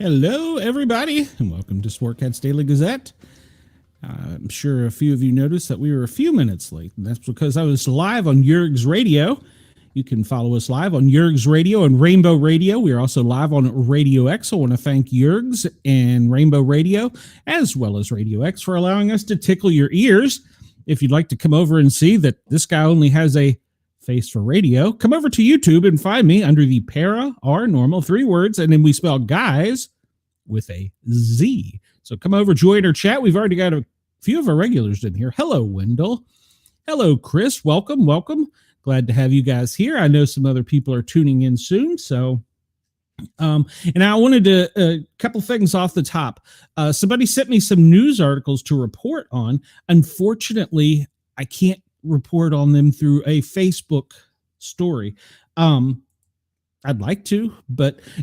Hello, everybody, and welcome to Sportcat's Daily Gazette. I'm sure a few of you noticed that we were a few minutes late, and that's because I was live on Yerg's Radio. You can follow us live on Yerg's Radio and Rainbow Radio. We are also live on Radio X. I want to thank Yerg's and Rainbow Radio, as well as Radio X, for allowing us to tickle your ears. If you'd like to come over and see that this guy only has a face for radio, come over to YouTube and find me under the para or normal, 3 words, and then we spell guys with a Z. So come over, join our chat. We've already got a few of our regulars in here. Hello, Wendell. Hello, Chris. Welcome. Glad to have you guys here. I know some other people are tuning in soon. So, and I wanted to, a couple things off the top. Somebody sent me some news articles to report on. Unfortunately, I can't report on them through a Facebook story. I'd like to,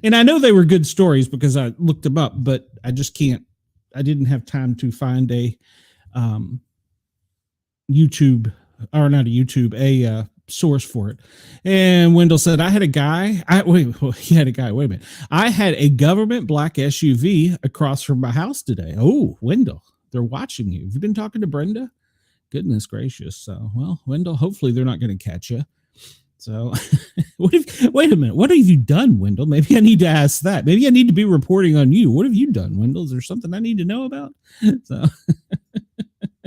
and I know they were good stories because I looked them up, but I just can't. I didn't have time to find a YouTube, or not a YouTube, a source for it. And Wendell said, I had a guy. He had a guy. Wait a minute. I had a government black SUV across from my house today. Oh, Wendell, they're watching you. Have you been talking to Brenda? Goodness gracious. So, well, Wendell, hopefully they're not going to catch you. So, wait a minute. What have you done, Wendell? Maybe I need to ask that. Maybe I need to be reporting on you. What have you done, Wendell? Is there something I need to know about? So,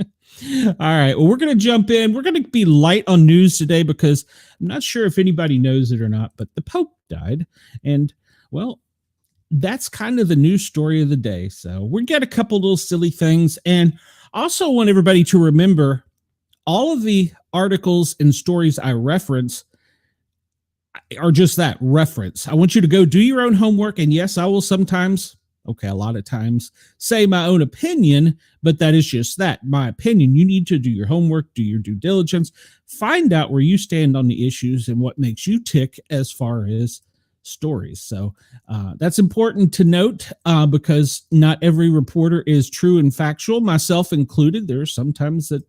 all right. Well, we're going to jump in. We're going to be light on news today because I'm not sure if anybody knows it or not, but the Pope died. And, well, that's kind of the news story of the day. So we got a couple little silly things. And also want everybody to remember all of the articles and stories I reference are just that, reference. I want you to go do your own homework. And yes, I will sometimes, a lot of times, say my own opinion, but that is just that, my opinion. You need to do your homework, do your due diligence, find out where you stand on the issues and what makes you tick as far as stories. So that's important to note because not every reporter is true and factual, myself included. There are sometimes that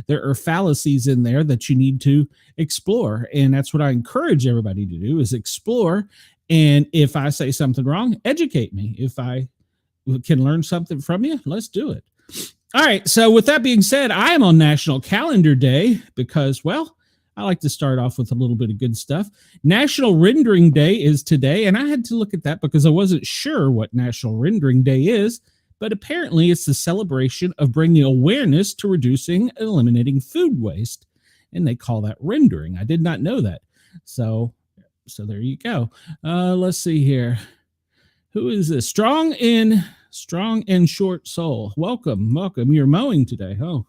there are fallacies in there that you need to explore, and that's what I encourage everybody to do, is explore. And if I say something wrong, educate me. If I can learn something from you, let's do it. All right, so with that being said, I am on National Calendar Day because, well, I like to start off with a little bit of good stuff. National Rendering Day is today, and I had to look at that because I wasn't sure what National Rendering Day is, but apparently it's the celebration of bringing awareness to reducing and eliminating food waste, and they call that rendering. I did not know that. So there you go. Let's see here. Who is this? Strong and Short Soul. Welcome. You're mowing today. Oh,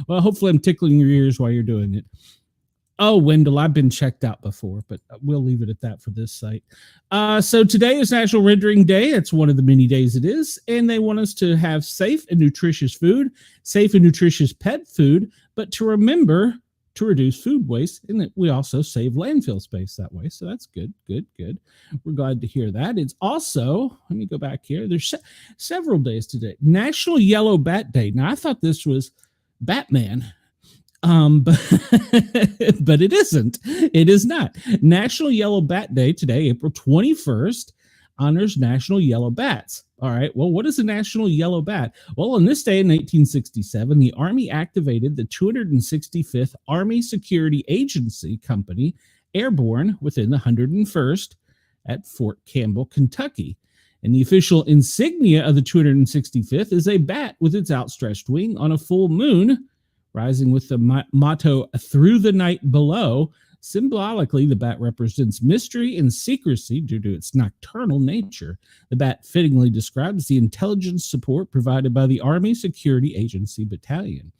well, hopefully I'm tickling your ears while you're doing it. Oh, Wendell, I've been checked out before, but we'll leave it at that for this site. So today is National Rendering Day. It's one of the many days it is, and they want us to have safe and nutritious food, safe and nutritious pet food, but to remember to reduce food waste, and that we also save landfill space that way. So that's good. We're glad to hear that. It's also, let me go back here. There's several days today. National Yellow Bat Day. Now, I thought this was Batman. But it isn't. It is not. National Yellow Bat Day today, April 21st, honors National Yellow Bats. All right. Well, what is a National Yellow Bat? Well, on this day in 1867, the Army activated the 265th Army Security Agency Company airborne within the 101st at Fort Campbell, Kentucky. And the official insignia of the 265th is a bat with its outstretched wing on a full moon, rising with the motto, "Through the Night Below." Symbolically, the bat represents mystery and secrecy due to its nocturnal nature. The bat fittingly describes the intelligence support provided by the Army Security Agency Battalion.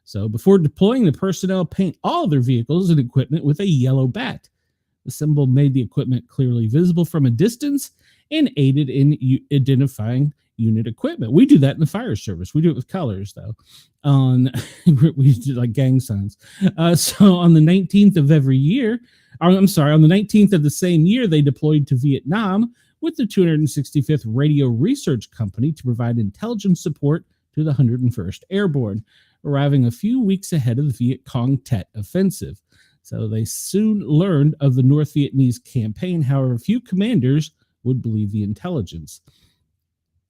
So before deploying, the personnel paint all their vehicles and equipment with a yellow bat. The symbol made the equipment clearly visible from a distance and aided in identifying unit equipment. We do that in the fire service. We do it with colors, though. We do like gang signs. So on the 19th of every year, on the 19th of the same year, they deployed to Vietnam with the 265th Radio Research Company to provide intelligence support to the 101st Airborne, arriving a few weeks ahead of the Viet Cong Tet offensive. So they soon learned of the North Vietnamese campaign. However, few commanders would believe the intelligence.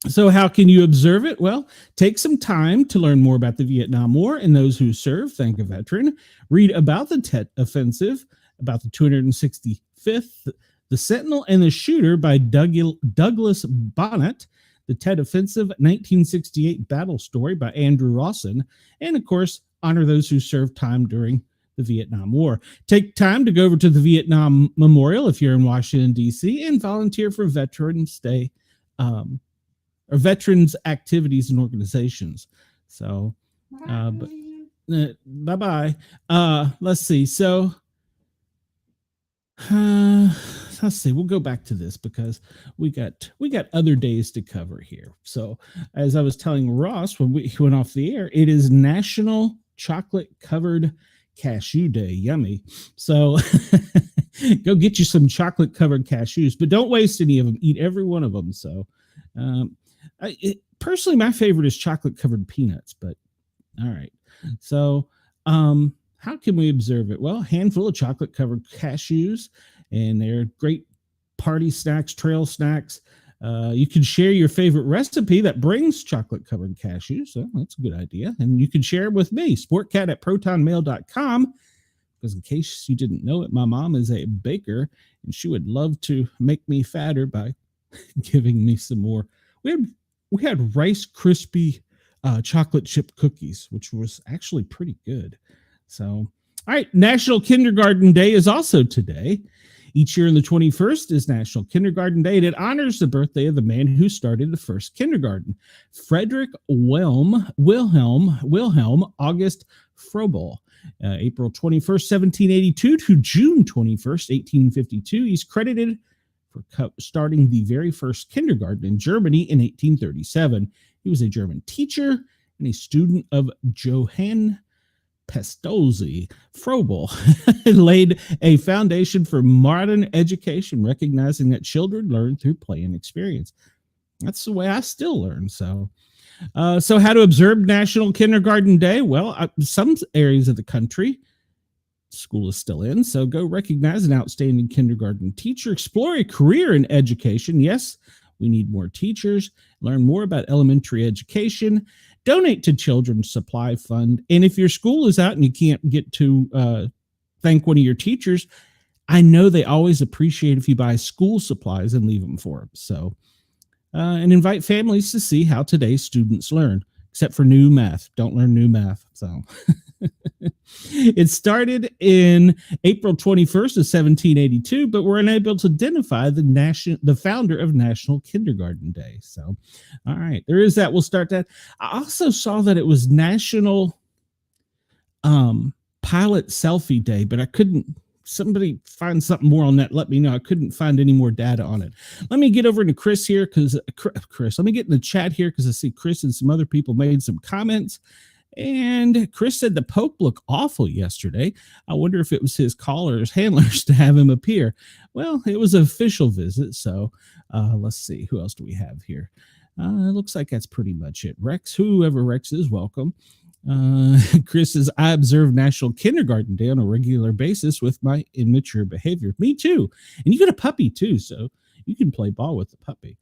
So how can you observe it? Well, take some time to learn more about the Vietnam War and those who served. Thank a veteran. Read about the Tet Offensive, about the 265th, the Sentinel and the Shooter by Douglas Bonnet, the Tet Offensive 1968 battle story by Andrew Rawson, and of course, honor those who served time during the Vietnam War. Take time to go over to the Vietnam Memorial if you're in Washington, D.C., and volunteer for Veterans Day. Or veterans activities and organizations. So, bye-bye. Let's see. So, let's see. We'll go back to this because we got other days to cover here. So, as I was telling Ross when we went off the air, it is National Chocolate Covered Cashew Day. Yummy. So, go get you some chocolate covered cashews, but don't waste any of them. Eat every one of them. So, personally, my favorite is chocolate covered peanuts, but all right. So, how can we observe it? Well, a handful of chocolate covered cashews, and they're great party snacks, trail snacks. You can share your favorite recipe that brings chocolate covered cashews. So that's a good idea. And you can share it with me, sportcat@protonmail.com, because in case you didn't know it, my mom is a baker and she would love to make me fatter by giving me some more. We had Rice Krispie chocolate chip cookies, which was actually pretty good. So, all right, National Kindergarten Day is also today. Each year on the 21st is National Kindergarten Day, and it honors the birthday of the man who started the first kindergarten, Frederick Wilhelm August Froebel. April 21st, 1782 to June 21st, 1852. He's credited for starting the very first kindergarten in Germany in 1837. He was a German teacher and a student of Johann Pestalozzi. Froebel laid a foundation for modern education, recognizing that children learn through play and experience. That's the way I still learn. So how to observe National Kindergarten Day? Well, some areas of the country, school is still in, so go recognize an outstanding kindergarten teacher. Explore a career in education. Yes, we need more teachers. Learn more about elementary education. Donate to Children's Supply Fund. And if your school is out and you can't get to thank one of your teachers, I know they always appreciate if you buy school supplies and leave them for them. So, and invite families to see how today's students learn, except for new math. Don't learn new math. So it started in April 21st of 1782, but we're unable to identify the founder of National Kindergarten Day. So, all right, there is that. We'll start that. I also saw that it was National Pilot Selfie Day, but I couldn't. Somebody find something more on that. Let me know. I couldn't find any more data on it. Let me get over to Chris here because let me get in the chat here because I see Chris and some other people made some comments. And Chris said the Pope looked awful yesterday. I wonder if it was his callers, handlers to have him appear. Well, it was an official visit. So let's see. Who else do we have here? It looks like that's pretty much it. Rex, whoever Rex is, welcome. Chris says, I observe National Kindergarten Day on a regular basis with my immature behavior. Me too. And you got a puppy too, so you can play ball with the puppy.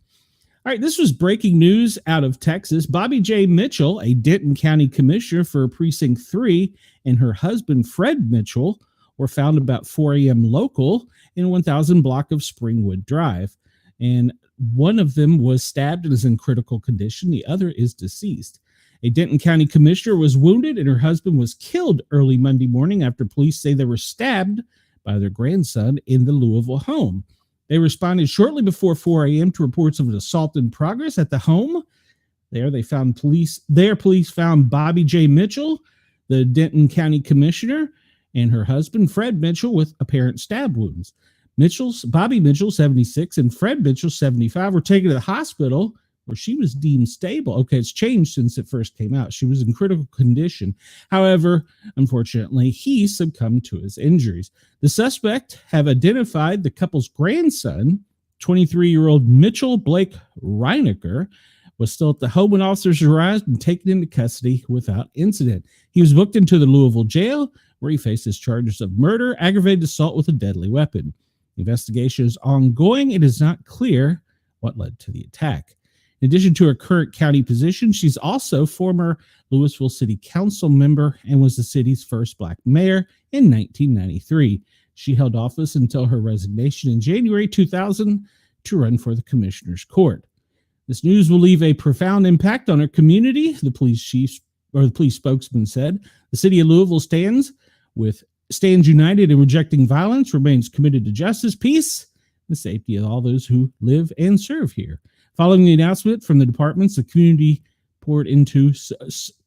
All right, this was breaking news out of Texas. Bobby J. Mitchell, a Denton County commissioner for Precinct 3, and her husband, Fred Mitchell, were found about 4 a.m. local in 1000 block of Springwood Drive. And one of them was stabbed and is in critical condition. The other is deceased. A Denton County commissioner was wounded and her husband was killed early Monday morning after police say they were stabbed by their grandson in the Louisville home. They responded shortly before 4 a.m. to reports of an assault in progress at the home. Police found Bobby J. Mitchell, the Denton County commissioner, and her husband, Fred Mitchell, with apparent stab wounds. Bobby Mitchell, 76, and Fred Mitchell, 75, were taken to the hospital where she was deemed stable. Okay, it's changed since it first came out. She was in critical condition. However, unfortunately, he succumbed to his injuries. The suspect have identified the couple's grandson, 23-year-old Mitchell Blake Reinecker, was still at the home when officers arrived and taken into custody without incident. He was booked into the Louisville jail, where he faces charges of murder, aggravated assault with a deadly weapon. The investigation is ongoing. It is not clear what led to the attack. In addition to her current county position, she's also former Louisville City Council member and was the city's first Black mayor in 1993. She held office until her resignation in January 2000 to run for the Commissioner's Court. This news will leave a profound impact on our community, the police spokesman said. The city of Louisville stands united in rejecting violence, remains committed to justice, peace, and the safety of all those who live and serve here. Following the announcement from the departments, the community poured into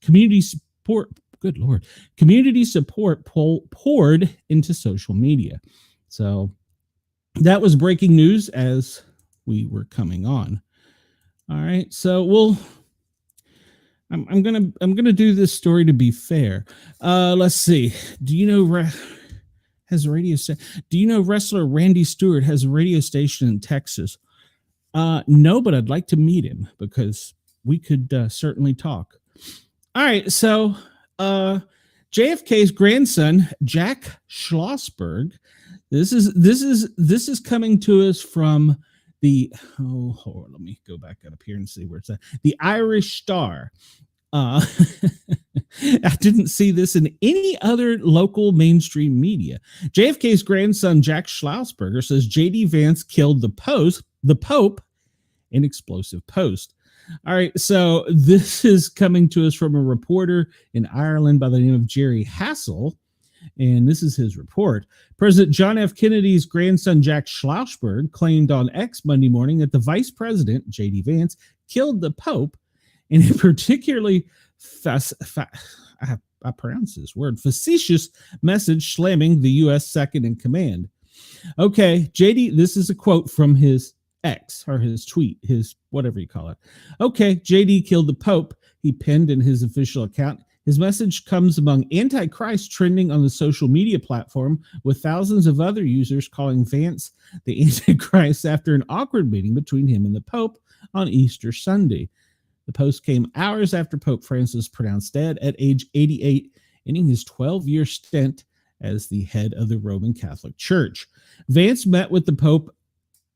community support. Good Lord, community support poured into social media. So that was breaking news as we were coming on. All right, so I'm gonna do this story to be fair. Let's see. Do you know wrestler Randy Stewart has a radio station in Texas? No, but I'd like to meet him because we could certainly talk. All right, so JFK's grandson Jack Schlossberg. This is coming to us from the let me go back up here and see where it's at. The Irish Star. I didn't see this in any other local mainstream media. JFK's grandson Jack Schlossberger says J.D. Vance killed the Pope in explosive post. All right, so this is coming to us from a reporter in Ireland by the name of Jerry Hassel, and this is his report. President John F. Kennedy's grandson Jack Schlossberg claimed on X Monday morning that the vice president, J.D. Vance, killed the Pope in a particularly I pronounce this word, facetious message slamming the U.S. second in command. Okay, JD, this is a quote from his X, or his tweet, his whatever you call it. Okay, JD killed the Pope, he penned in his official account. His message comes among Antichrist trending on the social media platform, with thousands of other users calling Vance the Antichrist after an awkward meeting between him and the Pope on Easter Sunday. The post came hours after Pope Francis was pronounced dead at age 88, ending his 12-year stint as the head of the Roman Catholic Church. Vance met with the Pope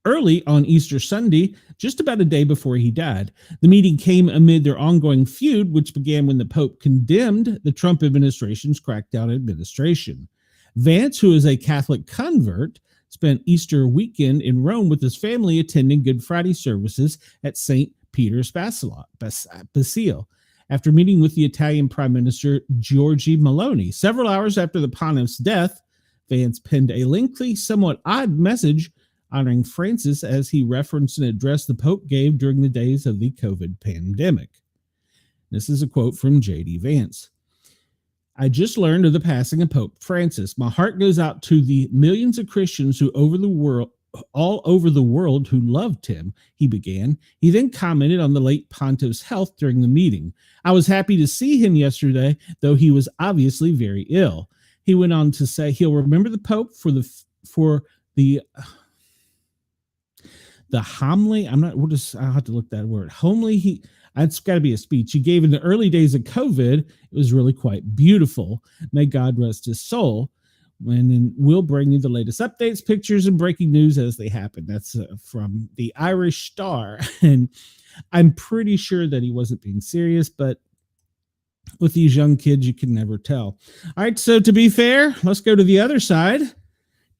early on Easter Sunday, just about a day before he died. The meeting came amid their ongoing feud, which began when the Pope condemned the Trump administration's crackdown administration. Vance, who is a Catholic convert, spent Easter weekend in Rome with his family attending Good Friday services at St. Peter's Basile. After meeting with the Italian Prime Minister Giorgia Meloni several hours after the pontiff's death, Vance penned a lengthy, somewhat odd message honoring Francis as he referenced an address the Pope gave during the days of the COVID pandemic. This is a quote from J.D. Vance. I just learned of the passing of Pope Francis. My heart goes out to the millions of Christians all over the world who loved him, he began. He then commented on the late pontiff's health during the meeting. I was happy to see him yesterday, though he was obviously very ill. He went on to say he'll remember the Pope for the homily. I'll have to look that word. Homily, it's got to be a speech he gave in the early days of COVID. It was really quite beautiful. May God rest his soul. And then we'll bring you the latest updates, pictures, and breaking news as they happen. That's from the Irish Star. And I'm pretty sure that he wasn't being serious, but with these young kids, you can never tell. All right, so to be fair, let's go to the other side.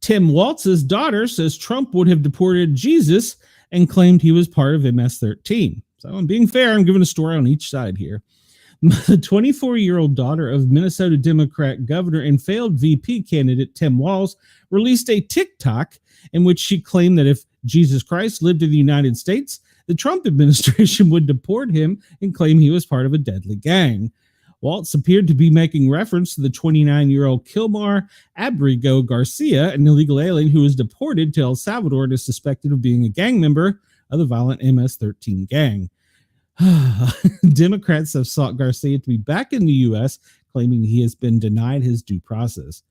Tim Walz's daughter says Trump would have deported Jesus and claimed he was part of MS-13. So I'm being fair. I'm giving a story on each side here. The 24-year-old daughter of Minnesota Democrat governor and failed VP candidate Tim Walz released a TikTok in which she claimed that if Jesus Christ lived in the United States, the Trump administration would deport him and claim he was part of a deadly gang. Waltz appeared to be making reference to the 29-year-old Kilmar Abrigo Garcia, an illegal alien who was deported to El Salvador and is suspected of being a gang member of the violent MS-13 gang. Democrats have sought Garcia to be back in the U.S., claiming he has been denied his due process.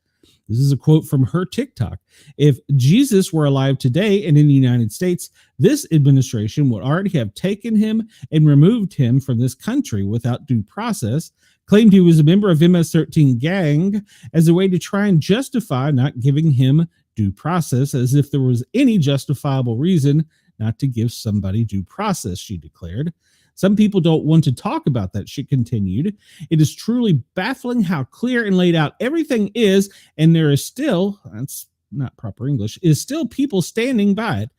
This is a quote from her TikTok. If Jesus were alive today and in the United States, this administration would already have taken him and removed him from this country without due process, claimed he was a member of MS-13 gang as a way to try and justify not giving him due process, as if there was any justifiable reason not to give somebody due process, she declared. Some people don't want to talk about that, she continued. It is truly baffling how clear and laid out everything is, and there is still, that's not proper English, is still people standing by it.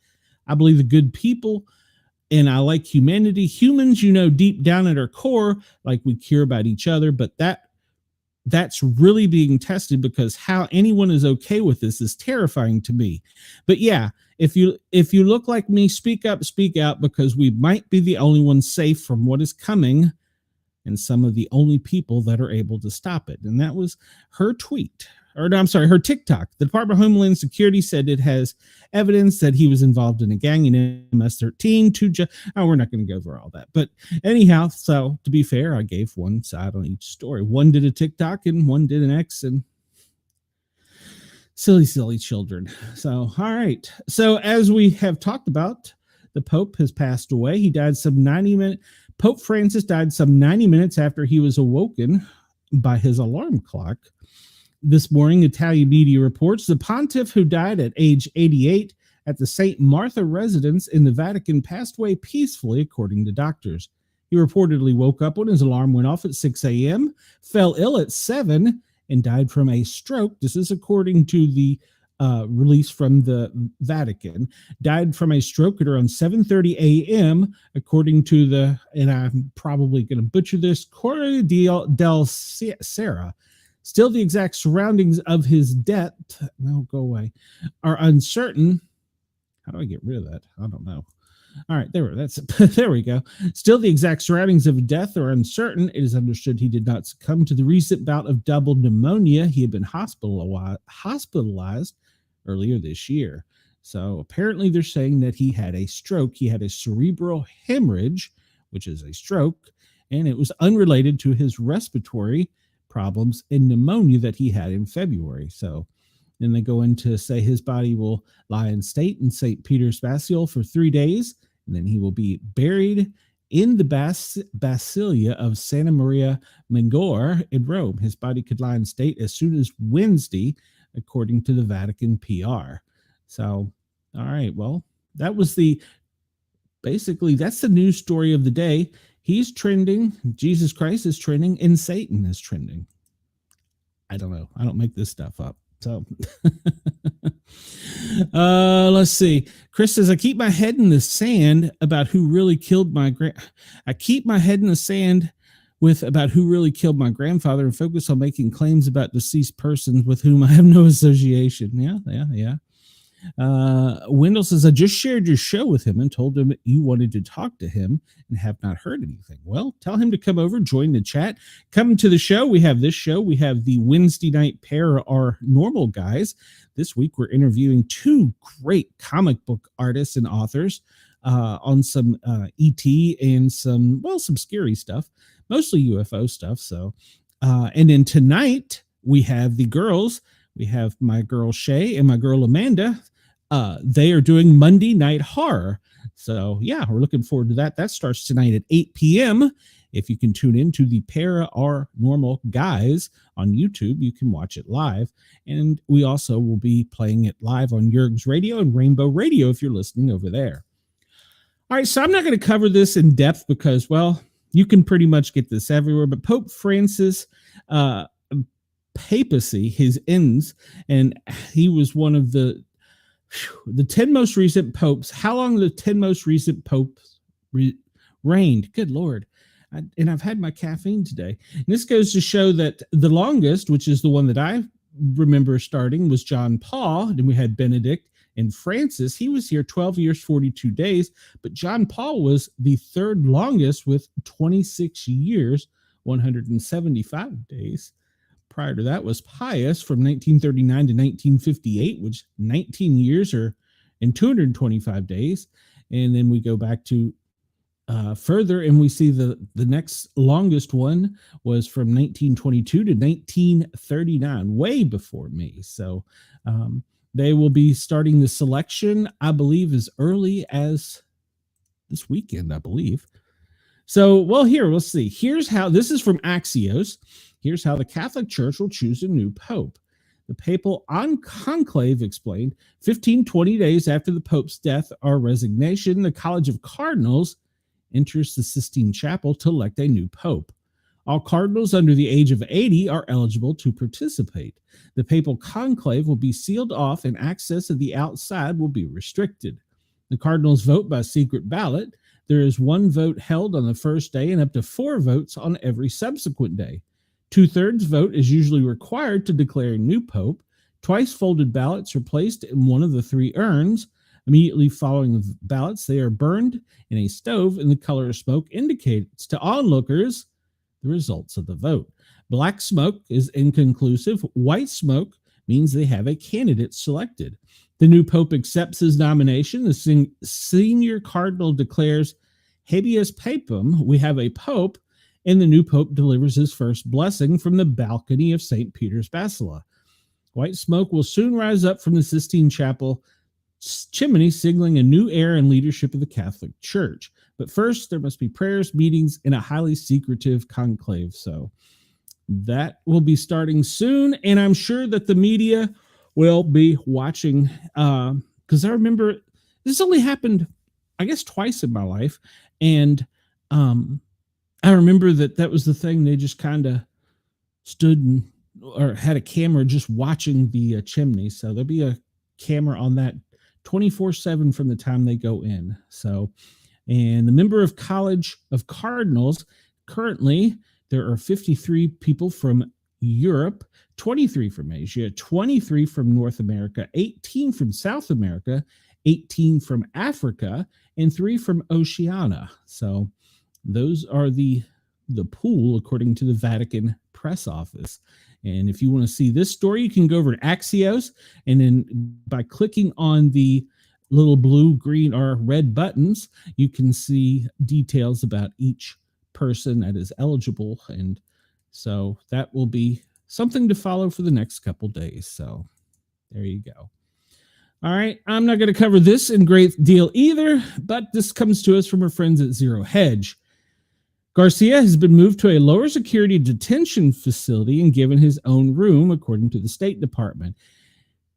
I believe the good people, and I like humanity. Humans, deep down at our core, like we care about each other, but that's really being tested, because how anyone is okay with this is terrifying to me. But yeah, if you look like me, speak up, speak out, because we might be the only ones safe from what is coming, and some of the only people that are able to stop it. And that was her tweet. Or no, I'm sorry, her TikTok. The Department of Homeland Security said it has evidence that he was involved in a gang in MS-13. We're not going to go over all that. But anyhow, so to be fair, I gave one side on each story. One did a TikTok and one did an X, and silly children. So, all right. So as we have talked about, the Pope has passed away. He died some 90 minutes. Pope Francis died some 90 minutes after he was awoken by his alarm clock. This morning, Italian media reports the pontiff, who died at age 88 at the St. Martha residence in the Vatican, passed away peacefully, according to doctors. He reportedly woke up when his alarm went off at 6 a.m., fell ill at 7, and died from a stroke. This is according to the release from the Vatican. Died from a stroke at around 7:30 a.m., according to the, and I'm probably going to butcher this, Corriere del Sera. Still, the exact surroundings of his death, no, go away, are uncertain. How do I get rid of that? I don't know. All right, there we go. Still, the exact surroundings of death are uncertain. It is understood he did not succumb to the recent bout of double pneumonia. He had been hospitalized earlier this year. So apparently they're saying that he had a stroke. He had a cerebral hemorrhage, which is a stroke, and it was unrelated to his respiratory problems and pneumonia that he had in February. So then they go in to say his body will lie in state in St. Peter's Basilica for 3 days, and then he will be buried in the Basilica of Santa Maria Maggiore in Rome. His body could lie in state as soon as Wednesday, according to the Vatican PR. So, all right, well, that was that's the news story of the day. He's trending, Jesus Christ is trending, and Satan is trending. I don't know. I don't make this stuff up. So, let's see. Chris says, I keep my head in the sand about who really killed my I keep my head in the sand about who really killed my grandfather and focus on making claims about deceased persons with whom I have no association. Yeah. Wendell says, I just shared your show with him and told him you wanted to talk to him and have not heard anything. Well, tell him to come over, join the chat, come to the show. We have this show. We have the Wednesday night pair, our normal guys. This week, we're interviewing two great comic book artists and authors on some ET and some scary stuff, mostly UFO stuff. So, and then tonight we have the girls. We have my girl Shay and my girl Amanda. They are doing Monday Night Horror. So, yeah, we're looking forward to that. That starts tonight at 8 p.m. If you can tune in to the Para Our Normal Guys on YouTube, you can watch it live. And we also will be playing it live on Yerg's Radio and Rainbow Radio if you're listening over there. All right, so I'm not going to cover this in depth because, well, you can pretty much get this everywhere. But Pope Francis, papacy, his ends, and he was one of the 10 most recent popes. How long the 10 most recent popes reigned? Good Lord. And I've had my caffeine today. And this goes to show that the longest, which is the one that I remember starting, was John Paul. Then we had Benedict and Francis. He was here 12 years, 42 days. But John Paul was the third longest with 26 years, 175 days. Prior to that was Pius from 1939 to 1958, which 19 years and 225 days. And then we go back to further, and we see the next longest one was from 1922 to 1939, way before me. So they will be starting the selection, I believe, as early as this weekend, I believe. So, well, here, let's see. Here's how, this is from Axios. Here's how the Catholic Church will choose a new pope. The papal conclave explained 15, 20 days after the Pope's death or resignation, the College of Cardinals enters the Sistine Chapel to elect a new pope. All cardinals under the age of 80 are eligible to participate. The papal conclave will be sealed off and access to the outside will be restricted. The cardinals vote by secret ballot. There is one vote held on the first day and up to 4 votes on every subsequent day. 2/3 vote is usually required to declare a new pope. Twice folded ballots are placed in one of the 3 urns. Immediately following the ballots, they are burned in a stove, and the color of smoke indicates to onlookers the results of the vote. Black smoke is inconclusive. White smoke means they have a candidate selected. The new pope accepts his nomination. The senior cardinal declares habeas papam, we have a pope, and the new pope delivers his first blessing from the balcony of St. Peter's Basilica. White smoke will soon rise up from the Sistine Chapel chimney, signaling a new era in leadership of the Catholic Church. But first, there must be prayers, meetings, and a highly secretive conclave. So that will be starting soon, and I'm sure that the media will be watching, because I remember this only happened, I guess, twice in my life, and I remember that was the thing. They just kind of stood or had a camera just watching the chimney. So there'll be a camera on that 24/7 from the time they go in. So, and the member of College of Cardinals, currently there are 53 people from Europe, 23 from Asia, 23 from North America, 18 from South America, 18 from Africa, and 3 from Oceania. So those are the pool, according to the Vatican press office. And if you want to see this story, you can go over to Axios, and then by clicking on the little blue, green, or red buttons, you can see details about each person that is eligible. And so that will be something to follow for the next couple days. So there you go. All right, I'm not going to cover this in great deal either, but this comes to us from our friends at Zero Hedge. Garcia has been moved to a lower security detention facility and given his own room, according to the State Department.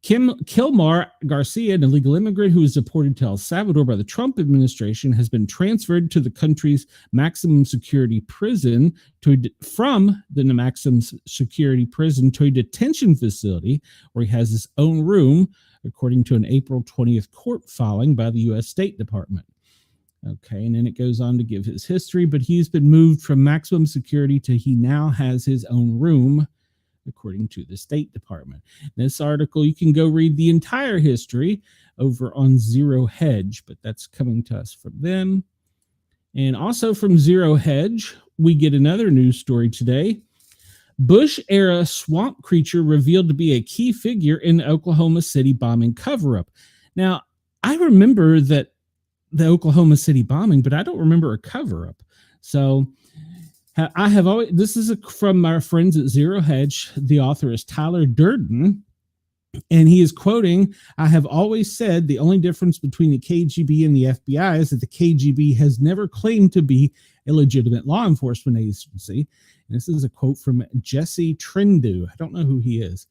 Kilmar Garcia, an illegal immigrant who was deported to El Salvador by the Trump administration, has been transferred to the country's maximum security prison from the maximum security prison to a detention facility where he has his own room, according to an April 20th court filing by the U.S. State Department. Okay, and then it goes on to give his history, but he's been moved from maximum security to he now has his own room, according to the State Department. In this article, you can go read the entire history over on Zero Hedge, but that's coming to us from them. And also from Zero Hedge, we get another news story today. Bush-era swamp creature revealed to be a key figure in the Oklahoma City bombing cover-up. Now, I remember that the Oklahoma City bombing, but I don't remember a cover-up. So I have always, this is from our friends at Zero Hedge. The author is Tyler Durden, and he is quoting, "I have always said the only difference between the KGB and the FBI is that the KGB has never claimed to be a legitimate law enforcement agency." And this is a quote from Jesse Trendu. I don't know who he is.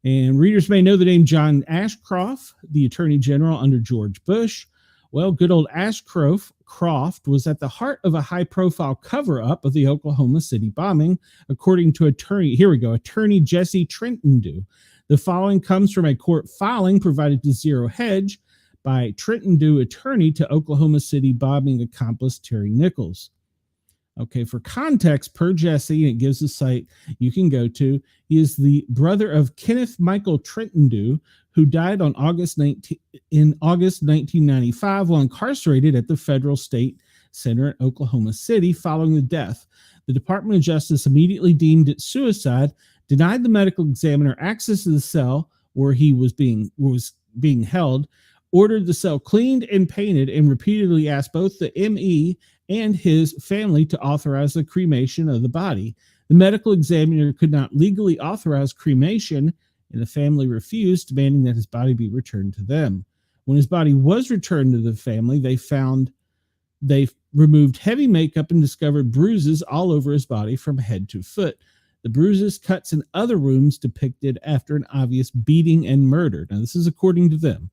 And readers may know the name John Ashcroft, the Attorney General under George Bush. Well, good old Ashcroft was at the heart of a high-profile cover-up of the Oklahoma City bombing, according to Attorney Jesse Trendu. The following comes from a court filing provided to Zero Hedge by Trendu attorney to Oklahoma City bombing accomplice Terry Nichols. Okay, for context, per Jesse, and it gives a site you can go to, he is the brother of Kenneth Michael Trendu, who died in August 1995 while incarcerated at the Federal State Center in Oklahoma City following the death. The Department of Justice immediately deemed it suicide, denied the medical examiner access to the cell where he was being held, ordered the cell cleaned and painted, and repeatedly asked both the ME and his family to authorize the cremation of the body. The medical examiner could not legally authorize cremation, and the family refused, demanding that his body be returned to them. When his body was returned to the family, they removed heavy makeup and discovered bruises all over his body from head to foot. The bruises, cuts, and other wounds depicted after an obvious beating and murder. Now, this is according to them.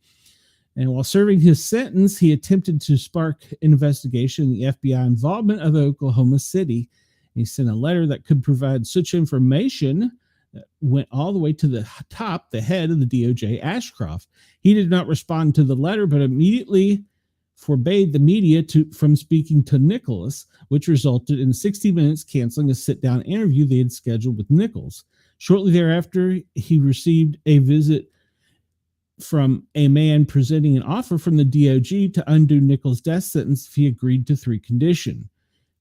And while serving his sentence, he attempted to spark an investigation in the FBI involvement of Oklahoma City. He sent a letter that could provide such information that went all the way to the top, the head of the DOJ, Ashcroft. He did not respond to the letter, but immediately forbade the media from speaking to Nicholas, which resulted in 60 Minutes canceling a sit-down interview they had scheduled with Nichols. Shortly thereafter, he received a visit from a man presenting an offer from the DOJ to undo Nichols' death sentence if he agreed to 3 conditions.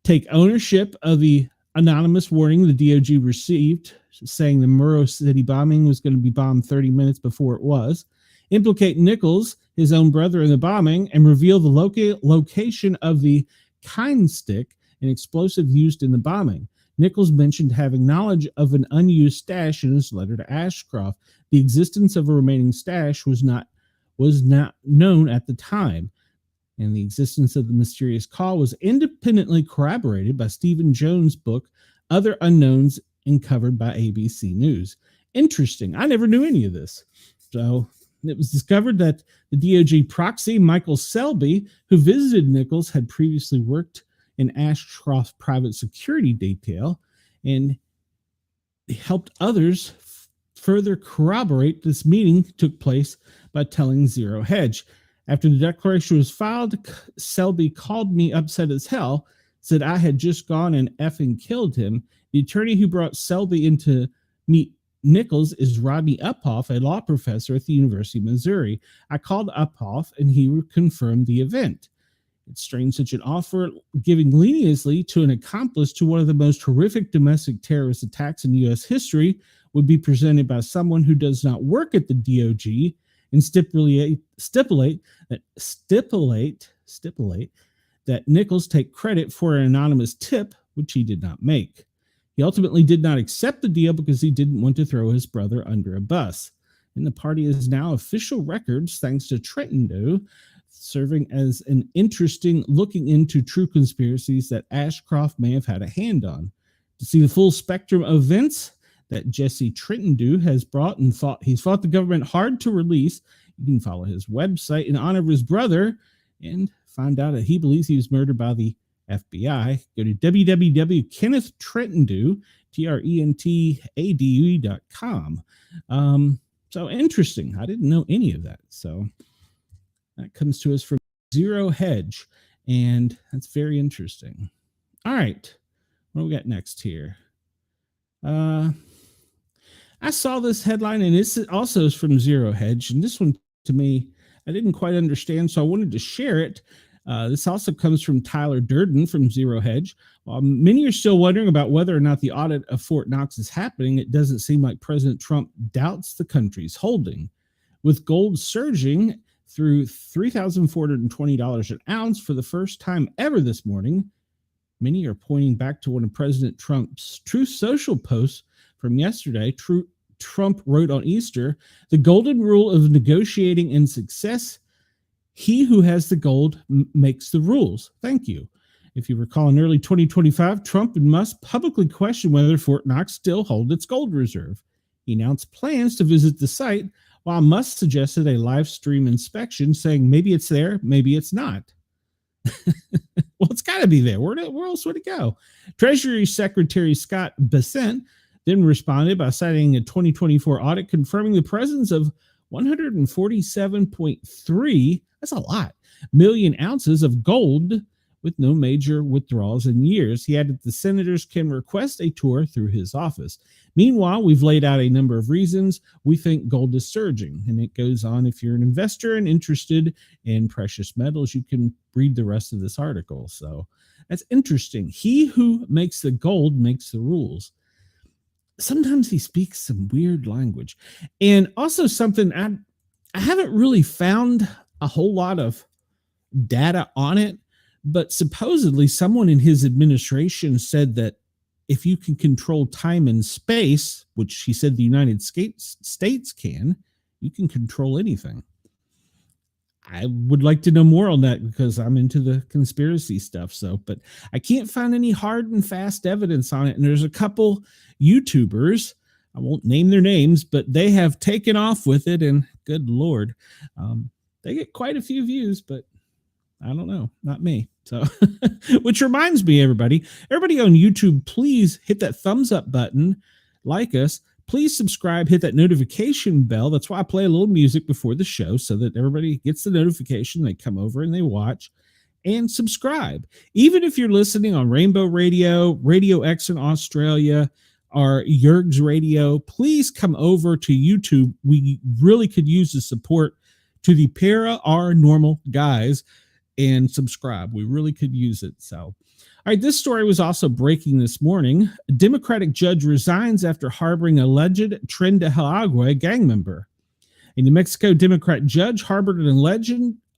Take ownership of the anonymous warning the DOJ received, saying the Murrow City bombing was going to be bombed 30 minutes before it was. Implicate Nichols, his own brother, in the bombing, and reveal the location of the kind stick, an explosive used in the bombing. Nichols mentioned having knowledge of an unused stash in his letter to Ashcroft. The existence of a remaining stash was not known at the time, and the existence of the mysterious call was independently corroborated by Stephen Jones' book, Other Unknowns, and covered by ABC News. Interesting. I never knew any of this. So it was discovered that the DOJ proxy, Michael Selby, who visited Nichols, had previously worked in Ashcroft's private security detail and helped others further corroborate this meeting took place by telling Zero Hedge. After the declaration was filed, Selby called me upset as hell, said I had just gone and effing killed him. The attorney who brought Selby in to meet Nichols is Rodney Uphoff, a law professor at the University of Missouri. I called Uphoff and he confirmed the event. It's strange such an offer giving leniency to an accomplice to one of the most horrific domestic terrorist attacks in U.S. history would be presented by someone who does not work at the DOJ and stipulate that Nichols take credit for an anonymous tip, which he did not make. He ultimately did not accept the deal because he didn't want to throw his brother under a bus. And the party is now official records thanks to Trenton Doe, serving as an interesting looking into true conspiracies that Ashcroft may have had a hand on. To see the full spectrum of events that Jesse Trenton Doe has brought and he's fought the government hard to release, you can follow his website in honor of his brother and find out that he believes he was murdered by the FBI. Go to www.KennethTrentondu.com. So interesting. I didn't know any of that. So that comes to us from Zero Hedge, and that's very interesting. All right. What do we got next here? I saw this headline, and it's also from Zero Hedge, and this one, to me, I didn't quite understand, so I wanted to share it. This also comes from Tyler Durden from Zero Hedge. While many are still wondering about whether or not the audit of Fort Knox is happening, it doesn't seem like President Trump doubts the country's holding. With gold surging through $3,420 an ounce for the first time ever this morning, many are pointing back to one of President Trump's Truth Social posts from yesterday. Trump wrote on Easter, "The golden rule of negotiating and success. He who has the gold makes the rules. Thank you." If you recall, in early 2025, Trump and Musk publicly questioned whether Fort Knox still holds its gold reserve. He announced plans to visit the site, while Musk suggested a live stream inspection, saying maybe it's there, maybe it's not. Well, it's got to be there. Where else would it go? Treasury Secretary Scott Bessent then responded by citing a 2024 audit confirming the presence of 147.3, that's a lot, million ounces of gold with no major withdrawals in years. He added the senators can request a tour through his office. Meanwhile, we've laid out a number of reasons we think gold is surging. And it goes on, if you're an investor and interested in precious metals, you can read the rest of this article. So that's interesting. He who makes the gold makes the rules. Sometimes he speaks some weird language. And also something I haven't really found a whole lot of data on it, but supposedly someone in his administration said that if you can control time and space, which he said the United States can, you can control anything. I would like to know more on that because I'm into the conspiracy stuff. So, but I can't find any hard and fast evidence on it. And there's a couple YouTubers, I won't name their names, but they have taken off with it. And good Lord, they get quite a few views, but I don't know, not me. So, which reminds me, everybody on YouTube, please hit that thumbs up button, like us. Please subscribe, hit that notification bell. That's why I play a little music before the show so that everybody gets the notification. They come over and they watch and subscribe. Even if you're listening on Rainbow Radio, Radio X in Australia, or Yerg's Radio, please come over to YouTube. We really could use the support to the paranormal guys and subscribe. We really could use it. So, all right, this story was also breaking this morning. A Democratic judge resigns after harboring alleged Tren de Aragua gang member. A New Mexico Democrat judge harbored an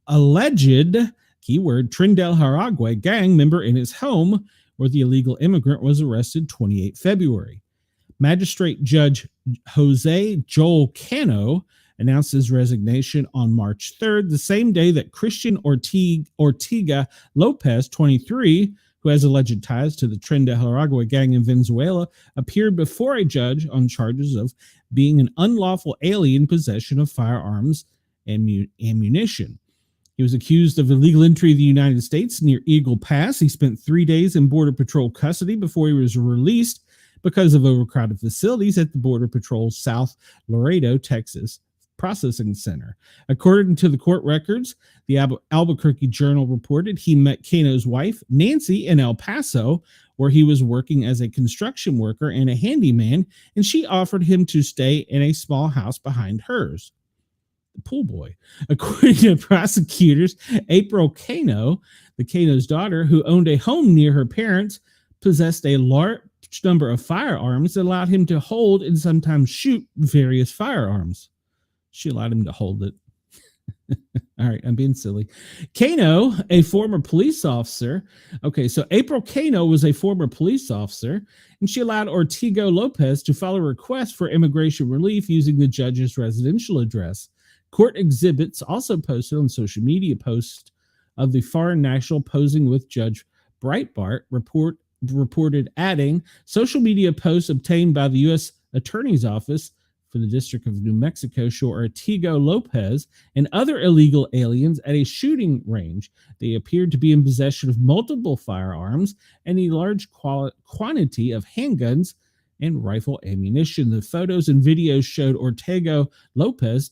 alleged keyword Tren de Aragua gang member in his home, where the illegal immigrant was arrested 28 February. Magistrate Judge Jose Joel Cano announced his resignation on March 3rd, the same day that Christian Ortega Lopez, 23, who has alleged ties to the Tren de Aragua gang in Venezuela, appeared before a judge on charges of being an unlawful alien in possession of firearms and ammunition. He was accused of illegal entry of the United States near Eagle Pass. He spent 3 days in Border Patrol custody before he was released because of overcrowded facilities at the Border Patrol's South Laredo, Texas processing center. According to the court records, the Albuquerque Journal reported he met Cano's wife, Nancy, in El Paso, where he was working as a construction worker and a handyman, and she offered him to stay in a small house behind hers. The pool boy. According to prosecutors, April Cano, the Cano's daughter, who owned a home near her parents, possessed a large number of firearms that allowed him to hold and sometimes shoot various firearms. She allowed him to hold it. All right, I'm being silly. Cano, a former police officer. Okay, so April Cano was a former police officer, and she allowed Ortega Lopez to file a request for immigration relief using the judge's residential address. Court exhibits also posted on social media posts of the foreign national posing with Judge Breitbart reported, adding, social media posts obtained by the U.S. Attorney's Office for the District of New Mexico show Ortega Lopez and other illegal aliens at a shooting range. They appeared to be in possession of multiple firearms and a large quantity of handguns and rifle ammunition. The photos and videos showed Ortega Lopez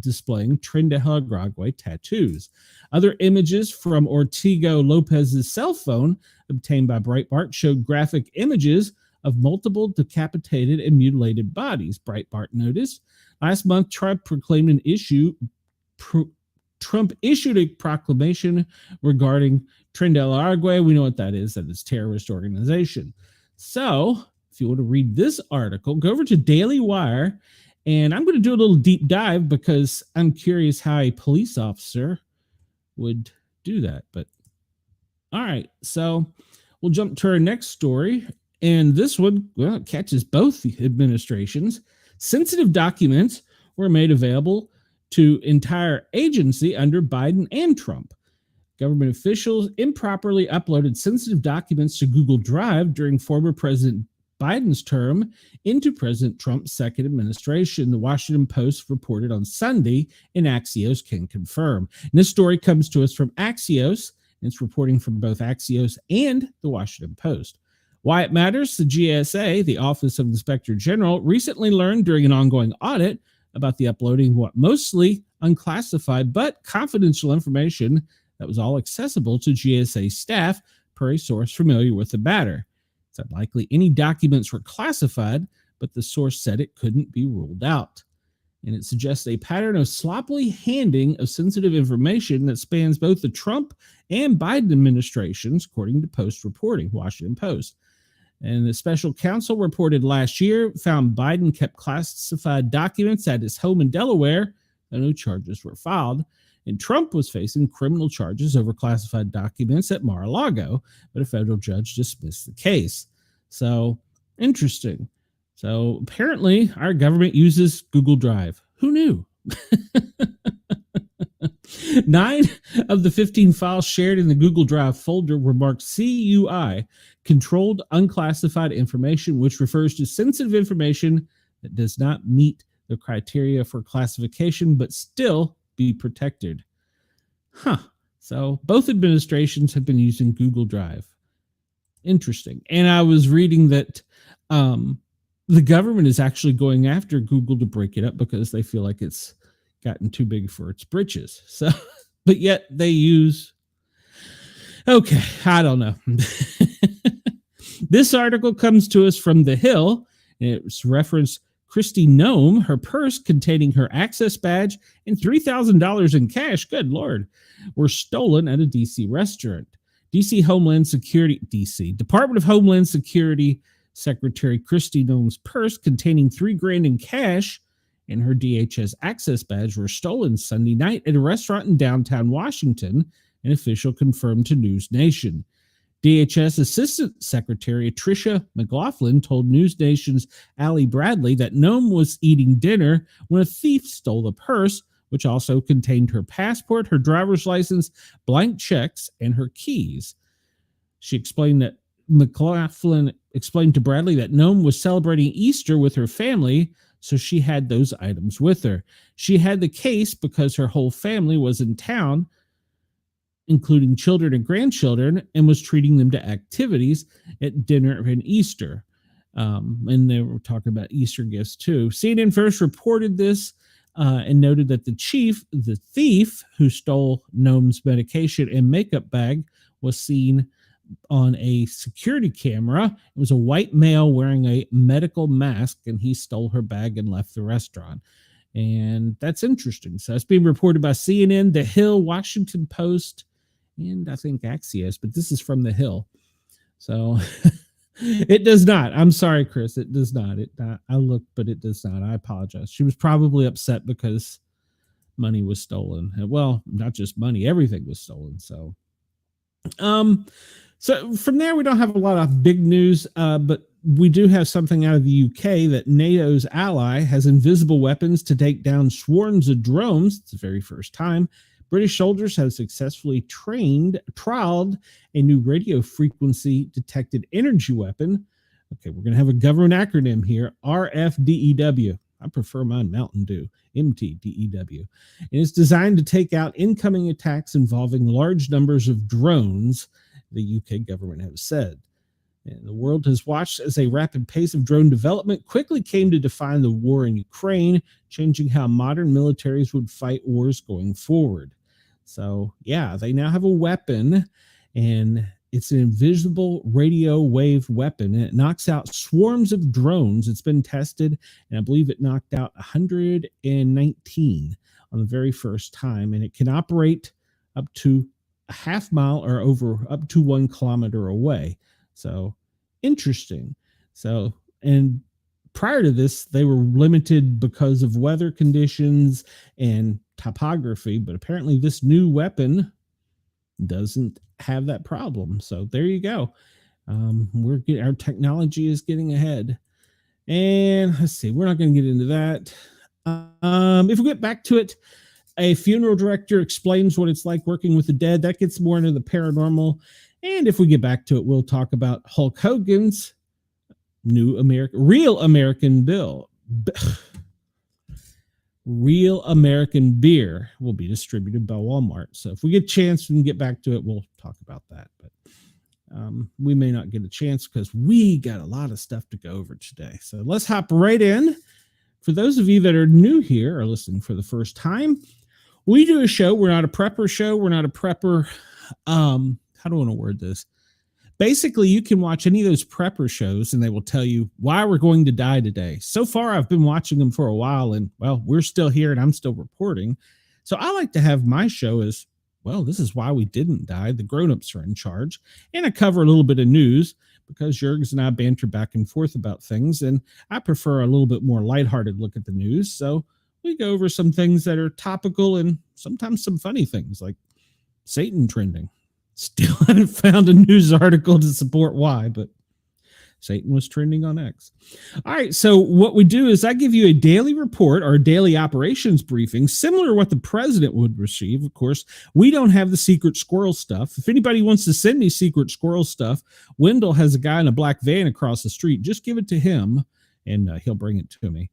displaying Tren de Aragua tattoos. Other images from Ortega Lopez's cell phone obtained by Breitbart showed graphic images of multiple decapitated and mutilated bodies. Breitbart noticed last month Trump issued a proclamation regarding Tren de Aragua. We know what that is. That is a terrorist organization. So if you want to read this article, go over to Daily Wire, and I'm going to do a little deep dive because I'm curious how a police officer would do that. But all right, so we'll jump to our next story. And this one, well, it catches both administrations. Sensitive documents were made available to entire agency under Biden and Trump. Government officials improperly uploaded sensitive documents to Google Drive during former President Biden's term into President Trump's second administration, the Washington Post reported on Sunday, and Axios can confirm. And this story comes to us from Axios, and it's reporting from both Axios and the Washington Post. Why it matters, the GSA, the Office of Inspector General, recently learned during an ongoing audit about the uploading of what mostly unclassified but confidential information that was all accessible to GSA staff, per a source familiar with the matter. It's unlikely any documents were classified, but the source said it couldn't be ruled out. And it suggests a pattern of sloppily handing of sensitive information that spans both the Trump and Biden administrations, according to Post reporting, Washington Post. And the special counsel reported last year found Biden kept classified documents at his home in Delaware, and no charges were filed. And Trump was facing criminal charges over classified documents at Mar-a-Lago, but a federal judge dismissed the case. So, interesting. So, apparently, our government uses Google Drive. Who knew? 9 of the 15 files shared in the Google Drive folder were marked CUI, controlled unclassified information, which refers to sensitive information that does not meet the criteria for classification but still be protected. So both administrations have been using Google Drive. Interesting. And I was reading that the government is actually going after Google to break it up because they feel like it's gotten too big for its britches. So, but yet they use, okay, I don't know. This article comes to us from The Hill. It's referenced Christy Nome, her purse containing her access badge and $3,000 in cash, good Lord, were stolen at a DC restaurant. Department of Homeland Security Secretary Christy Nome's purse containing $3,000 in cash and her DHS access badge were stolen Sunday night at a restaurant in downtown Washington, an official confirmed to News Nation. DHS Assistant Secretary Tricia McLaughlin told News Nation's Allie Bradley that Nome was eating dinner when a thief stole the purse, which also contained her passport, her driver's license, blank checks, and her keys. She explained that McLaughlin explained to Bradley that Nome was celebrating Easter with her family, so she had those items with her. She had the case because her whole family was in town, including children and grandchildren, and was treating them to activities at dinner and Easter. And they were talking about Easter gifts too. CNN first reported this and noted that the thief who stole Nome's medication and makeup bag was seen on a security camera. It was a white male wearing a medical mask, and he stole her bag and left the restaurant. And that's interesting. So it's being reported by CNN, The Hill, Washington Post, and I think Axios, but this is from The Hill. So it does not. I'm sorry, Chris. It does not. I looked, but it does not. I apologize. She was probably upset because money was stolen. Well, not just money, everything was stolen. So from there, we don't have a lot of big news, but we do have something out of the UK that NATO's ally has invisible weapons to take down swarms of drones. It's the very first time. British soldiers have successfully trialed a new radio frequency detected energy weapon. Okay, we're going to have a government acronym here, RFDEW. I prefer mine Mountain Dew, MTDEW. And it's designed to take out incoming attacks involving large numbers of drones, the UK government has said. And the world has watched as a rapid pace of drone development quickly came to define the war in Ukraine, changing how modern militaries would fight wars going forward. So, yeah, they now have a weapon, and it's an invisible radio wave weapon, and it knocks out swarms of drones. It's been tested, and I believe it knocked out 119 on the very first time, and it can operate up to a half mile or over up to 1 kilometer away. So interesting. So, and prior to this, they were limited because of weather conditions and topography, but apparently this new weapon doesn't have that problem. So there you go. Our technology is getting ahead. And let's see, we're not going to get into that. If we get back to it, a funeral director explains what it's like working with the dead. That gets more into the paranormal. And if we get back to it, we'll talk about Hulk Hogan's Real American beer will be distributed by Walmart. So if we get a chance, we can get back to it. We'll talk about that. But we may not get a chance because we got a lot of stuff to go over today. So let's hop right in. For those of you that are new here or listening for the first time, we do a show. We're not a prepper show. We're not a prepper. How do I want to word this? Basically, you can watch any of those prepper shows and they will tell you why we're going to die today. So far, I've been watching them for a while and, well, we're still here and I'm still reporting. So I like to have my show as, well, this is why we didn't die. The grown-ups are in charge. And I cover a little bit of news because Jurgs and I banter back and forth about things. And I prefer a little bit more lighthearted look at the news. So we go over some things that are topical and sometimes some funny things like Satan trending. Still haven't found a news article to support why, but Satan was trending on X. All right, so what we do is I give you a daily report or a daily operations briefing, similar to what the president would receive. Of course, we don't have the secret squirrel stuff. If anybody wants to send me secret squirrel stuff, Wendell has a guy in a black van across the street. Just give it to him, and he'll bring it to me.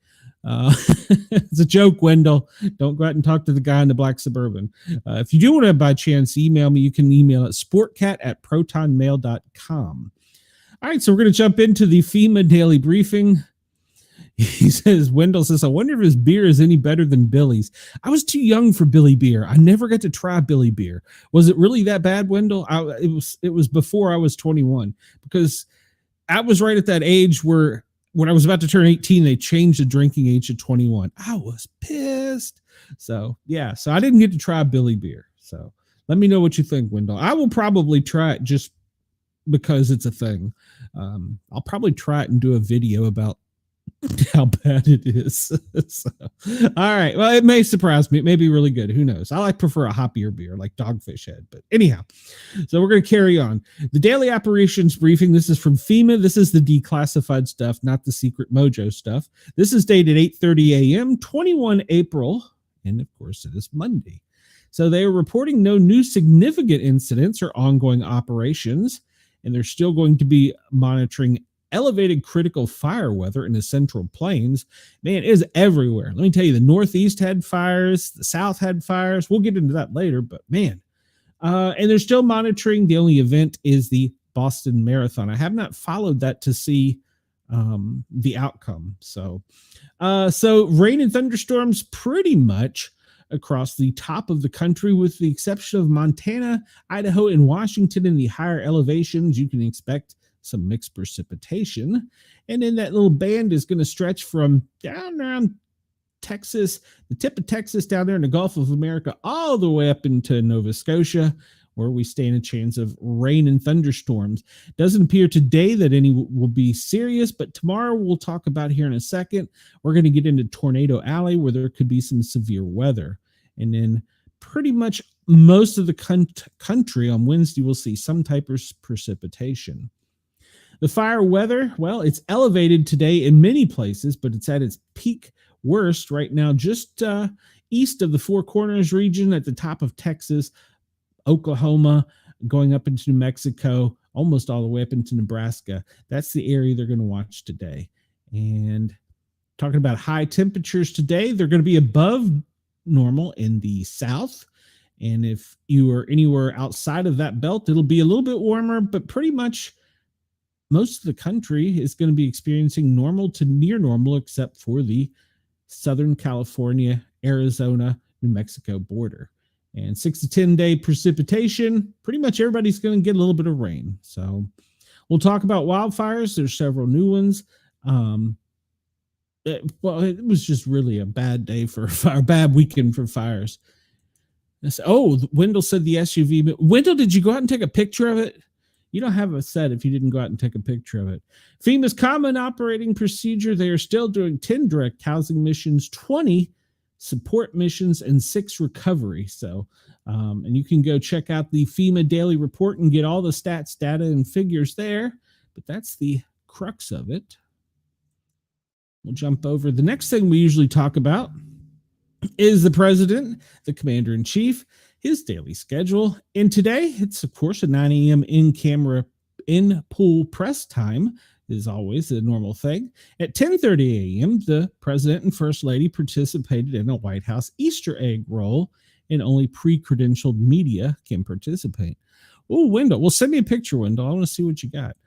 It's a joke, Wendell. Don't go out and talk to the guy in the black Suburban. If you do want to, by chance, email me, you can email at sportcat@protonmail.com. All right, so we're going to jump into the FEMA daily briefing. He says, Wendell says, I wonder if his beer is any better than Billy's. I was too young for Billy beer. I never got to try Billy beer. Was it really that bad, Wendell? It was before I was 21, because I was right at that age where when I was about to turn 18, they changed the drinking age to 21. I was pissed. So, yeah, so I didn't get to try Billy beer. So let me know what you think, Wendell. I will probably try it just because it's a thing. I'll probably try it and do a video about how bad it is. So, all right. Well, it may surprise me. It may be really good. Who knows? I prefer a hoppier beer like Dogfish Head. But anyhow, so we're going to carry on. The daily operations briefing. This is from FEMA. This is the declassified stuff, not the secret mojo stuff. This is dated 8:30 a.m., 21 April. And of course, it is Monday. So they are reporting no new significant incidents or ongoing operations. And they're still going to be monitoring elevated critical fire weather in the Central Plains. Man, it is everywhere. Let me tell you, the Northeast had fires, the South had fires. We'll get into that later, but man. And they're still monitoring. The only event is the Boston Marathon. I have not followed that to see the outcome. So rain and thunderstorms pretty much across the top of the country, with the exception of Montana, Idaho, and Washington. In the higher elevations, you can expect some mixed precipitation. And then that little band is going to stretch from down around Texas, the tip of Texas down there in the Gulf of America, all the way up into Nova Scotia, where we stand a chance of rain and thunderstorms. Doesn't appear today that any will be serious, but tomorrow we'll talk about here in a second. We're going to get into Tornado Alley, where there could be some severe weather. And then pretty much most of the country on Wednesday will see some type of precipitation. The fire weather, well, it's elevated today in many places, but it's at its peak worst right now just east of the Four Corners region, at the top of Texas, Oklahoma, going up into New Mexico, almost all the way up into Nebraska. That's the area they're going to watch today. And talking about high temperatures today, they're going to be above normal in the south. And if you are anywhere outside of that belt, it'll be a little bit warmer, but pretty much most of the country is going to be experiencing normal to near normal, except for the Southern California, Arizona, New Mexico border. And 6 to 10 day precipitation, pretty much everybody's going to get a little bit of rain. So we'll talk about wildfires. There's several new ones. It was just really a bad day for a bad weekend for fires. Wendell said the SUV. Wendell, did you go out and take a picture of it? You don't have a set if you didn't go out and take a picture of it. FEMA's common operating procedure. They are still doing 10 direct housing missions, 20 support missions, and 6 recovery. So, and you can go check out the FEMA daily report and get all the stats, data, and figures there. But that's the crux of it. We'll jump over. The next thing we usually talk about is the president, the commander-in-chief, his daily schedule. And today, it's, of course, a 9 a.m. in-camera, in-pool press time, is always a normal thing. At 10:30 a.m., the president and first lady participated in a White House Easter egg roll, and only pre-credentialed media can participate. Oh, Wendell. Well, send me a picture, Wendell. I want to see what you got.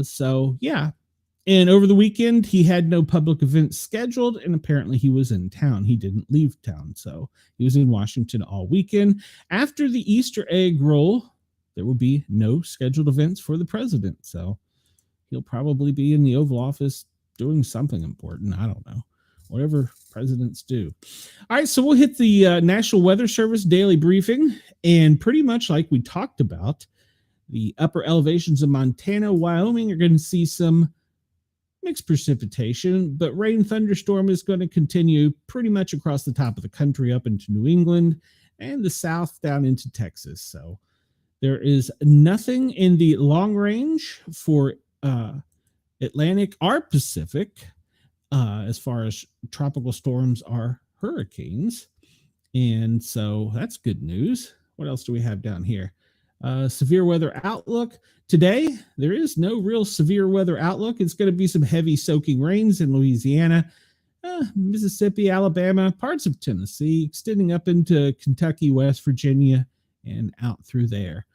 So, yeah. And over the weekend, he had no public events scheduled, and apparently he was in town. He didn't leave town, so he was in Washington all weekend. After the Easter egg roll, there will be no scheduled events for the president, so he'll probably be in the Oval Office doing something important. I don't know. Whatever presidents do. All right, so we'll hit the National Weather Service daily briefing, and pretty much like we talked about, the upper elevations of Montana, Wyoming are going to see some mixed precipitation, but rain thunderstorm is going to continue pretty much across the top of the country up into New England and the south down into Texas. So there is nothing in the long range for Atlantic or Pacific. As far as tropical storms are hurricanes. And so that's good news. What else do we have down here? Severe weather outlook. Today, there is no real severe weather outlook. It's going to be some heavy soaking rains in Louisiana, Mississippi, Alabama, parts of Tennessee, extending up into Kentucky, West Virginia, and out through there.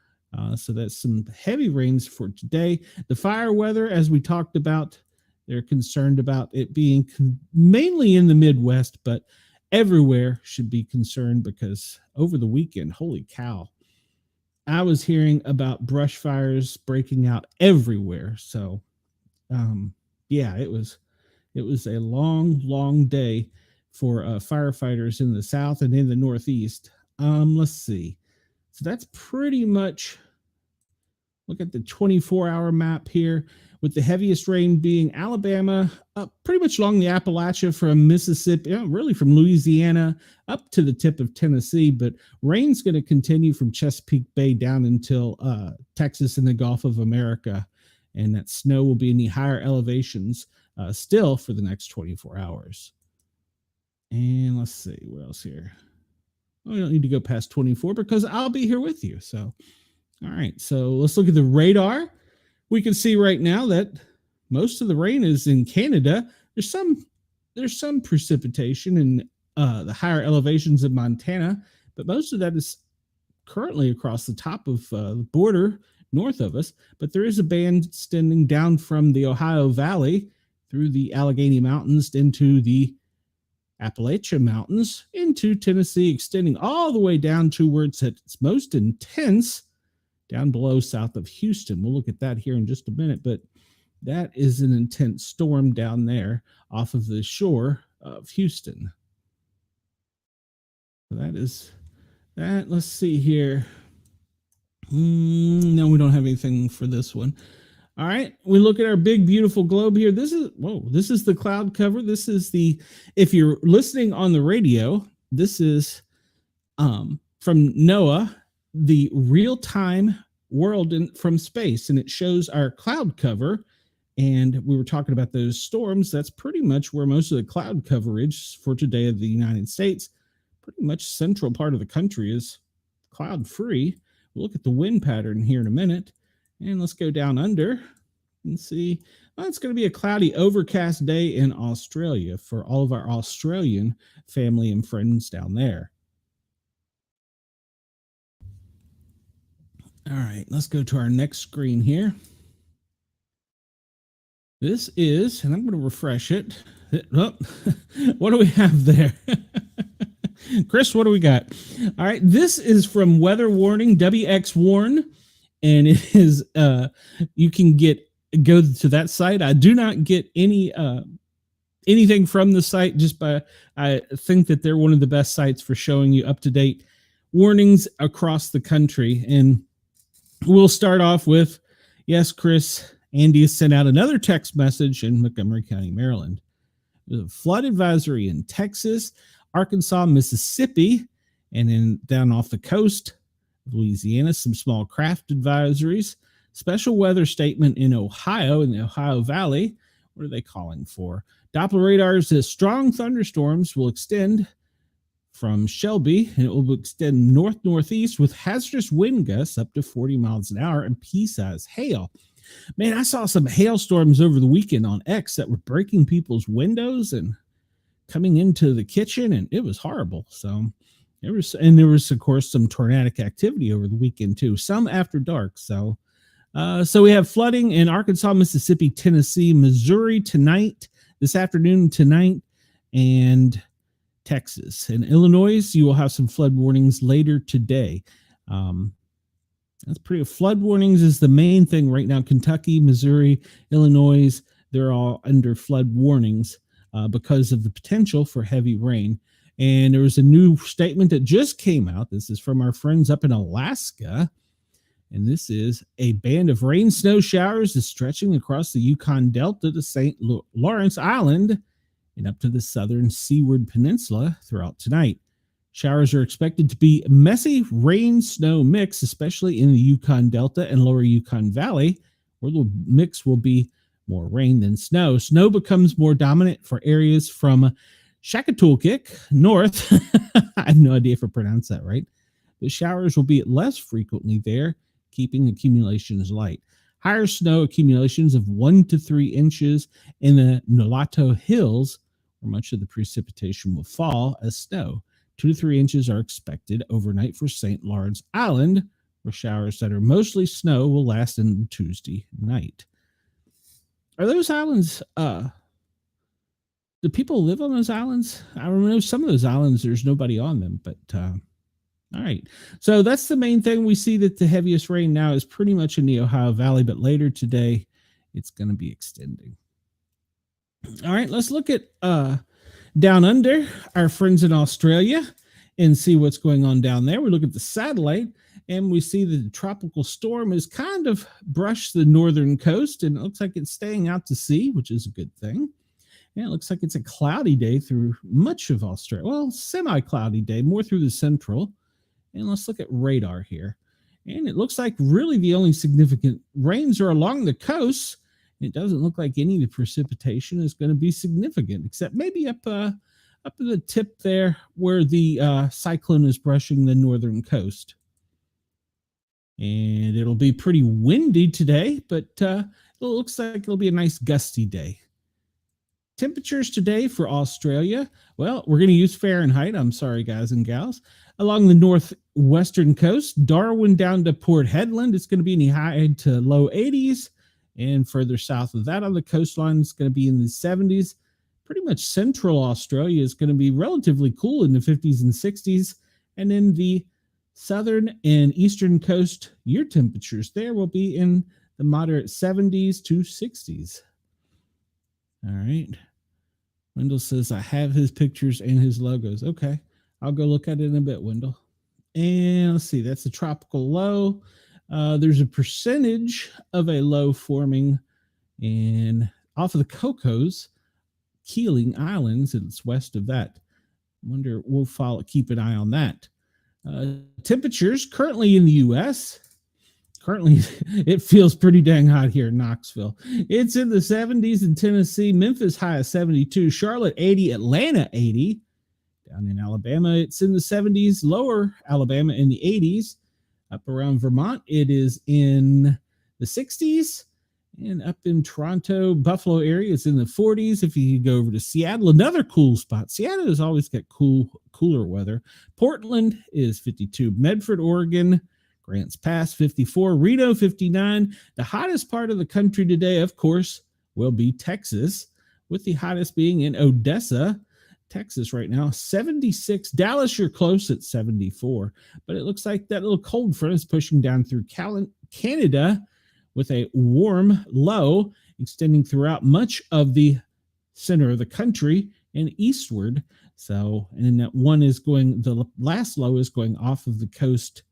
So that's some heavy rains for today. The fire weather, as we talked about, they're concerned about it being mainly in the Midwest, but everywhere should be concerned because over the weekend, holy cow, I was hearing about brush fires breaking out everywhere. So, yeah, it was a long day for firefighters in the South and in the Northeast. Let's see. So that's pretty much, look at the 24-hour map here, with the heaviest rain being Alabama, pretty much along the Appalachia from Mississippi, really from Louisiana up to the tip of Tennessee. But rain's going to continue from Chesapeake Bay down until Texas and the Gulf of America. And that snow will be in the higher elevations still for the next 24 hours. And let's see, what else here? We don't need to go past 24 because I'll be here with you. So, all right, so let's look at the radar. We can see right now that most of the rain is in Canada. There's some precipitation in the higher elevations of Montana, but most of that is currently across the top of the border north of us. But there is a band extending down from the Ohio Valley through the Allegheny Mountains into the Appalachian Mountains into Tennessee, extending all the way down to where it's at its most intense, down below south of Houston. We'll look at that here in just a minute, but that is an intense storm down there off of the shore of Houston. So that is that. Let's see here. No, we don't have anything for this one. All right, we look at our big, beautiful globe here. This is the cloud cover. This is if you're listening on the radio, this is from NOAA, the real-time world from space, and it shows our cloud cover. And we were talking about those storms. That's pretty much where most of the cloud coverage for today of the United States, pretty much central part of the country, is cloud-free. We'll look at the wind pattern here in a minute. And let's go down under and see. Well, it's going to be a cloudy, overcast day in Australia for all of our Australian family and friends down there. All right, let's go to our next screen here. This is, and I'm going to refresh it. Oh, what do we have there? Chris, what do we got? All right, this is from Weather Warning, WX Warn. And it is you can go to that site. I do not get anything from the site, I think that they're one of the best sites for showing you up-to-date warnings across the country. And we'll start off with, yes, Chris, Andy has sent out another text message in Montgomery County, Maryland. There's a flood advisory in Texas, Arkansas, Mississippi, and then down off the coast, Louisiana, some small craft advisories, special weather statement in Ohio, in the Ohio Valley. What are they calling for? Doppler radar says strong thunderstorms will extend from Shelby, and it will extend north-northeast with hazardous wind gusts up to 40 miles an hour and pea-sized hail. Man, I saw some hailstorms over the weekend on X that were breaking people's windows and coming into the kitchen, and it was horrible. So there was, of course, some tornadic activity over the weekend too, some after dark. So we have flooding in Arkansas, Mississippi, Tennessee, Missouri tonight, this afternoon, tonight, and Texas. In Illinois, you will have some flood warnings later today. That's pretty. Flood warnings is the main thing right now. Kentucky, Missouri, Illinois, they're all under flood warnings because of the potential for heavy rain. And there was a new statement that just came out. This is from our friends up in Alaska. And this is a band of rain snow showers is stretching across the Yukon Delta to St. Lawrence Island and up to the southern Seaward Peninsula throughout tonight. Showers are expected to be messy rain-snow mix, especially in the Yukon Delta and lower Yukon Valley, where the mix will be more rain than snow. Snow becomes more dominant for areas from Shakatulkik north. I have no idea if I pronounced that right. The showers will be less frequently there, keeping accumulations light. Higher snow accumulations of 1 to 3 inches in the Nolato Hills, where much of the precipitation will fall as snow. 2 to 3 inches are expected overnight for St. Lawrence Island, where showers that are mostly snow will last into Tuesday night. Are those islands, do people live on those islands? I know some of those islands, there's nobody on them, but all right. So that's the main thing. We see that the heaviest rain now is pretty much in the Ohio Valley, but later today, it's going to be extending. All right, let's look at down under, our friends in Australia, and see what's going on down there. We look at the satellite, and we see that the tropical storm has kind of brushed the northern coast, and it looks like it's staying out to sea, which is a good thing. And it looks like it's a cloudy day through much of Australia. Well, semi-cloudy day, more through the central. And let's look at radar here. And it looks like really the only significant rains are along the coast. It doesn't look like any of the precipitation is going to be significant, except maybe up at the tip there where the cyclone is brushing the northern coast. And it'll be pretty windy today, but it looks like it'll be a nice gusty day. Temperatures today for Australia. Well, we're going to use Fahrenheit. I'm sorry, guys and gals. Along the northwestern coast, Darwin down to Port Hedland, it's going to be in the high to low 80s. And further south of that on the coastline, it's going to be in the 70s. Pretty much central Australia is going to be relatively cool in the 50s and 60s. And then the southern and eastern coast, your temperatures there will be in the moderate 70s to 60s. All right. Wendell says, I have his pictures and his logos. Okay. I'll go look at it in a bit, Wendell. And let's see. That's a tropical low. There's a percentage of a low forming and off of the Cocos, Keeling Islands. It's west of that. Wonder, we'll keep an eye on that. Temperatures currently in the U.S., currently, it feels pretty dang hot here in Knoxville. It's in the 70s in Tennessee. Memphis high of 72. Charlotte 80. Atlanta 80. Down in Alabama, it's in the 70s. Lower Alabama in the 80s. Up around Vermont, it is in the 60s. And up in Toronto, Buffalo area, it's in the 40s. If you go over to Seattle, another cool spot. Seattle has always got cooler weather. Portland is 52. Medford, Oregon, Grants Pass, 54. Reno, 59. The hottest part of the country today, of course, will be Texas, with the hottest being in Odessa, Texas right now, 76. Dallas, you're close at 74. But it looks like that little cold front is pushing down through Canada with a warm low extending throughout much of the center of the country and eastward. So, and that one is going, the last low is going off of the coast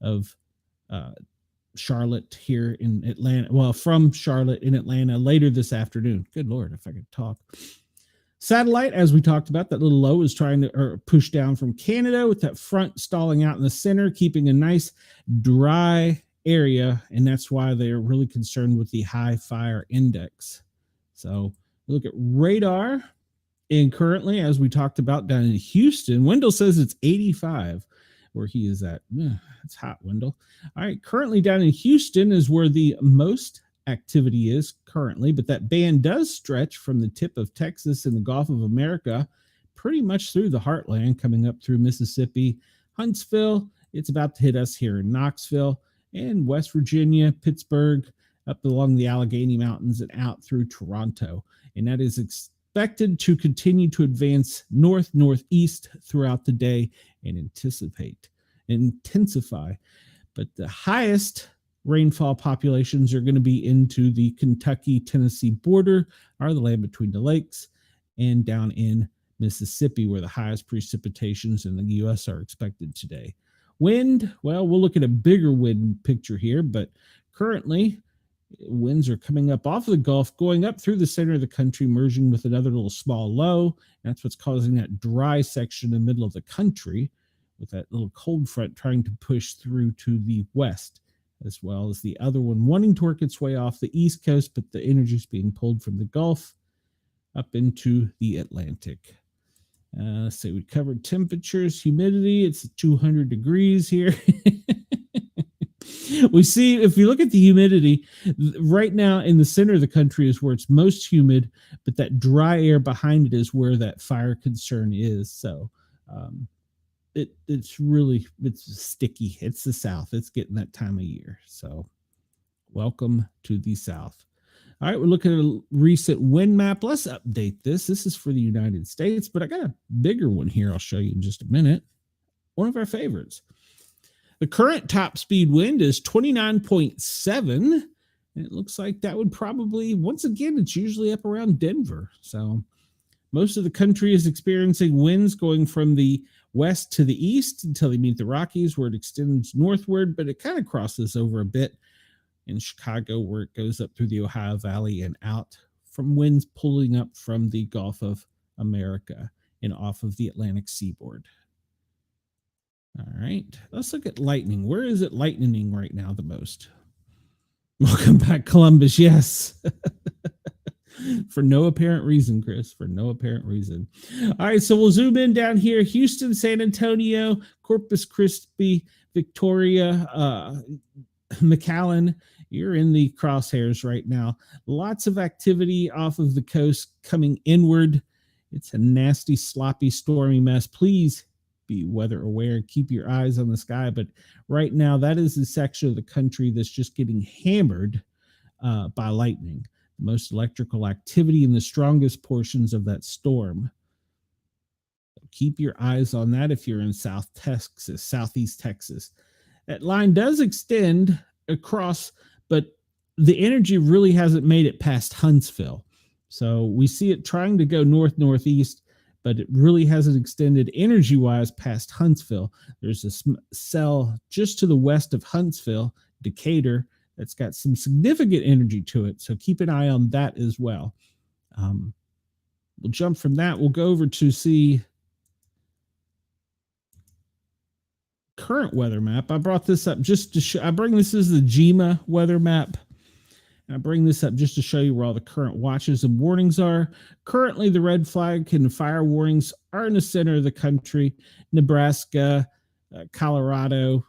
of Charlotte here in Atlanta. Well, from Charlotte in Atlanta later this afternoon. Good Lord, if I could talk. Satellite, as we talked about, that little low is trying to push down from Canada with that front stalling out in the center, keeping a nice dry area. And that's why they're really concerned with the high fire index. So look at radar. And currently, as we talked about down in Houston, Wendell says it's 85. Where he is at. It's hot, Wendell. All right, currently down in Houston is where the most activity is currently, but that band does stretch from the tip of Texas and the Gulf of America pretty much through the heartland, coming up through Mississippi, Huntsville. It's about to hit us here in Knoxville and West Virginia, Pittsburgh, up along the Allegheny Mountains and out through Toronto. And that is expected to continue to advance northeast throughout the day and intensify. But the highest rainfall populations are going to be into the Kentucky-Tennessee border, are the land between the lakes, and down in Mississippi, where the highest precipitations in the U.S. are expected today. Wind, well, we'll look at a bigger wind picture here, but currently winds are coming up off of the Gulf, going up through the center of the country, merging with another little small low. That's what's causing that dry section in the middle of the country, with that little cold front trying to push through to the west. as well as the other one wanting to work its way off the East Coast, but the energy is being pulled from the Gulf up into the Atlantic. So we covered temperatures, humidity. It's 200 degrees here. We see, if you look at the humidity, right now in the center of the country is where it's most humid, but that dry air behind it is where that fire concern is. So it's sticky. It's the South. It's getting that time of year. So welcome to the South. All right, we're looking at a recent wind map. Let's update this. This is for the United States, but I got a bigger one here I'll show you in just a minute. One of our favorites. The current top speed wind is 29.7, and it looks like that would probably, once again, it's usually up around Denver. So most of the country is experiencing winds going from the west to the east until they meet the Rockies, where it extends northward, but it kind of crosses over a bit in Chicago, where it goes up through the Ohio Valley and out from winds pulling up from the Gulf of America and off of the Atlantic seaboard. All right, let's look at lightning. Where is it lightning right now the most? Welcome back, Columbus. Yes. For no apparent reason, Chris, for no apparent reason. All right, so we'll zoom in down here. Houston, San Antonio, Corpus Christi, Victoria, McAllen. You're in the crosshairs right now. Lots of activity off of the coast coming inward. It's a nasty, sloppy, stormy mess. Please be weather aware. Keep your eyes on the sky. But right now, that is the section of the country that's just getting hammered by lightning. The most electrical activity in the strongest portions of that storm. So keep your eyes on that if you're in South Texas, Southeast Texas. That line does extend across, but the energy really hasn't made it past Huntsville. So we see it trying to go north-northeast, but it really hasn't extended energy-wise past Huntsville. There's a cell just to the west of Huntsville, Decatur, that's got some significant energy to it. So keep an eye on that as well. We'll jump from that. We'll go over to see current weather map. I brought this up just to show. This is the GEMA weather map. And I bring this up just to show you where all the current watches and warnings are. Currently, the red flag and fire warnings are in the center of the country. Nebraska, Colorado,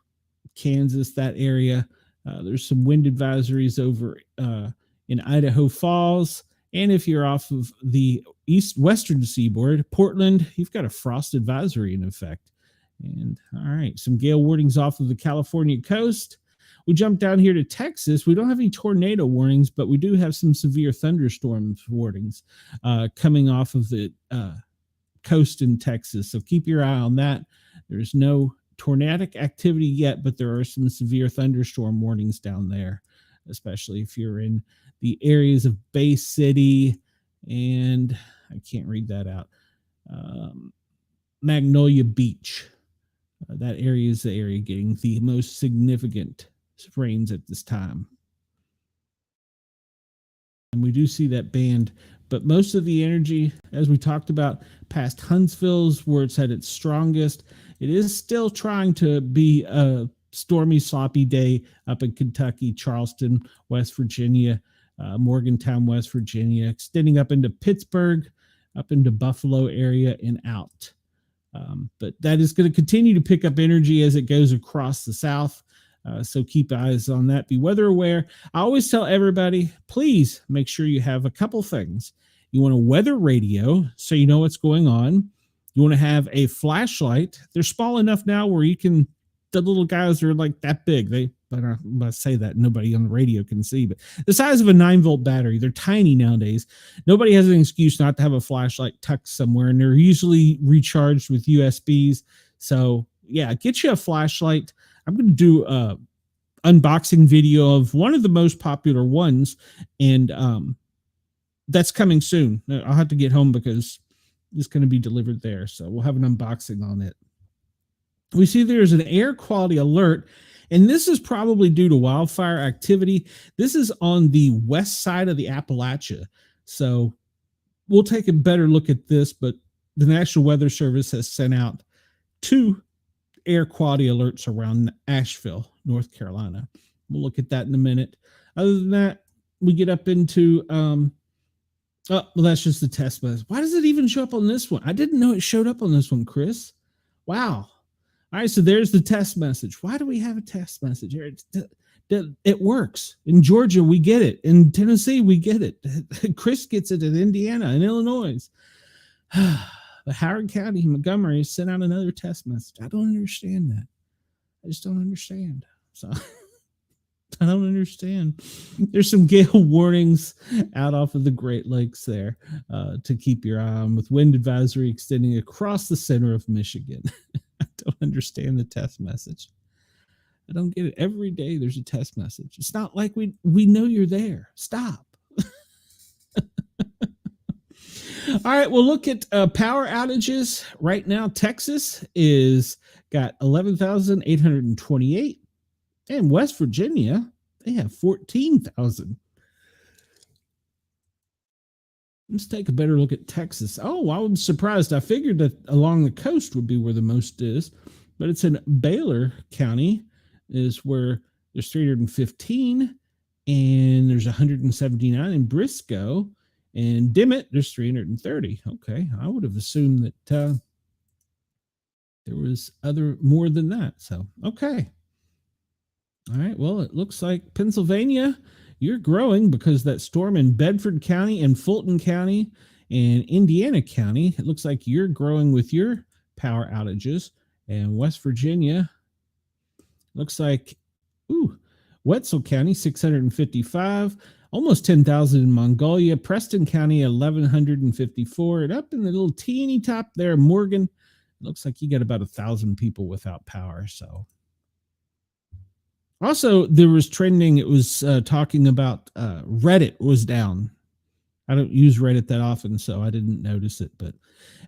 Kansas, that area. There's some wind advisories over in Idaho Falls. And if you're off of the western seaboard, Portland, you've got a frost advisory in effect. And all right, some gale warnings off of the California coast. We jump down here to Texas. We don't have any tornado warnings, but we do have some severe thunderstorm warnings coming off of the coast in Texas. So keep your eye on that. There's no tornadic activity yet, but there are some severe thunderstorm warnings down there, especially if you're in the areas of Bay City and I can't read that out. Magnolia Beach. That area is the area getting the most significant rains at this time. And we do see that band, but most of the energy, as we talked about, past Huntsville's where it's at its strongest. It is still trying to be a stormy, sloppy day up in Kentucky, Charleston, West Virginia, Morgantown, West Virginia, extending up into Pittsburgh, up into Buffalo area and out. But that is going to continue to pick up energy as it goes across the South. So keep eyes on that. Be weather aware. I always tell everybody, please make sure you have a couple things. You want a weather radio so you know what's going on. You want to have a flashlight. They're small enough now where you can, the little guys are like that big. I'm going to say that nobody on the radio can see, but the size of a 9-volt battery, they're tiny nowadays. Nobody has an excuse not to have a flashlight tucked somewhere, and they're usually recharged with USBs. So yeah, get you a flashlight. I'm going to do a unboxing video of one of the most popular ones, and that's coming soon. I'll have to get home because it's going to be delivered there. So we'll have an unboxing on it. We see there's an air quality alert, and this is probably due to wildfire activity. This is on the west side of the Appalachia. So we'll take a better look at this, but the National Weather Service has sent out 2 air quality alerts around Asheville, North Carolina. We'll look at that in a minute. Other than that, we get up into oh, well, that's just the test message. Why does it even show up on this one? I didn't know it showed up on this one, Chris. Wow. All right, so there's the test message. Why do we have a test message here? It works. In Georgia, we get it. In Tennessee, we get it. Chris gets it in Indiana and Illinois. But Howard County, Montgomery, sent out another test message. I don't understand that. I just don't understand. So I don't understand. There's some gale warnings out off of the Great Lakes there to keep your eye on, with wind advisory extending across the center of Michigan. I don't understand the test message. I don't get it. Every day there's a test message. It's not like we know you're there. Stop. All right, we'll look at power outages. Right now, Texas is got 11,828. And West Virginia, they have 14,000. Let's take a better look at Texas. Oh, I was surprised. I figured that along the coast would be where the most is, but it's in Baylor County is where there's 315, and there's 179 in Briscoe, and Dimmitt, there's 330. Okay, I would have assumed that there was more than that. So, okay. All right, well, it looks like Pennsylvania, you're growing because that storm in Bedford County and Fulton County and Indiana County, it looks like you're growing with your power outages. And West Virginia, looks like, Wetzel County, 655, almost 10,000 in Mongolia, Preston County, 1,154, and up in the little teeny top there, Morgan, it looks like you got about 1,000 people without power, so. Also, there was trending, it was talking about Reddit was down. I don't use Reddit that often, so I didn't notice it. But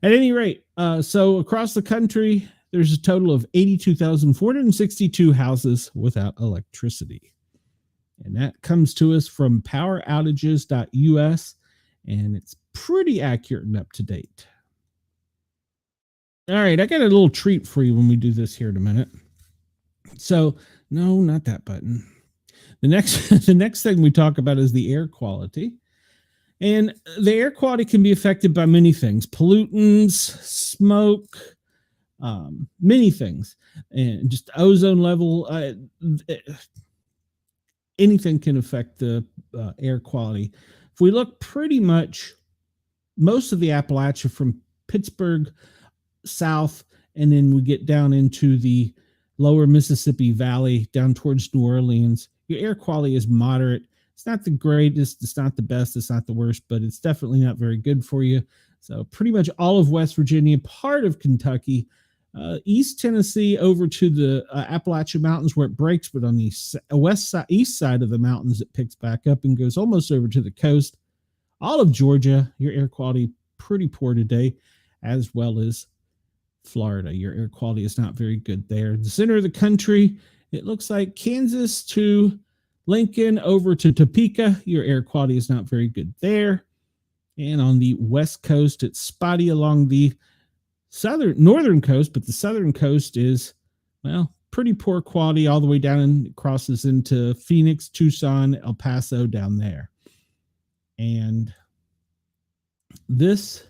at any rate, so across the country, there's a total of 82,462 houses without electricity. And that comes to us from poweroutages.us, and it's pretty accurate and up to date. All right, I got a little treat for you when we do this here in a minute. So, no, not that button. The next thing we talk about is the air quality. And the air quality can be affected by many things: pollutants, smoke, many things, and just ozone level. Anything can affect the air quality. If we look, pretty much most of the Appalachia from Pittsburgh south, and then we get down into the lower Mississippi Valley, down towards New Orleans, your air quality is moderate. It's not the greatest, it's not the best, it's not the worst, but it's definitely not very good for you. So pretty much all of West Virginia, part of Kentucky, East Tennessee over to the Appalachian Mountains where it breaks, but on the east side of the mountains, it picks back up and goes almost over to the coast. All of Georgia, your air quality pretty poor today, as well as Florida. Your air quality is not very good there. The center of the country, it looks like Kansas to Lincoln over to Topeka. Your air quality is not very good there. And on the west coast, it's spotty along the northern coast, but the southern coast is, well, pretty poor quality all the way down and crosses into Phoenix, Tucson, El Paso down there. And this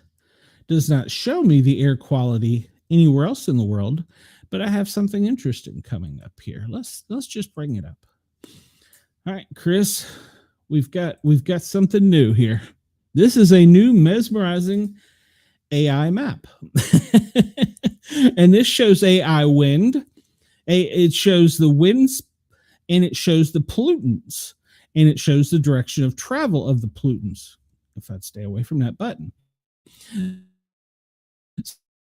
does not show me the air quality anywhere else in the world, but I have something interesting coming up here. Let's just bring it up. All right, Chris, we've got something new here. This is a new mesmerizing AI map. And this shows AI wind. It shows the winds, and it shows the pollutants, and it shows the direction of travel of the pollutants. If I'd stay away from that button.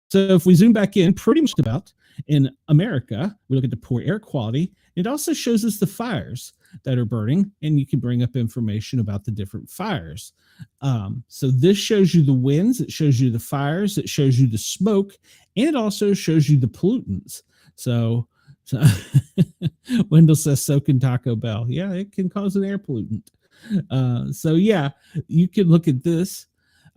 So if we zoom back in, pretty much about in America, we look at the poor air quality. It also shows us the fires that are burning, and you can bring up information about the different fires. So this shows you the winds, it shows you the fires, it shows you the smoke, and it also shows you the pollutants. So Wendell says, so can Taco Bell. Yeah, it can cause an air pollutant. So yeah, you can look at this.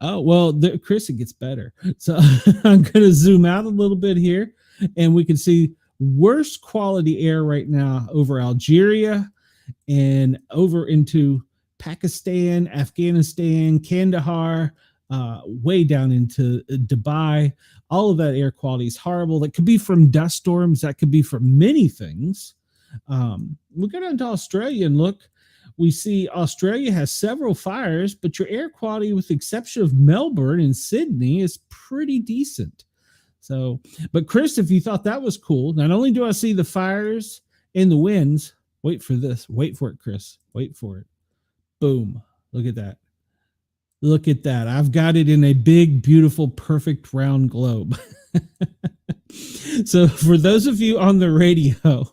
Oh, well, Chris, it gets better. So I'm going to zoom out a little bit here, and we can see worst quality air right now over Algeria, and over into Pakistan, Afghanistan, Kandahar, way down into Dubai. All of that air quality is horrible. That could be from dust storms. That could be from many things. We go down to Australia and look. We see Australia has several fires, but your air quality, with the exception of Melbourne and Sydney, is pretty decent. So, but Chris, if you thought that was cool, not only do I see the fires and the winds, wait for this. Wait for it, Chris. Wait for it. Boom. Look at that. Look at that. I've got it in a big, beautiful, perfect round globe. So for those of you on the radio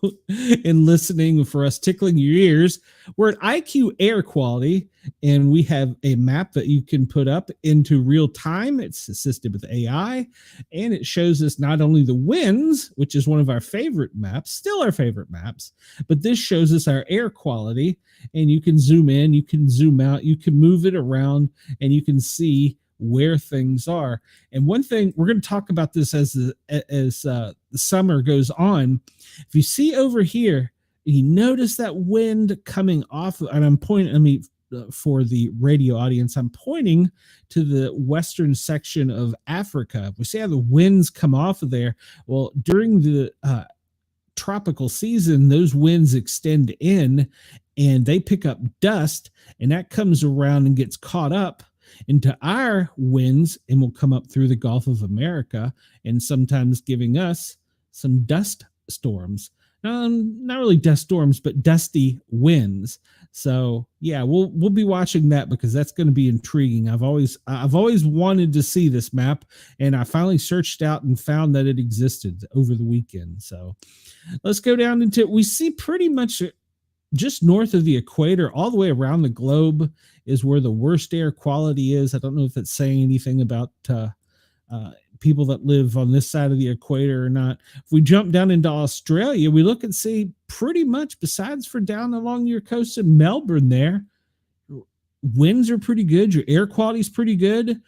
and listening, for us tickling your ears, we're at IQ Air Quality, and we have a map that you can put up into real time. It's assisted with AI, and it shows us not only the winds, which is one of our favorite maps, still our favorite maps, but this shows us our air quality, and you can zoom in, you can zoom out, you can move it around, and you can see where things are. And one thing we're going to talk about this as the summer goes on. If you see over here, you notice that wind coming off, and I'm pointing. For the radio audience, I'm pointing to the western section of Africa. We see how the winds come off of there. Well, during the tropical season, those winds extend in, and they pick up dust, and that comes around and gets caught up into our winds and will come up through the Gulf of America, and sometimes giving us some dust storms. Not really dust storms, but dusty winds. So yeah, we'll be watching that, because that's going to be intriguing. I've always wanted to see this map, and I finally searched out and found that it existed over the weekend. So let's go down into it. We see pretty much just north of the equator, all the way around the globe, is where the worst air quality is. I don't know if it's saying anything about people that live on this side of the equator or not. If we jump down into Australia, we look and see pretty much, besides for down along your coast in Melbourne there, winds are pretty good. Your air quality is pretty good.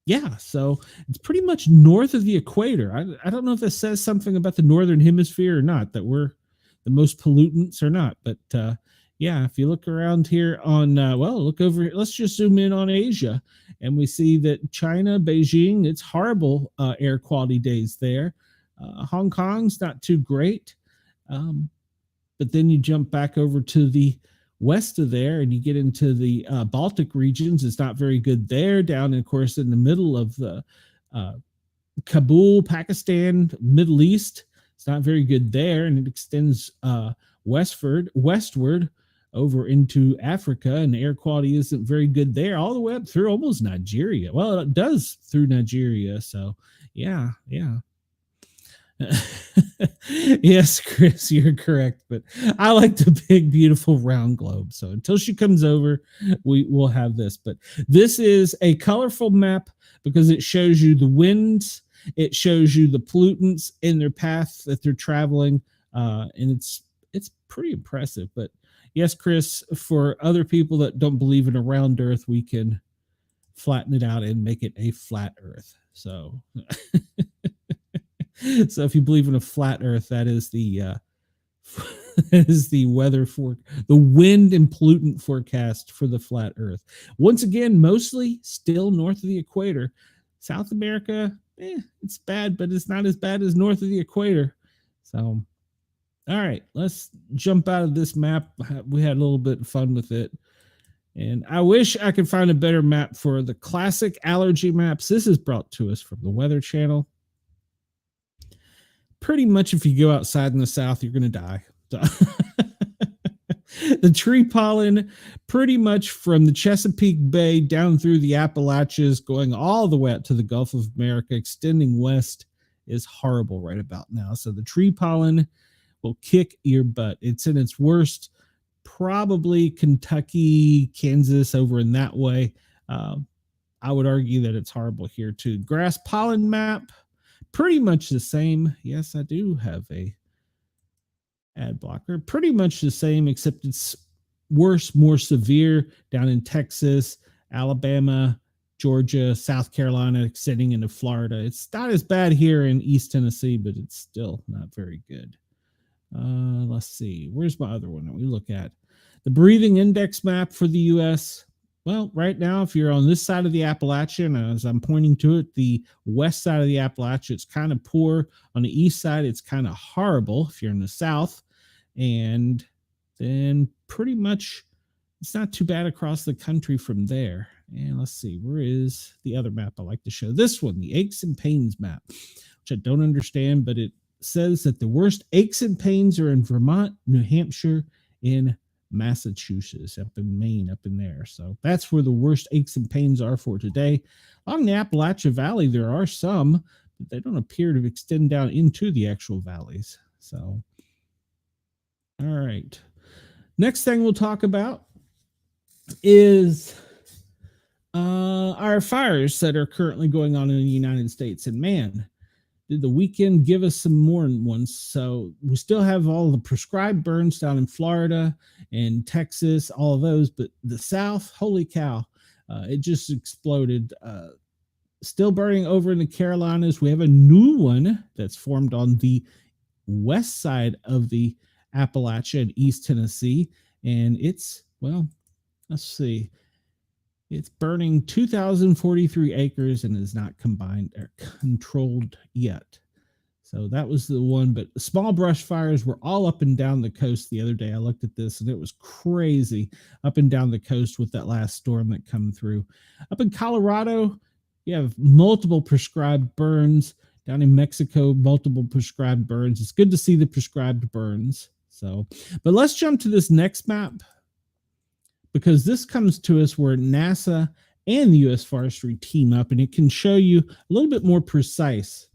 Yeah, so it's pretty much north of the equator. I don't know if that says something about the northern hemisphere or not, that we're the most pollutants or not, but yeah, if you look around here on look over here, let's just zoom in on Asia, and we see that China, Beijing, it's horrible air quality days there. Hong Kong's not too great, but then you jump back over to the west of there and you get into the Baltic regions. It's not very good there. Down, of course, in the middle of the Kabul, Pakistan, Middle East, it's not very good there, and it extends westward over into Africa, and the air quality isn't very good there, all the way up through almost Nigeria. Well, it does through Nigeria, so yeah. Yes, Chris, you're correct, but I like the big, beautiful round globe. So until she comes over, we will have this. But this is a colorful map because it shows you the winds, it shows you the pollutants in their path that they're traveling, and it's pretty impressive. But yes, Chris, for other people that don't believe in a round Earth, we can flatten it out and make it a flat Earth. So. So if you believe in a flat Earth, that is the weather for the wind and pollutant forecast for the flat Earth. Once again, mostly still north of the equator. South America, it's bad, but it's not as bad as north of the equator. So, all right, let's jump out of this map. We had a little bit of fun with it. And I wish I could find a better map for the classic allergy maps. This is brought to us from the Weather Channel. Pretty much if you go outside in the South, you're going to die. So the tree pollen, pretty much from the Chesapeake Bay down through the Appalachians, going all the way out to the Gulf of America, extending west, is horrible right about now. So the tree pollen will kick your butt. It's in its worst, probably Kentucky, Kansas, over in that way. I would argue that it's horrible here too. Grass pollen map, pretty much the same. Yes, I do have a ad blocker. Pretty much the same, except it's worse, more severe down in Texas, Alabama, Georgia, South Carolina, extending into Florida. It's not as bad here in East Tennessee, but it's still not very good. Let's see. Where's my other one that we look at? The breathing index map for the U.S. Well, right now, if you're on this side of the Appalachian, as I'm pointing to it, the west side of the Appalachia, it's kind of poor. On the east side, it's kind of horrible if you're in the south. And then pretty much it's not too bad across the country from there. And let's see, where is the other map I like to show? This one, the aches and pains map, which I don't understand, but it says that the worst aches and pains are in Vermont, New Hampshire, and Massachusetts, up in Maine, up in there. So that's where the worst aches and pains are for today. Along the Appalachia Valley, there are some, but they don't appear to extend down into the actual valleys. So, all right. Next thing we'll talk about is our fires that are currently going on in the United States. And man, did the weekend give us some more ones. So we still have all the prescribed burns down in Florida and Texas, all of those, but the South, holy cow, it just exploded. Still burning over in the Carolinas. We have a new one that's formed on the west side of the Appalachia in East Tennessee. And it's, well, let's see. It's burning 2,043 acres and is not combined or controlled yet. So that was the one. But small brush fires were all up and down the coast the other day. I looked at this and it was crazy up and down the coast with that last storm that come through. Up in Colorado, you have multiple prescribed burns. Down in Mexico, multiple prescribed burns. It's good to see the prescribed burns. So, but let's jump to this next map, because this comes to us where NASA and the U.S. Forestry team up, and it can show you a little bit more precise.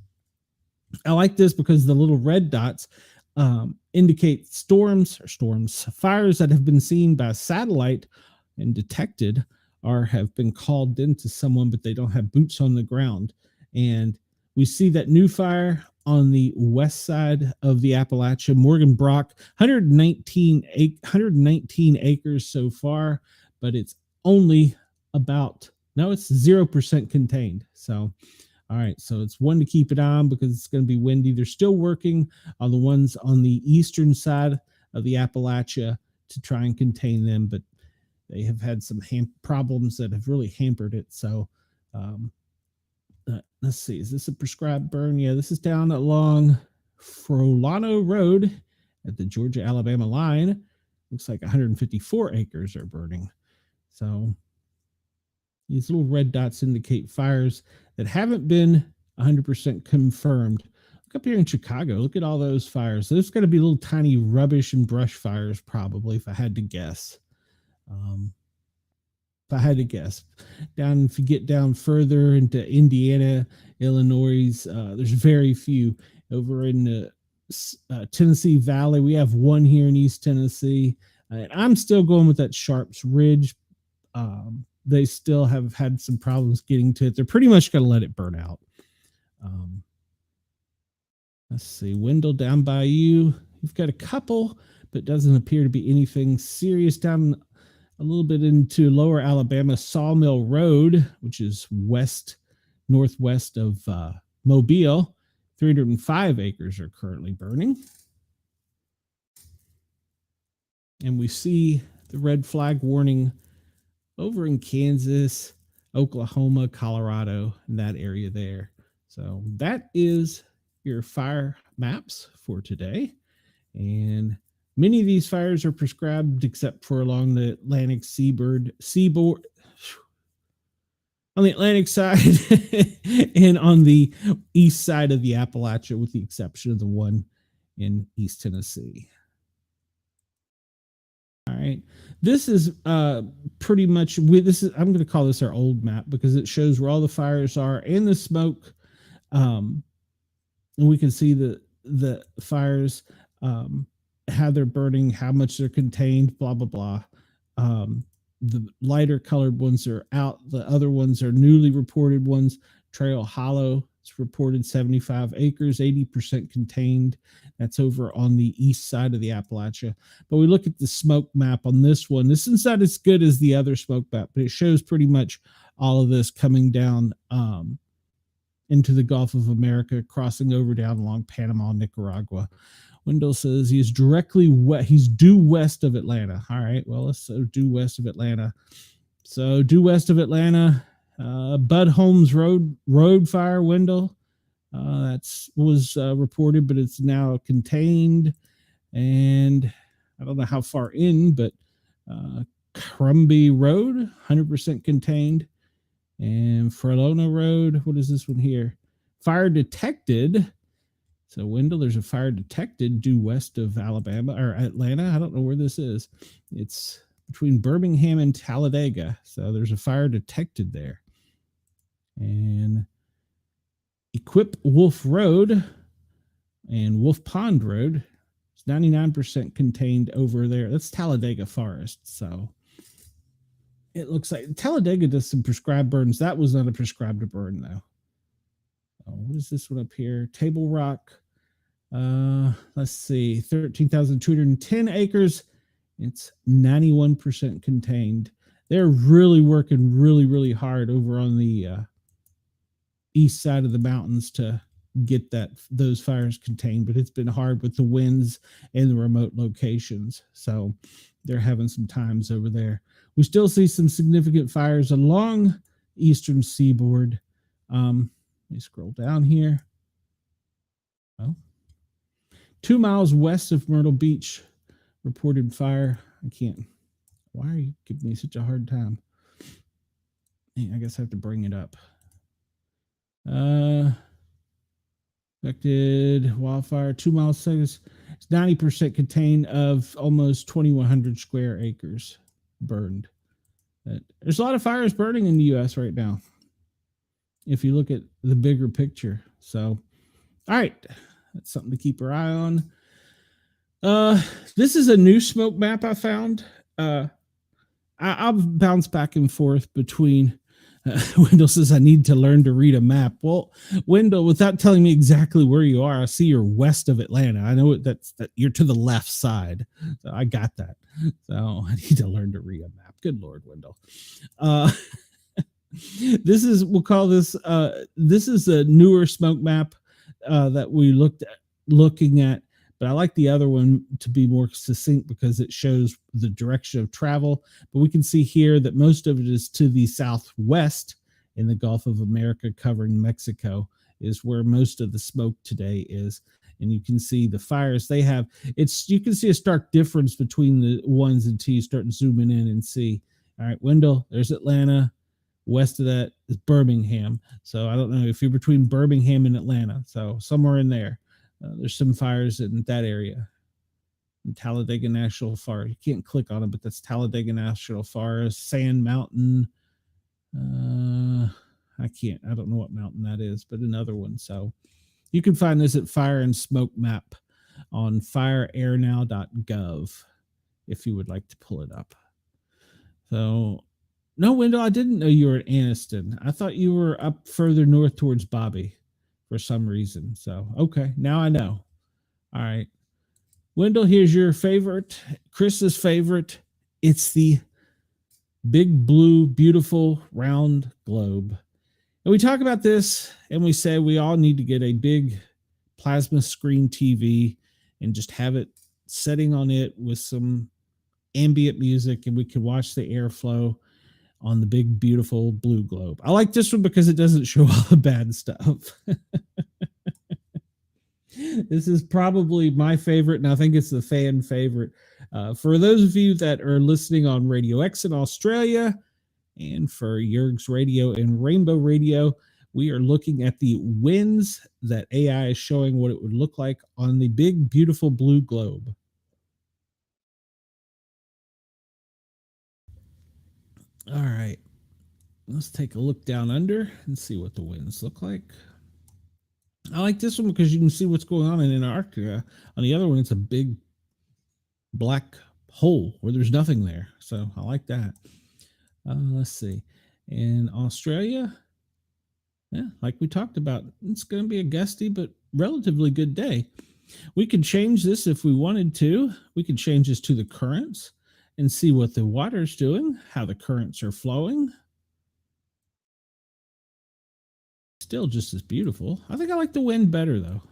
I like this because the little red dots indicate fires that have been seen by satellite and detected or have been called into someone, but they don't have boots on the ground. And we see that new fire on the west side of the Appalachia, Morgan Brock, 119 acres so far, but it's only about, no, it's 0% contained. So, all right, so it's one to keep it on because it's going to be windy. They're still working on the ones on the eastern side of the Appalachia to try and contain them, but they have had some problems that have really hampered it. So, let's see, is this a prescribed burn? Yeah, this is down along Frolano Road at the Georgia-Alabama line. Looks like 154 acres are burning. So these little red dots indicate fires that haven't been 100% confirmed. Look up here in Chicago. Look at all those fires. There's going to be little tiny rubbish and brush fires probably, if I had to guess. Down, if you get down further into Indiana, Illinois, there's very few. Over in the Tennessee Valley, we have one here in East Tennessee. And I'm still going with that Sharps Ridge. They still have had some problems getting to it. They're pretty much going to let it burn out. Let's see, Wendell down by you. You've got a couple, but doesn't appear to be anything serious. Down a little bit into lower Alabama, Sawmill Road, which is northwest of Mobile. 305 acres are currently burning. And we see the red flag warning over in Kansas, Oklahoma, Colorado, and that area there. So that is your fire maps for today. And many of these fires are prescribed except for along the Atlantic seaboard on the Atlantic side and on the east side of the Appalachia, with the exception of the one in East Tennessee. All right. This is pretty much, I'm going to call this our old map because it shows where all the fires are and the smoke. And we can see the fires, how they're burning, how much they're contained, blah, blah, blah. The lighter colored ones are out. The other ones are newly reported ones. Trail Hollow, it's reported 75 acres, 80% contained. That's over on the east side of the Appalachia. But we look at the smoke map on this one. This is not as good as the other smoke map, but it shows pretty much all of this coming down into the Gulf of America, crossing over down along Panama, Nicaragua. Wendell says he's directly he's due west of Atlanta. All right, well, let's due west of Atlanta. So due west of Atlanta, Bud Holmes Road fire, Wendell. That's was reported, but it's now contained, and I don't know how far in, but Crumby Road, 100% contained, and Frelona Road. What is this one here? Fire detected. So Wendell, there's a fire detected due west of Alabama or Atlanta. I don't know where this is. It's between Birmingham and Talladega. So there's a fire detected there. And Equip Wolf Road and Wolf Pond Road is 99% contained over there. That's Talladega Forest. So it looks like Talladega does some prescribed burns. That was not a prescribed burn, though. Oh, what is this one up here? Table Rock. Let's see, 13,210 acres. It's 91% contained. They're really working really hard over on the east side of the mountains to get those fires contained, but it's been hard with the winds and the remote locations. So they're having some times over there. We still see some significant fires along eastern seaboard. Let me scroll down here. Oh, 2 miles west of Myrtle Beach, reported fire. I can't. Why are you giving me such a hard time? I guess I have to bring it up. Affected wildfire, 2 miles. It's 90% contained of almost 2,100 square acres burned. There's a lot of fires burning in the U.S. right now, if you look at the bigger picture. So, all right, that's something to keep our eye on. This is a new smoke map I found. I'll bounce back and forth between. Wendell says I need to learn to read a map. Well, Wendell, without telling me exactly where you are, I see you're west of Atlanta. I know that you're to the left side. So I got that. So I need to learn to read a map. Good Lord, Wendell. This is, we'll call this. This is a newer smoke map that we looking at. But I like the other one to be more succinct because it shows the direction of travel. But we can see here that most of it is to the southwest in the Gulf of America, covering Mexico, is where most of the smoke today is. And you can see the fires they have. You can see a stark difference between the ones until you start zooming in and see. All right, Wendell, there's Atlanta. West of that is Birmingham. So I don't know if you're between Birmingham and Atlanta. So somewhere in there. There's some fires in that area. In Talladega National Forest. You can't click on it, but that's Talladega National Forest, Sand Mountain. I don't know what mountain that is, but another one. So you can find this at Fire and Smoke Map on fireairnow.gov if you would like to pull it up. So, no, Wendell, I didn't know you were at Anniston. I thought you were up further north towards Bobby for some reason. So, okay, now I know. All right. Wendell, here's your favorite, Chris's favorite. It's the big blue, beautiful, round globe. And we talk about this and we say we all need to get a big plasma screen TV and just have it setting on it with some ambient music, and we can watch the airflow on the big, beautiful blue globe. I like this one because it doesn't show all the bad stuff. This is probably my favorite, and I think it's the fan favorite. For those of you that are listening on Radio X in Australia, and for Yerg's Radio and Rainbow Radio, we are looking at the winds that AI is showing what it would look like on the big, beautiful blue globe. All right. Let's take a look down under and see what the winds look like. I like this one because you can see what's going on in Antarctica. On the other one, it's a big black hole where there's nothing there. So I like that. Let's see. In Australia, yeah, like we talked about, it's going to be a gusty but relatively good day. We could change this if we wanted to. We could change this to the currents and see what the water's doing, how the currents are flowing. Still just as beautiful. I think I like the wind better, though.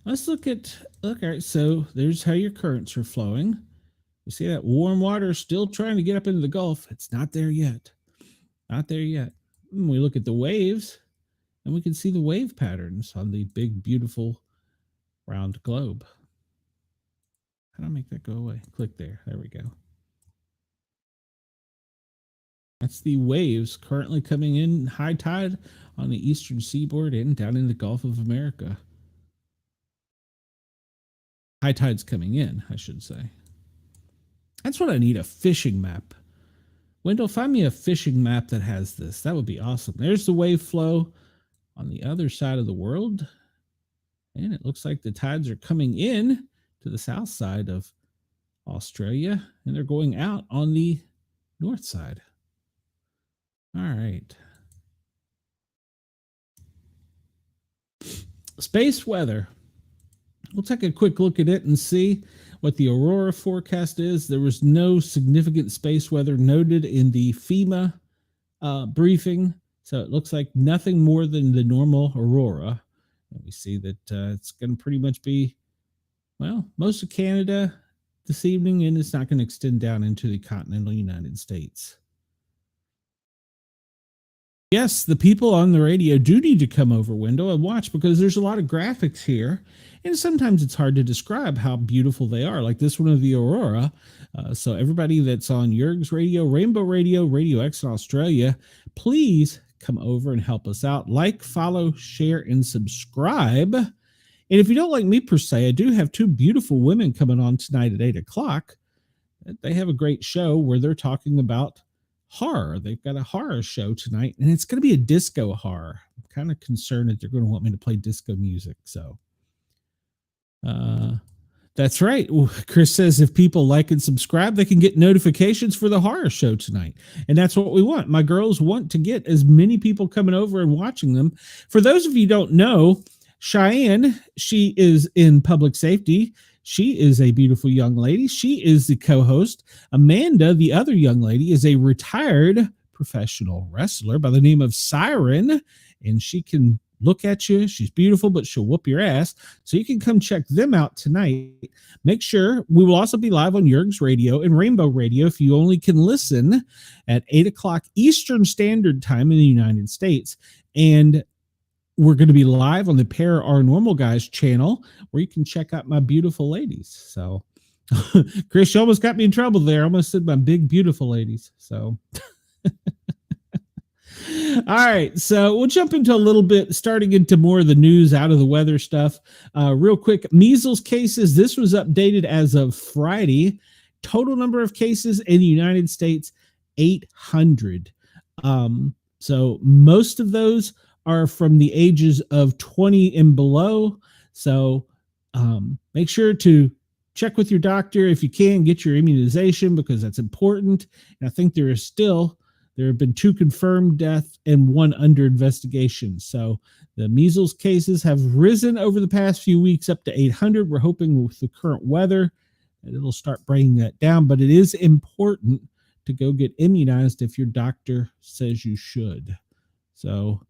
let's look. All right, so there's how your currents are flowing. You see that warm water is still trying to get up into the Gulf. It's not there yet. Not there yet. We look at the waves, and we can see the wave patterns on the big, beautiful round globe. How do I make that go away? Click there. There we go. That's the waves currently coming in high tide on the eastern seaboard and down in the Gulf of America. High tide's coming in, I should say. That's what I need, a fishing map. Wendell, find me a fishing map that has this. That would be awesome. There's the wave flow on the other side of the world. And it looks like the tides are coming in to the south side of Australia, and they're going out on the north side. All right. Space weather. We'll take a quick look at it and see what the aurora forecast is. There was no significant space weather noted in the FEMA briefing, so it looks like nothing more than the normal aurora. And we see that it's going to pretty much be, well, most of Canada this evening, and it's not going to extend down into the continental United States. Yes, the people on the radio do need to come over, Wendell, and watch, because there's a lot of graphics here, and sometimes it's hard to describe how beautiful they are, like this one of the aurora. So everybody that's on Yerg's Radio, Rainbow Radio, Radio X in Australia, please come over and help us out. Like, follow, share, and subscribe. And if you don't like me per se, I do have two beautiful women coming on tonight at 8 o'clock. They have a great show where they're talking about horror. They've got a horror show tonight, and it's going to be a disco horror. I'm kind of concerned that they're going to want me to play disco music. So that's right. Chris says if people like and subscribe, they can get notifications for the horror show tonight. And that's what we want. My girls want to get as many people coming over and watching them. For those of you who don't know, Cheyenne, she is in public safety. She is a beautiful young lady. She is the co-host. Amanda, the other young lady, is a retired professional wrestler by the name of Siren, and she can look at you. She's beautiful, but she'll whoop your ass. So you can come check them out tonight. Make sure we will also be live on Yerg's Radio and Rainbow Radio if you only can listen at 8 o'clock Eastern Standard Time in the United States. And we're going to be live on the Pair Our Normal Guys channel where you can check out my beautiful ladies. So, Chris, you almost got me in trouble there. I almost said my big, beautiful ladies. So, all right. So we'll jump into a little bit, starting into more of the news out of the weather stuff. Real quick, measles cases. This was updated as of Friday. Total number of cases in the United States, 800. So most of those are from the ages of 20 and below. So make sure to check with your doctor if you can, get your immunization, because that's important. And I think there have been 2 confirmed deaths and 1 under investigation. So the measles cases have risen over the past few weeks up to 800. We're hoping with the current weather that it'll start bringing that down, but it is important to go get immunized if your doctor says you should. So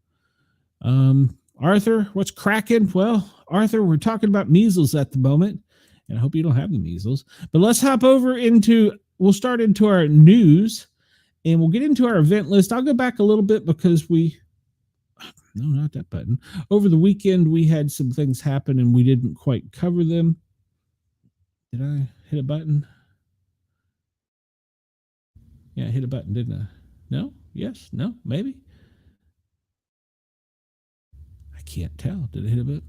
Arthur, what's cracking? Well, Arthur, we're talking about measles at the moment, and I hope you don't have the measles. But let's hop over we'll start into our news, and we'll get into our event list. I'll go back a little bit because no, not that button. Over the weekend, we had some things happen, and we didn't quite cover them. Did I hit a button? Yeah, I hit a button, didn't I? No? Yes? No? Maybe? Can't tell. Did I hit a bit?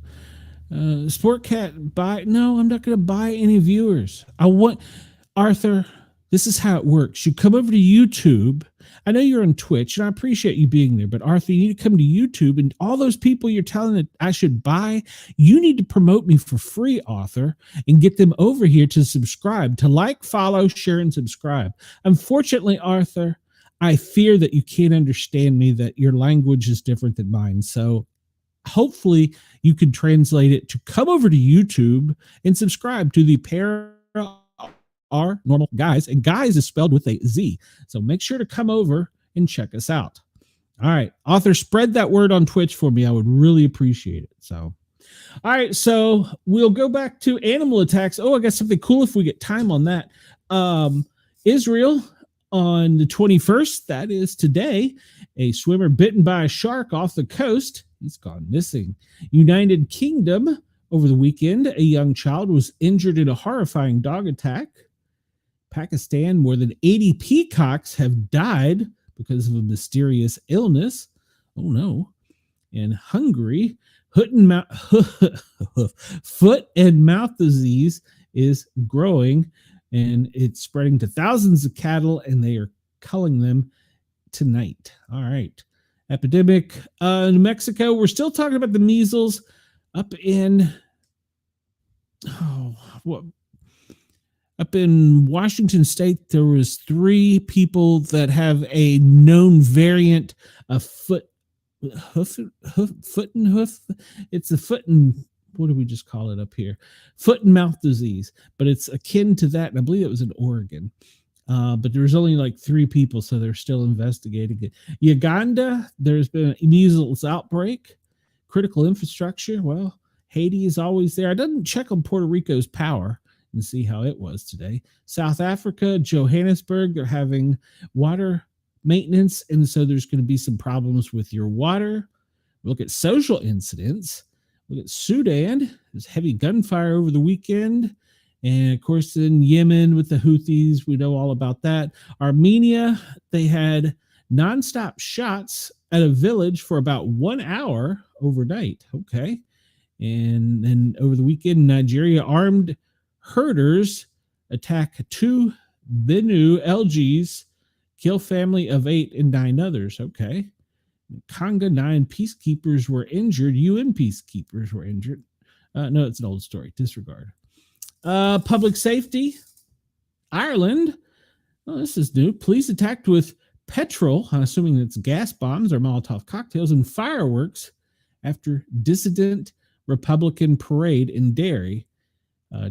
Sportcat buy? No, I'm not going to buy any viewers. I want Arthur. This is how it works. You come over to YouTube. I know you're on Twitch, and I appreciate you being there. But Arthur, you need to come to YouTube, and all those people you're telling that I should buy, you need to promote me for free, Arthur, and get them over here to subscribe, to like, follow, share, and subscribe. Unfortunately, Arthur, I fear that you can't understand me. That your language is different than mine. So hopefully you can translate it to come over to YouTube and subscribe to the Pair Our Normal Guys. And guys is spelled with a Z. So make sure to come over and check us out. All right. Author, spread that word on Twitch for me. I would really appreciate it. So, All right, so we'll go back to animal attacks. Oh, I got something cool if we get time on that. Israel on the 21st, that is today, a swimmer bitten by a shark off the coast. He's gone missing. United Kingdom, over the weekend, a young child was injured in a horrifying dog attack. Pakistan, more than 80 peacocks have died because of a mysterious illness. Oh no. In Hungary, foot and mouth disease is growing, and it's spreading to thousands of cattle, and they are culling them tonight. All right. Epidemic in Mexico. We're still talking about the measles up in up in Washington State. There was 3 people that have a known variant of foot and hoof. It's a foot and what do we just call it up here? Foot and mouth disease, but it's akin to that. And I believe it was in Oregon. But there was only like 3 people, so they're still investigating it. Uganda, there's been a measles outbreak. Critical infrastructure. Well, Haiti is always there. I didn't check on Puerto Rico's power and see how it was today. South Africa, Johannesburg, they're having water maintenance, and so there's going to be some problems with your water. Look at social incidents. Look at Sudan. There's heavy gunfire over the weekend. And of course, in Yemen with the Houthis, we know all about that. Armenia, they had nonstop shots at a village for about 1 hour overnight. Okay. And then over the weekend, Nigeria, armed herders attack 2 Benue LGs, kill family of 8 and 9 others. Okay. In Congo, 9 peacekeepers were injured. UN peacekeepers were injured. No, it's an old story. Disregard. Public safety. Ireland. Oh, this is new. Police attacked with petrol, I'm assuming it's gas bombs or Molotov cocktails, and fireworks after dissident Republican parade in Derry.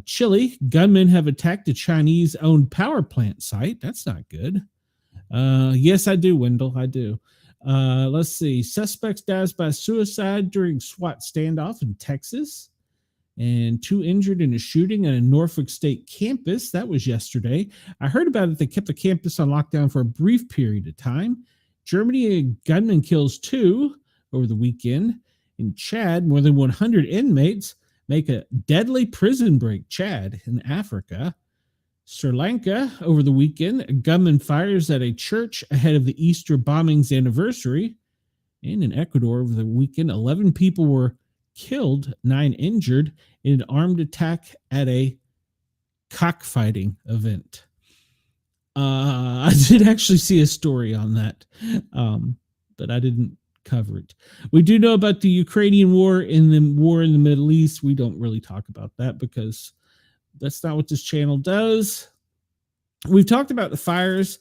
Chile, gunmen have attacked a Chinese-owned power plant site. That's not good. Yes, I do, Wendell. I do. Let's see. Suspects dies by suicide during SWAT standoff in Texas. And 2 injured in a shooting at a Norfolk State campus. That was yesterday. I heard about it. They kept the campus on lockdown for a brief period of time. Germany, a gunman kills 2 over the weekend. In Chad, more than 100 inmates make a deadly prison break. Chad in Africa. Sri Lanka, over the weekend, a gunman fires at a church ahead of the Easter bombings anniversary. And in Ecuador, over the weekend, 11 people were killed, 9 injured in an armed attack at a cockfighting event. I did actually see a story on that, but I didn't cover it. We do know about the Ukrainian war in the Middle East. We don't really talk about that because that's not what this channel does. We've talked about the fires.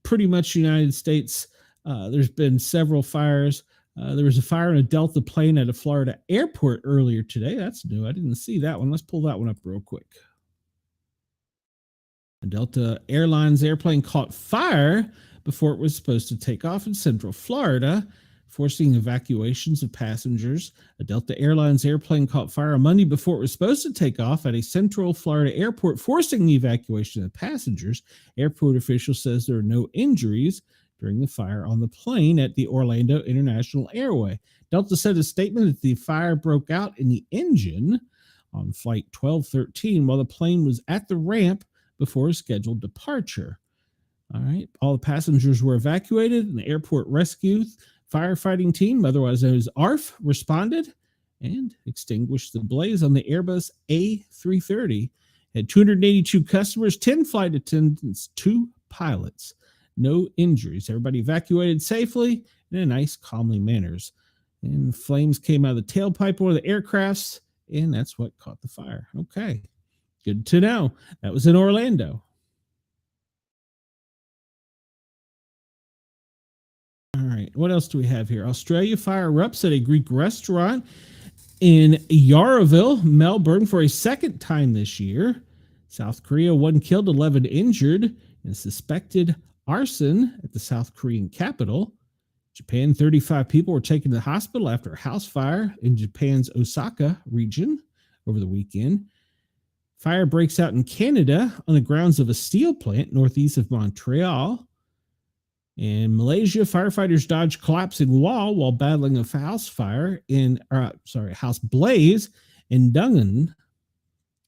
Pretty much United States, there's been several fires. There was a fire in a Delta plane at a Florida airport earlier today. That's new. I didn't see that one. Let's pull that one up real quick. A Delta Airlines airplane caught fire before it was supposed to take off in Central Florida, forcing evacuations of passengers. A Delta Airlines airplane caught fire on Monday before it was supposed to take off at a Central Florida airport, forcing the evacuation of passengers. Airport officials says there are no injuries during the fire on the plane at the Orlando International Airway. Delta said in a statement that the fire broke out in the engine on Flight 1213 while the plane was at the ramp before a scheduled departure. All right. All the passengers were evacuated, and the airport rescue firefighting team, otherwise known as ARF, responded and extinguished the blaze on the Airbus A330. Had 282 customers, 10 flight attendants, 2 pilots. No injuries. Everybody evacuated safely in a nice, calmly manners. And flames came out of the tailpipe of one of the aircrafts, and that's what caught the fire. Okay. Good to know. That was in Orlando. All right. What else do we have here? Australia, fire erupts at a Greek restaurant in Yarraville, Melbourne, for a second time this year. South Korea, 1 killed, 11 injured in suspected arson at the South Korean capital. Japan, 35 people were taken to the hospital after a house fire in Japan's Osaka region over the weekend. Fire breaks out in Canada on the grounds of a steel plant northeast of Montreal. In Malaysia, firefighters dodged collapsing wall while battling a house blaze in Dungan.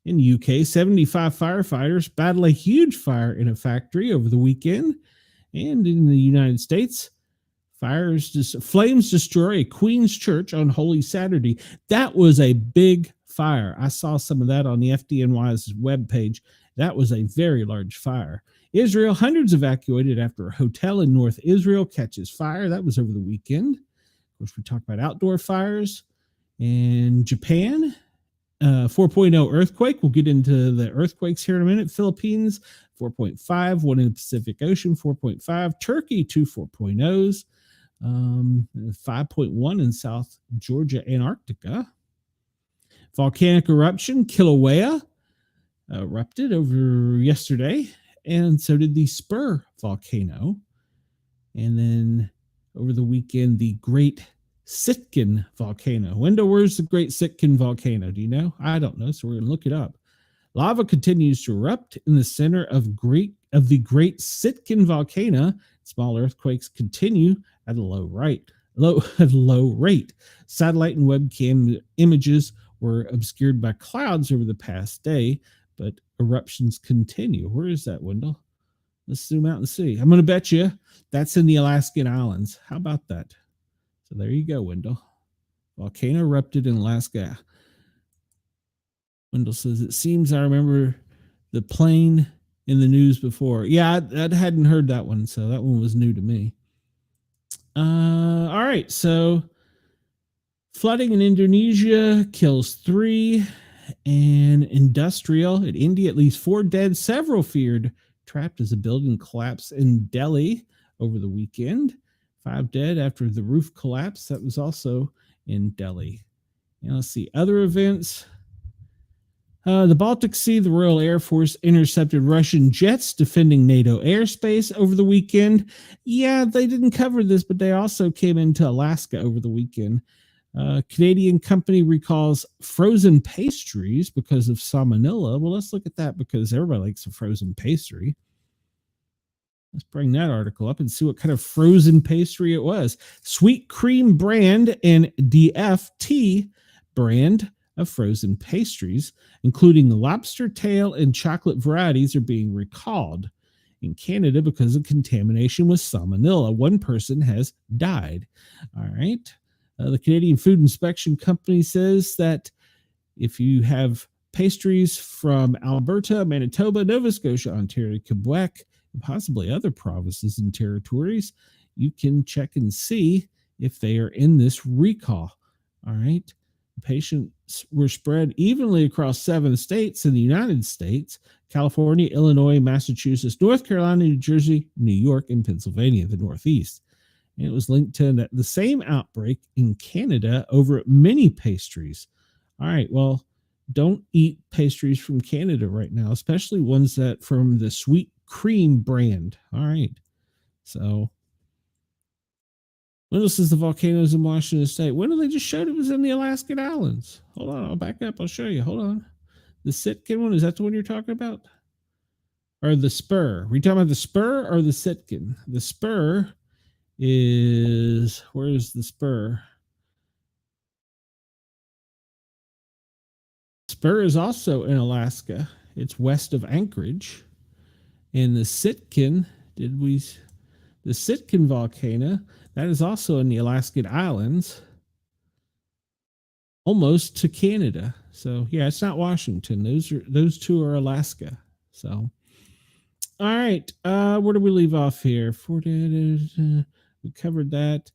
In the UK, 75 firefighters battled a huge fire in a factory over the weekend. And in the United States, flames destroy a Queen's Church on Holy Saturday. That was a big fire. I saw some of that on the FDNY's webpage. That was a very large fire. Israel, hundreds evacuated after a hotel in North Israel catches fire. That was over the weekend. Of course, we talk about outdoor fires. In Japan, 4.0 earthquake. We'll get into the earthquakes here in a minute. Philippines, 4.5. One in the Pacific Ocean, 4.5. Turkey, 2 4.0s. 5.1 in South Georgia, Antarctica. Volcanic eruption, Kilauea, erupted over yesterday, and so did the Spur volcano. And then over the weekend, the Great Sitcom volcano. Wendell, where's the Great Sitcom volcano? Do you know? I don't know, so we're going to look it up. Lava continues to erupt in the center of the Great Sitcom volcano. Small earthquakes continue at a low rate. Satellite and webcam images were obscured by clouds over the past day, but eruptions continue. Where is that, Wendell? Let's zoom out and see. I'm going to bet you that's in the Alaskan Islands. How about that? So there you go, Wendell. Volcano erupted in Alaska. Wendell says, it seems I remember the plane in the news before. Yeah, I hadn't heard that one, so that one was new to me. All right, so flooding in Indonesia kills 3, and industrial in India, at least 4 dead, several feared trapped as a building collapsed in Delhi over the weekend. 5 dead after the roof collapse. That was also in Delhi. And let's see, other events. The Baltic Sea, the Royal Air Force intercepted Russian jets defending NATO airspace over the weekend. Yeah, they didn't cover this, but they also came into Alaska over the weekend. Canadian company recalls frozen pastries because of salmonella. Well, let's look at that because everybody likes a frozen pastry. Let's bring that article up and see what kind of frozen pastry it was. Sweet Cream brand and DFT brand of frozen pastries, including the lobster tail and chocolate varieties, are being recalled in Canada because of contamination with salmonella. 1 person has died. All right. The Canadian Food Inspection Company says that if you have pastries from Alberta, Manitoba, Nova Scotia, Ontario, Quebec, and possibly other provinces and territories, you can check and see if they are in this recall. All right. Patients were spread evenly across 7 states in the United States: California, Illinois, Massachusetts, North Carolina, New Jersey, New York, and Pennsylvania, the Northeast. And it was linked to the same outbreak in Canada over many pastries. All right, well, don't eat pastries from Canada right now, especially ones that from the Sweet Cream brand. All right, so when else is the volcanoes in Washington State? When did they just showed it was in the Alaskan Islands? Hold on, I'll back up. I'll show you. Hold on. The Sitcom one, is that the one you're talking about? Or the Spur? Are we talking about the Spur or the Sitcom? The Spur is, where is the Spur? Spur is also in Alaska. It's west of Anchorage. And the Sitcom, the Sitcom volcano, that is also in the Alaskan Islands, almost to Canada. So yeah, it's not Washington. Those 2 are Alaska. So, all right, where do we leave off here? 4 dead. We covered that.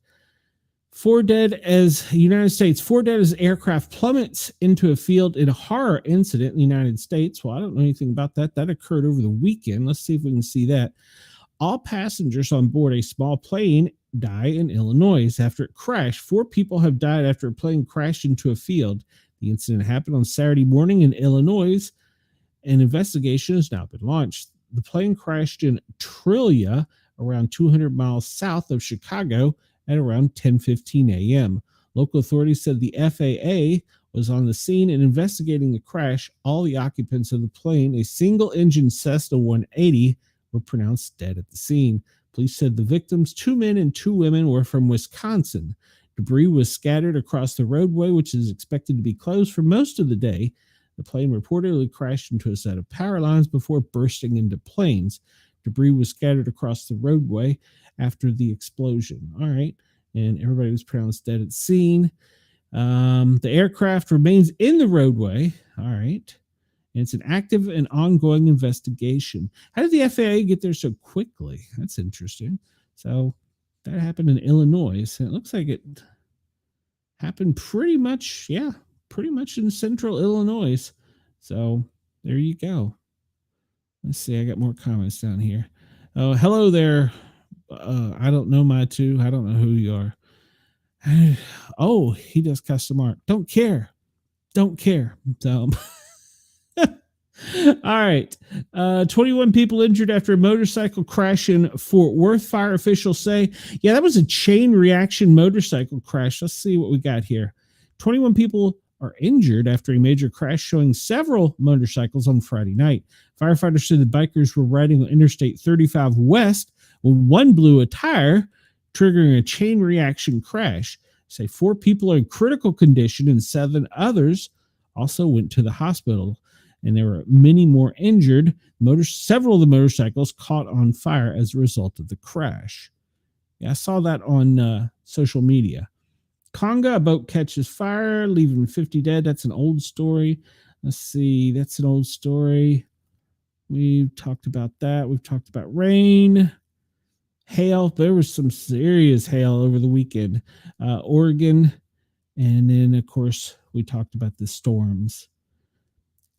4 dead as United States. 4 dead as aircraft plummets into a field in a horror incident in the United States. Well, I don't know anything about that. That occurred over the weekend. Let's see if we can see that. All passengers on board a small plane die in Illinois after it crashed. 4 people have died after a plane crashed into a field. The incident happened on Saturday morning in Illinois. An investigation has now been launched. The plane crashed in Trillia, around 200 miles south of Chicago, at around 10:15 a.m. Local authorities said the FAA was on the scene and investigating the crash. All the occupants of the plane, a single-engine Cessna 180, were pronounced dead at the scene. Police said the victims, 2 men and 2 women, were from Wisconsin. Debris was scattered across the roadway, which is expected to be closed for most of the day. The plane reportedly crashed into a set of power lines before bursting into flames. Debris was scattered across the roadway after the explosion. All right. And everybody was pronounced dead at the scene. The aircraft remains in the roadway. All right. And it's an active and ongoing investigation. How did the FAA get there so quickly? That's interesting. So that happened in Illinois. And it looks like it happened pretty much in central Illinois. So there you go. Let's see. I got more comments down here. Oh, hello there. I don't know my two. I don't know who you are. Oh, he does custom art. Don't care. So, all right. 21 people injured after a motorcycle crash in Fort Worth. Fire officials say, yeah, that was a chain reaction motorcycle crash. Let's see what we got here. 21 people are injured after a major crash showing several motorcycles on Friday night. Firefighters said the bikers were riding on Interstate 35 West when one blew a tire, triggering a chain reaction crash. Say 4 people are in critical condition and 7 others also went to the hospital. And there were many more injured. Several of the motorcycles caught on fire as a result of the crash. Yeah, I saw that on social media. Conga, a boat catches fire, leaving 50 dead. That's an old story. Let's see. That's an old story. We've talked about that. We've talked about rain, hail. There was some serious hail over the weekend. Oregon. And then, of course, we talked about the storms.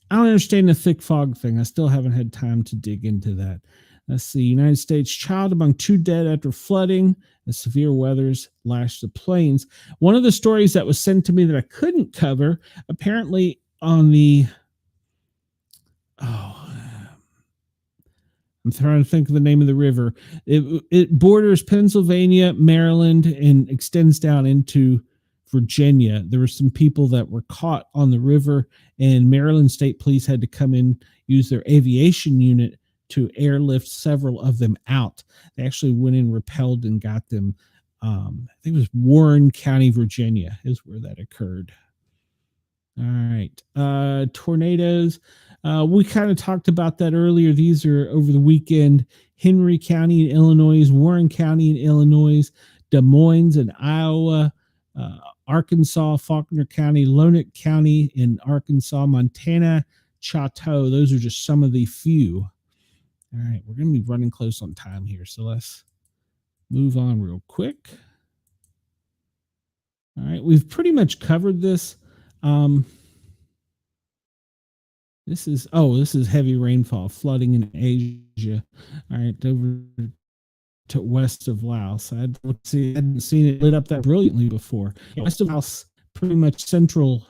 I don't understand the thick fog thing. I still haven't had time to dig into that. Let's see. United States child among 2 dead after flooding as severe weathers lashed the plains. One of the stories that was sent to me that I couldn't cover, apparently on the... I'm trying to think of the name of the river. It borders Pennsylvania, Maryland, and extends down into Virginia. There were some people that were caught on the river, and Maryland State Police had to come in, use their aviation unit to airlift several of them out. They actually went in, repelled, and got them. I think it was Warren County, Virginia is where that occurred. All right. Tornadoes. We kind of talked about that earlier. These are over the weekend. Henry County in Illinois, Warren County in Illinois, Des Moines in Iowa, Arkansas, Faulkner County, Lonoke County in Arkansas, Montana, Chateau. Those are just some of the few. All right, we're going to be running close on time here, so let's move on real quick. All right, we've pretty much covered this. This is heavy rainfall, flooding in Asia. All right, over to west of Laos. I hadn't seen it lit up that brilliantly before. West of Laos, pretty much Central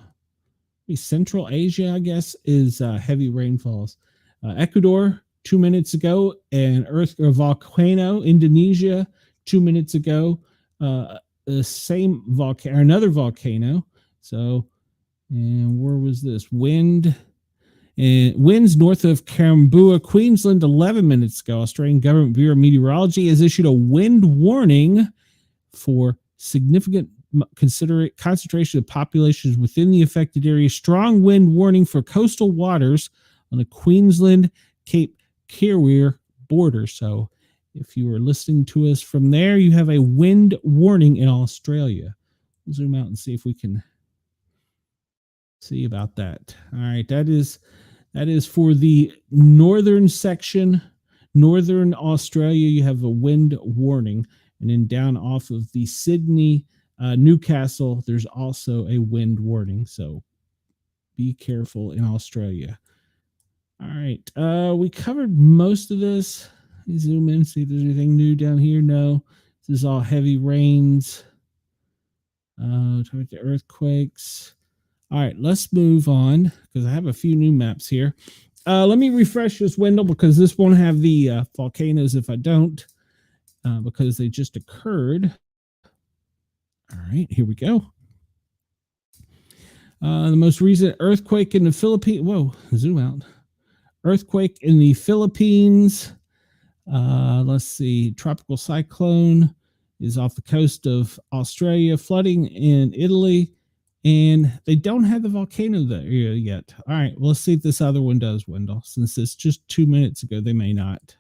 Asia, I guess, is heavy rainfalls. Ecuador, 2 minutes ago, an volcano. Indonesia, 2 minutes ago, the same volcano, another volcano. So, and where was this? Winds north of Kambua, Queensland, 11 minutes ago. Australian Government Bureau of Meteorology has issued a wind warning for significant concentration of populations within the affected area. Strong wind warning for coastal waters on the Queensland Cape Keerweer border. So if you are listening to us from there, you have a wind warning in Australia. We'll zoom out and see if we can see about that. All right, that is for the northern section. Northern Australia, you have a wind warning. And then down off of the Sydney, Newcastle, there's also a wind warning. So be careful in Australia. All right, we covered most of this. Let me zoom in, see if there's anything new down here. No, this is all heavy rains. Talk about the earthquakes. All right, let's move on because I have a few new maps here. Let me refresh this window because this won't have the volcanoes if I don't, because they just occurred. All right, here we go. The most recent earthquake in the Philippines. Whoa, zoom out. Earthquake in the Philippines. Let's see. Tropical cyclone is off the coast of Australia. Flooding in Italy. And they don't have the volcano there yet. All right, well, let's see if this other one does, Wendell. Since it's just 2 minutes ago, they may not.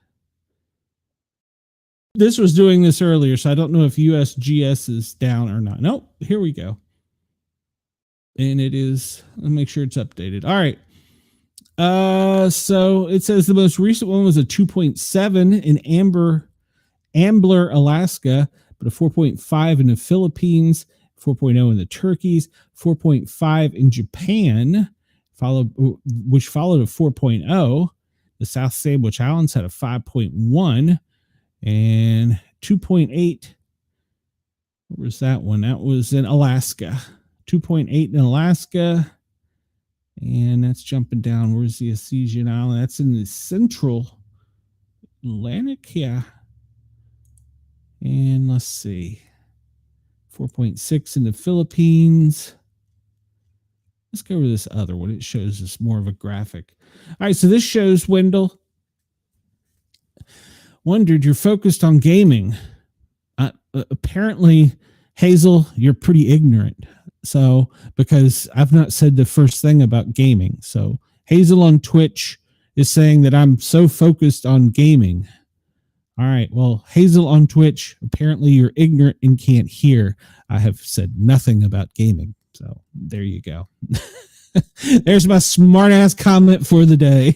This was doing this earlier, so I don't know if USGS is down or not. Nope, here we go. And it is, let me make sure it's updated. All right. So it says the most recent one was a 2.7 in Ambler, Alaska, but a 4.5 in the Philippines, 4.0 in the Turkeys, 4.5 in Japan, which followed a 4.0. The South Sandwich Islands had a 5.1 and 2.8. Where was that one? That was in Alaska. 2.8 in Alaska. And that's jumping down. Where's the Assisian Island? That's in the central Atlantic. Yeah. And let's see. 4.6 in the Philippines. Let's go over this other one. It shows us more of a graphic. All right. So this shows, Wendell, wondered you're focused on gaming. Apparently, Hazel, you're pretty ignorant. So, because I've not said the first thing about gaming. So, Hazel on Twitch is saying that I'm so focused on gaming. All right. Well, Hazel on Twitch, apparently you're ignorant and can't hear. I have said nothing about gaming. So, there you go. There's my smart ass comment for the day.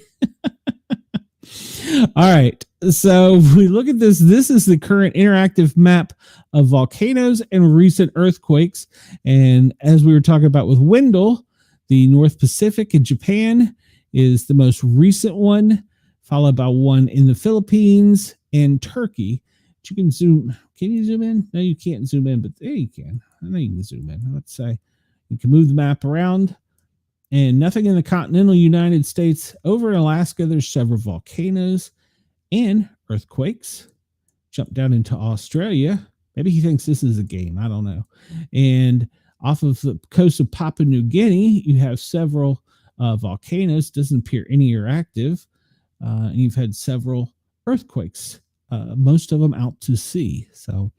All right. So if we look at this, this is the current interactive map of volcanoes and recent earthquakes. And as we were talking about with Wendell, the North Pacific in Japan is the most recent one, followed by one in the Philippines and Turkey. But you can zoom. Can you zoom in? No, you can't zoom in, but there you can. I know you can zoom in. Let's say you can move the map around. And nothing in the continental United States. Over in Alaska, there's several volcanoes and earthquakes. Jump down into Australia. Maybe he thinks this is a game. I don't know. And off of the coast of Papua New Guinea, you have several volcanoes. Doesn't appear any are active. And you've had several earthquakes, most of them out to sea. So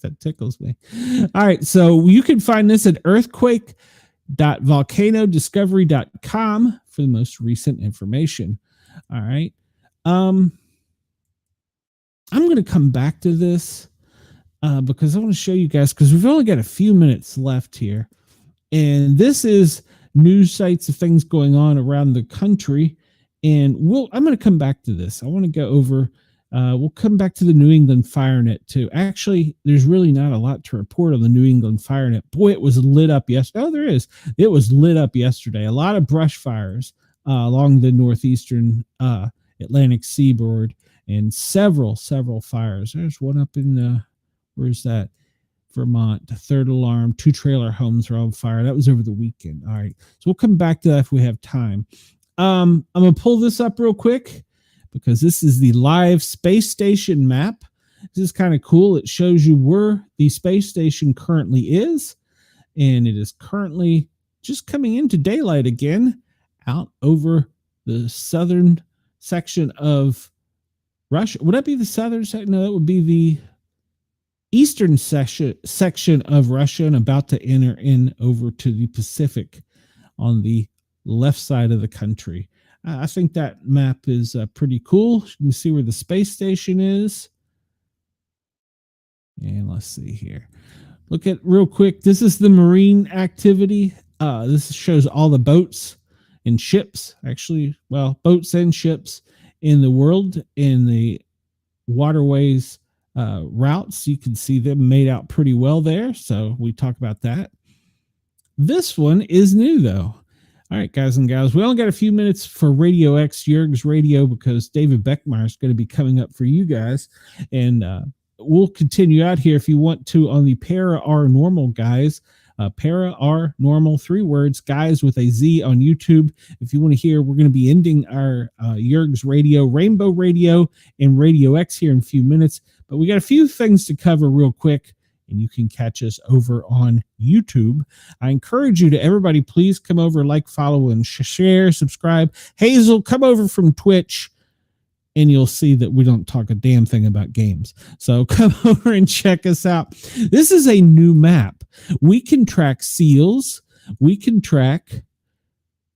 that tickles me. All right. So you can find this at earthquake.volcanodiscovery.com for the most recent information. All right. I'm going to come back to this because I want to show you guys, because we've only got a few minutes left here. And this is news sites of things going on around the country. And I'm going to come back to this. I want to go over, we'll come back to the New England Fire Net too. Actually, there's really not a lot to report on the New England Fire Net. Boy, it was lit up yesterday. Oh, there is. It was lit up yesterday. A lot of brush fires along the northeastern Atlantic seaboard, and several fires. There's one up in, where's that? Vermont, the third alarm, 2 trailer homes are on fire. That was over the weekend. All right. So we'll come back to that if we have time. I'm going to pull this up real quick because this is the live space station map. This is kind of cool. It shows you where the space station currently is. And it is currently just coming into daylight again out over the southern section of Russia. Would that be the southern section? No, that would be the eastern section of Russia, and about to enter in over to the Pacific on the left side of the country. I think that map is pretty cool. You can see where the space station is. And let's see here. Look at real quick. This is the marine activity. This shows all the boats and ships, actually, well, boats and ships in the world in the waterways routes. You can see them made out pretty well there. So we talk about that. This one is new though. All right, guys and gals, we only got a few minutes for Radio X, Jurg's Radio, because David Beckmeyer is going to be coming up for you guys. And we'll continue out here if you want to on the Para R Normal guys. Para R Normal, 3 words, guys with a Z on YouTube. If you want to hear, we're going to be ending our Jurg's Radio, Rainbow Radio, and Radio X here in a few minutes. But we got a few things to cover real quick, and you can catch us over on YouTube. I encourage you to everybody, please come over, like, follow, and share, subscribe. Hazel, come over from Twitch, and you'll see that we don't talk a damn thing about games. So come over and check us out. This is a new map. We can track seals. We can track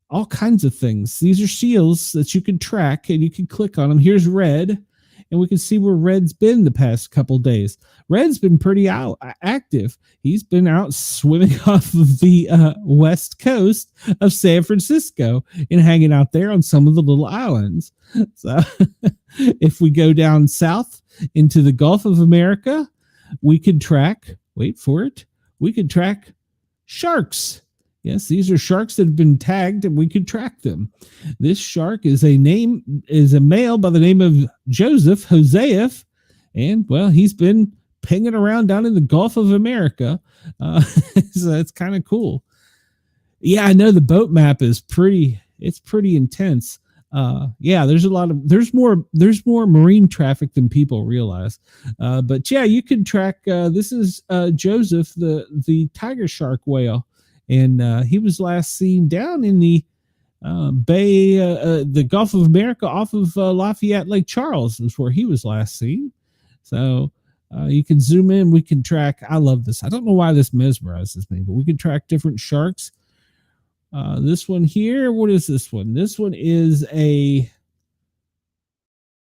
all kinds of things. These are seals that you can track, and you can click on them. Here's Red, and we can see where Red's been the past couple days. Red's been pretty active. He's been out swimming off of the west coast of San Francisco and hanging out there on some of the little islands. So if we go down south into the Gulf of America, we could track, wait for it, we could track sharks. Yes, these are sharks that have been tagged, and we could track them. This shark is a male by the name of Joseph Hosea, and well, he's been pinging around down in the Gulf of America. So it's kind of cool. Yeah, I know the boat map is pretty intense. Yeah, there's more marine traffic than people realize. But yeah, you can track, this is Joseph, the tiger shark whale. And he was last seen down in the Bay, the Gulf of America off of Lafayette Lake Charles is where he was last seen. So you can zoom in. We can track. I love this. I don't know why this mesmerizes me, but we can track different sharks. This one here, what is this one? This one is a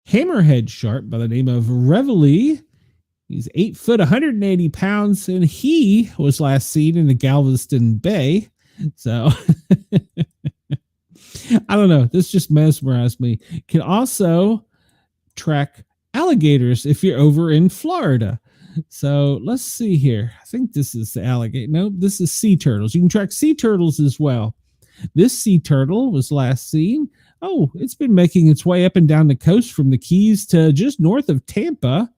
hammerhead shark by the name of Reveille. He's 8 foot, 180 pounds, and he was last seen in the Galveston Bay. So I don't know. This just mesmerized me. Can also track alligators if you're over in Florida. So let's see here. I think this is the alligator. No, this is sea turtles. You can track sea turtles as well. This sea turtle was last seen. Oh, it's been making its way up and down the coast from the Keys to just north of Tampa.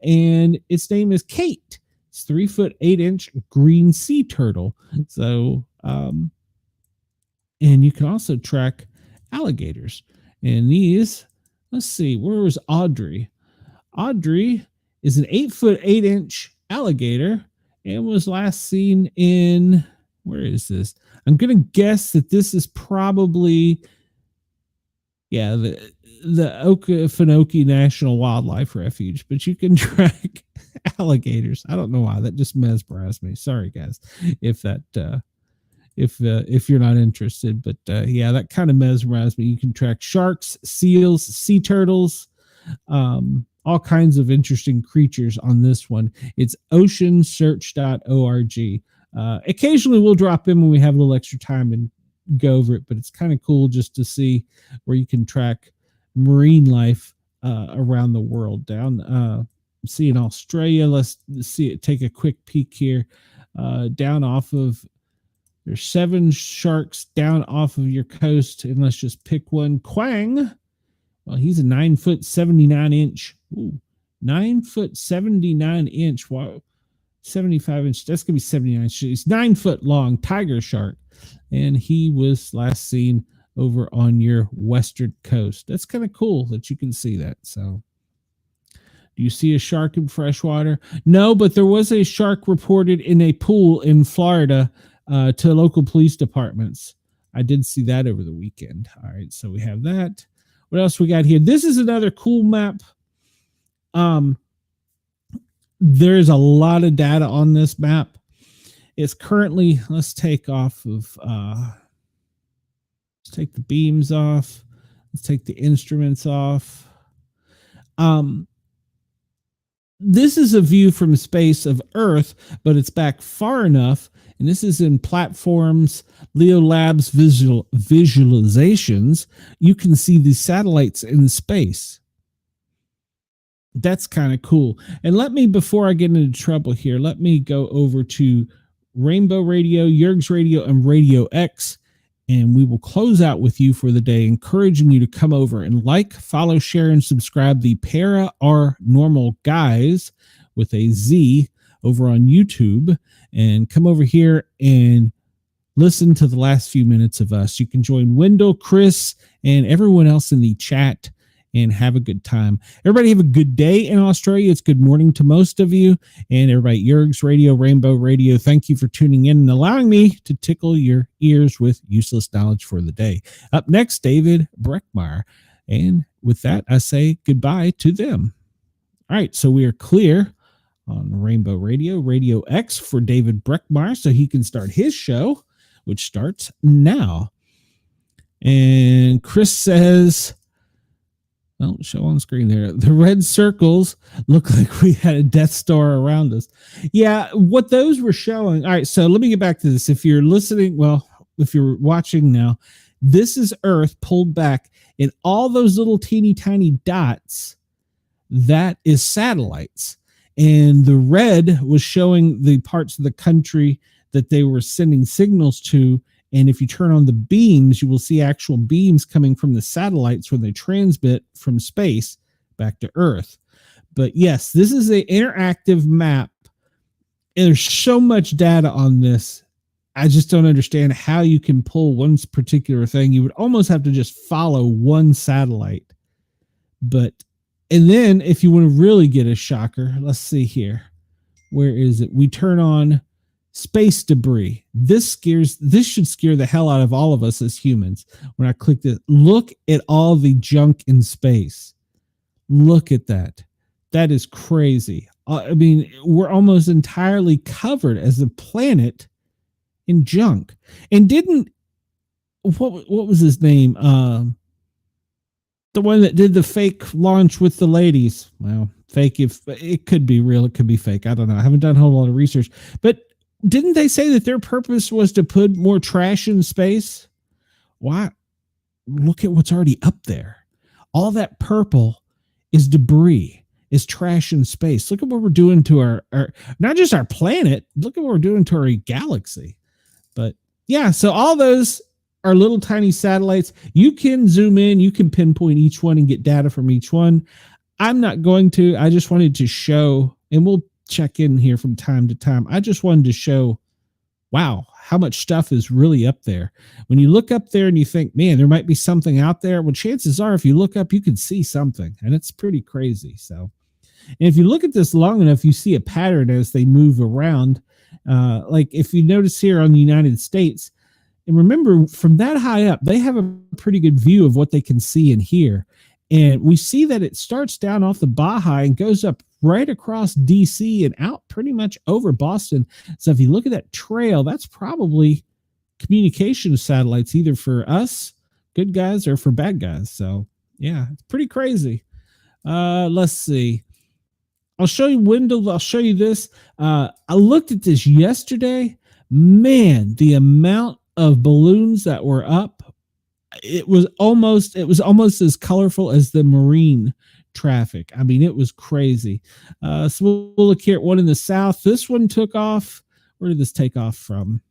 And its name is Kate. It's 3 foot 8 inch green sea turtle. So, and you can also track alligators. And these, let's see, where was Audrey? Audrey is an 8 foot 8 inch alligator and was last seen in, where is this? I'm going to guess that this is probably, yeah, the Okefenokee National Wildlife Refuge, but you can track alligators. I don't know why, that just mesmerized me. Sorry guys, if you're not interested, but yeah, that kind of mesmerized me. You can track sharks, seals, sea turtles, all kinds of interesting creatures on this one. It's oceansearch.org. Occasionally we'll drop in when we have a little extra time and go over it, but it's kind of cool just to see where you can track marine life around the world. Down see in Australia, let's see it, take a quick peek here. Down off of, there's 7 sharks down off of your coast, and let's just pick one. Quang, well, he's a 9 foot 79 inch. Ooh, 9 foot 79 inch. Wow, 75 inch. That's gonna be 79 inch. He's 9 foot long tiger shark, and he was last seen over on your western coast. That's kind of cool that you can see that. So do you see a shark in freshwater? No, but there was a shark reported in a pool in Florida to local police departments. I did see that over the weekend. All right, so we have that. What else we got here? This is another cool map. There's a lot of data on this map. It's currently, let's take off of let's take the beams off. Let's take the instruments off. This is a view from space of Earth, but it's back far enough. And this is in Platforms, Leo Labs visualizations. You can see the satellites in space. That's kind of cool. And let me, before I get into trouble here, let me go over to Rainbow Radio, Yerg's Radio, and Radio X. And we will close out with you for the day, encouraging you to come over and like, follow, share, and subscribe the Paranormal Guys with a Z over on YouTube, and come over here and listen to the last few minutes of us. You can join Wendell, Chris, and everyone else in the chat and have a good time. Everybody have a good day in Australia. It's good morning to most of you. And everybody, Yerg's Radio, Rainbow Radio, thank you for tuning in and allowing me to tickle your ears with useless knowledge for the day. Up next, David Breckmeyer. And with that, I say goodbye to them. All right, so we are clear on Rainbow Radio, Radio X for David Breckmeyer so he can start his show, which starts now. And Chris says, oh, show on screen there, the red circles look like we had a Death Star around us. Yeah, what those were showing. All right, so let me get back to this. If you're listening, well, if you're watching now, this is Earth pulled back, and all those little teeny tiny dots, that is satellites. And the red was showing the parts of the country that they were sending signals to. And if you turn on the beams, you will see actual beams coming from the satellites when they transmit from space back to Earth. But yes, this is an interactive map. And there's so much data on this. I just don't understand how you can pull one particular thing. You would almost have to just follow one satellite. But, and then if you want to really get a shocker, let's see here. Where is it? We turn on space debris. This should scare the hell out of all of us as humans. When I click this, look at all the junk in space. Look at that. That is crazy. I mean, we're almost entirely covered as a planet in junk. And what was his name? The one that did the fake launch with the ladies. Well, fake, if it could be real, it could be fake. I don't know. I haven't done a whole lot of research, but didn't they say that their purpose was to put more trash in space? Why? Look at what's already up there. All that purple is debris, is trash in space. Look at what we're doing to our not just our planet. Look at what we're doing to our galaxy. But yeah, so all those are little tiny satellites. You can zoom in, you can pinpoint each one and get data from each one. I'm not going to. I just wanted to show, and we'll check in here from time to time. I just wanted to show, wow, how much stuff is really up there. When you look up there and you think, man, there might be something out there. Well, chances are, if you look up, you can see something, and it's pretty crazy. So, and if you look at this long enough, you see a pattern as they move around. Like if you notice here on the United States, and remember from that high up, they have a pretty good view of what they can see and hear. And we see that it starts down off the Baja and goes up right across DC and out pretty much over Boston. So if you look at that trail, that's probably communication satellites, either for us, good guys, or for bad guys. So yeah, it's pretty crazy. Let's see. I'll show you Wendell. I'll show you this. I looked at this yesterday. Man, the amount of balloons that were up, it was almost as colorful as the marine traffic. I mean, it was crazy. So we'll look here at one in the south. This one took off. Where did this take off from?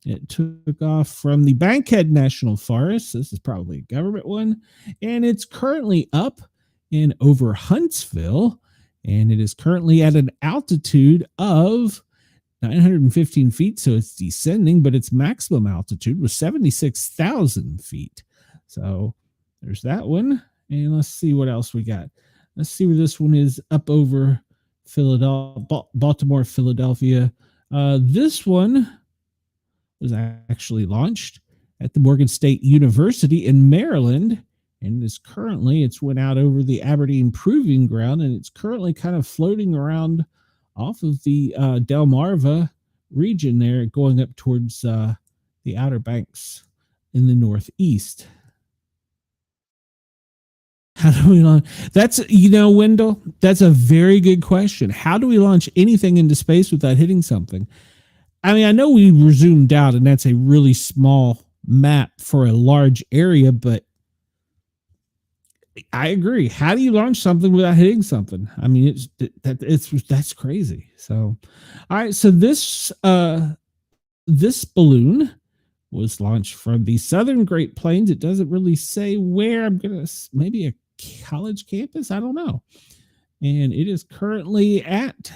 It took off from the Bankhead National Forest. This is probably a government one. And it's currently up in over Huntsville. And it is currently at an altitude of 915 feet. So it's descending, but its maximum altitude was 76,000 feet. So there's that one. And let's see what else we got. Let's see where this one is, up over Baltimore, Philadelphia. This one was actually launched at the Morgan State University in Maryland. And is currently, it's went out over the Aberdeen Proving Ground, and it's currently kind of floating around off of the Delmarva region there, going up towards the Outer Banks in the northeast. How do we launch? That's, Wendell, that's a very good question. How do we launch anything into space without hitting something? I mean, I know we were zoomed out, and that's a really small map for a large area, but I agree. How do you launch something without hitting something? I mean, that's crazy. So, all right. So this balloon was launched from the Southern Great Plains. It doesn't really say where. I'm gonna maybe a college campus. I don't know. And it is currently at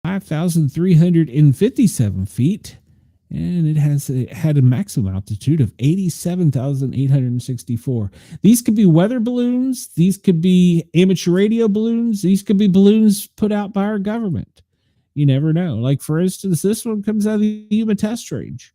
5,357 feet. and it had a maximum altitude of 87,864. These could be weather balloons. These could be amateur radio balloons. These could be balloons put out by our government. You never know. Like, for instance, this one comes out of the Yuma test range.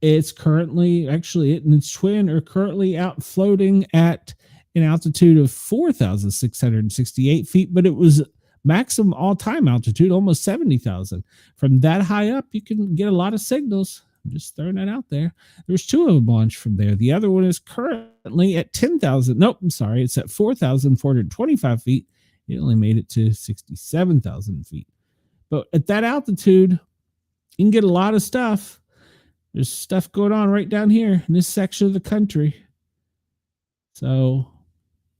It's currently, actually, it and its twin are currently out floating at an altitude of 4,668 feet, but it was maximum all-time altitude, almost 70,000. From that high up, you can get a lot of signals. I'm just throwing that out there. There's two of them launched from there. The other one is currently at 10,000. Nope, I'm sorry. It's at 4,425 feet. It only made it to 67,000 feet. But at that altitude, you can get a lot of stuff. There's stuff going on right down here in this section of the country. So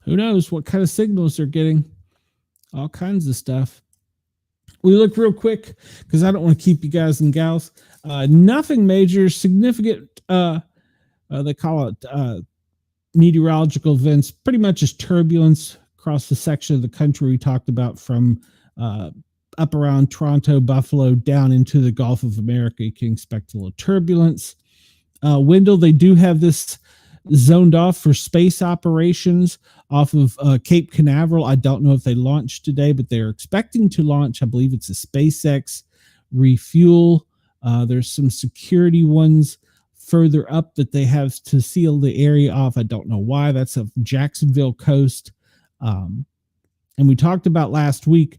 who knows what kind of signals they're getting? All kinds of stuff. We look real quick because I don't want to keep you guys and gals. Nothing major, significant. They call it meteorological events. Pretty much just turbulence across the section of the country we talked about, from up around Toronto, Buffalo, down into the Gulf of America. You can expect a little turbulence. Wendell, they do have this zoned off for space operations off of Cape Canaveral. I don't know if they launched today, but they're expecting to launch. I believe it's a SpaceX refuel. There's some security ones further up that they have to seal the area off. I don't know why. That's a Jacksonville coast. And we talked about last week,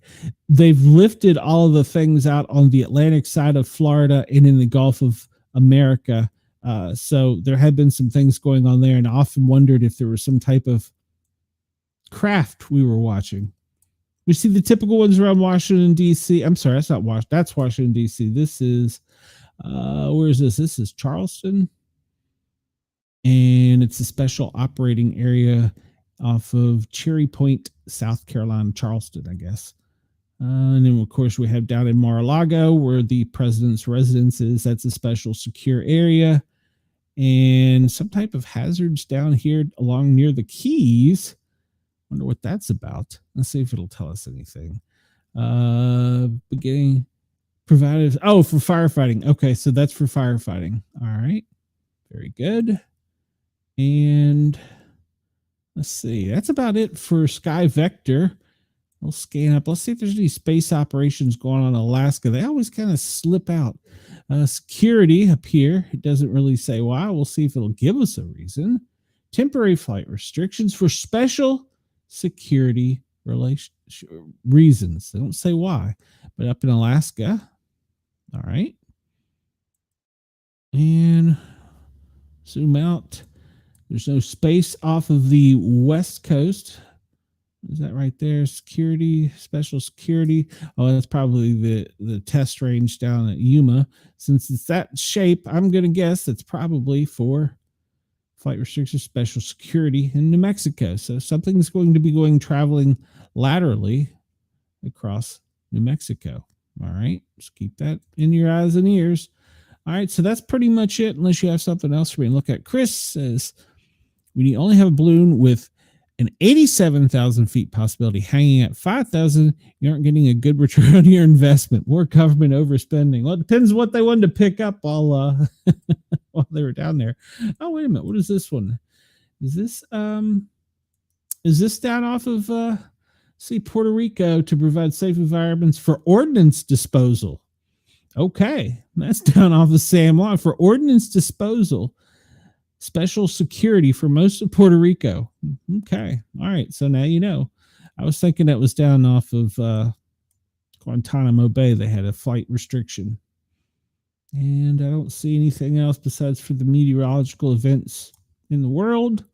they've lifted all of the things out on the Atlantic side of Florida and in the Gulf of America. So there have been some things going on there, and I often wondered if there was some type of craft we were watching. We see the typical ones around Washington, D.C. I'm sorry, that's not Washington. That's Washington, D.C. This is, where is this? This is Charleston. And it's a special operating area off of Cherry Point, South Carolina, Charleston, I guess. And then, of course, we have down in Mar-a-Lago where the president's residence is. That's a special secure area. And some type of hazards down here along near the Keys. Wonder what that's about. Let's see if it'll tell us anything. Beginning provided. Oh, for firefighting. Okay, so that's for firefighting. All right. Very good. And let's see. That's about it for Sky Vector. We'll scan up. Let's see if there's any space operations going on in Alaska. They always kind of slip out. Security up here. It doesn't really say why. We'll see if it'll give us a reason. Temporary flight restrictions for special security reasons. They don't say why. But up in Alaska. All right. And zoom out. There's no space off of the West Coast. Is that right there? Security, special security. Oh, that's probably the test range down at Yuma. Since it's that shape, I'm going to guess that's probably for flight restrictions, special security in New Mexico. So something's going to be traveling laterally across New Mexico. All right. Just keep that in your eyes and ears. All right. So that's pretty much it, unless you have something else for me to look at. Chris says, when you only have a balloon with an 87,000 feet possibility hanging at 5,000, you aren't getting a good return on your investment. More government overspending. Well, it depends what they wanted to pick up while while they were down there. Oh, wait a minute. What is this one? Is this down off of Puerto Rico to provide safe environments for ordnance disposal? Okay, that's down off of San Juan for ordnance disposal. Special security for most of Puerto Rico. Okay. All right. So now you know. I was thinking that was down off of Guantanamo Bay. They had a flight restriction. And I don't see anything else besides for the meteorological events in the world.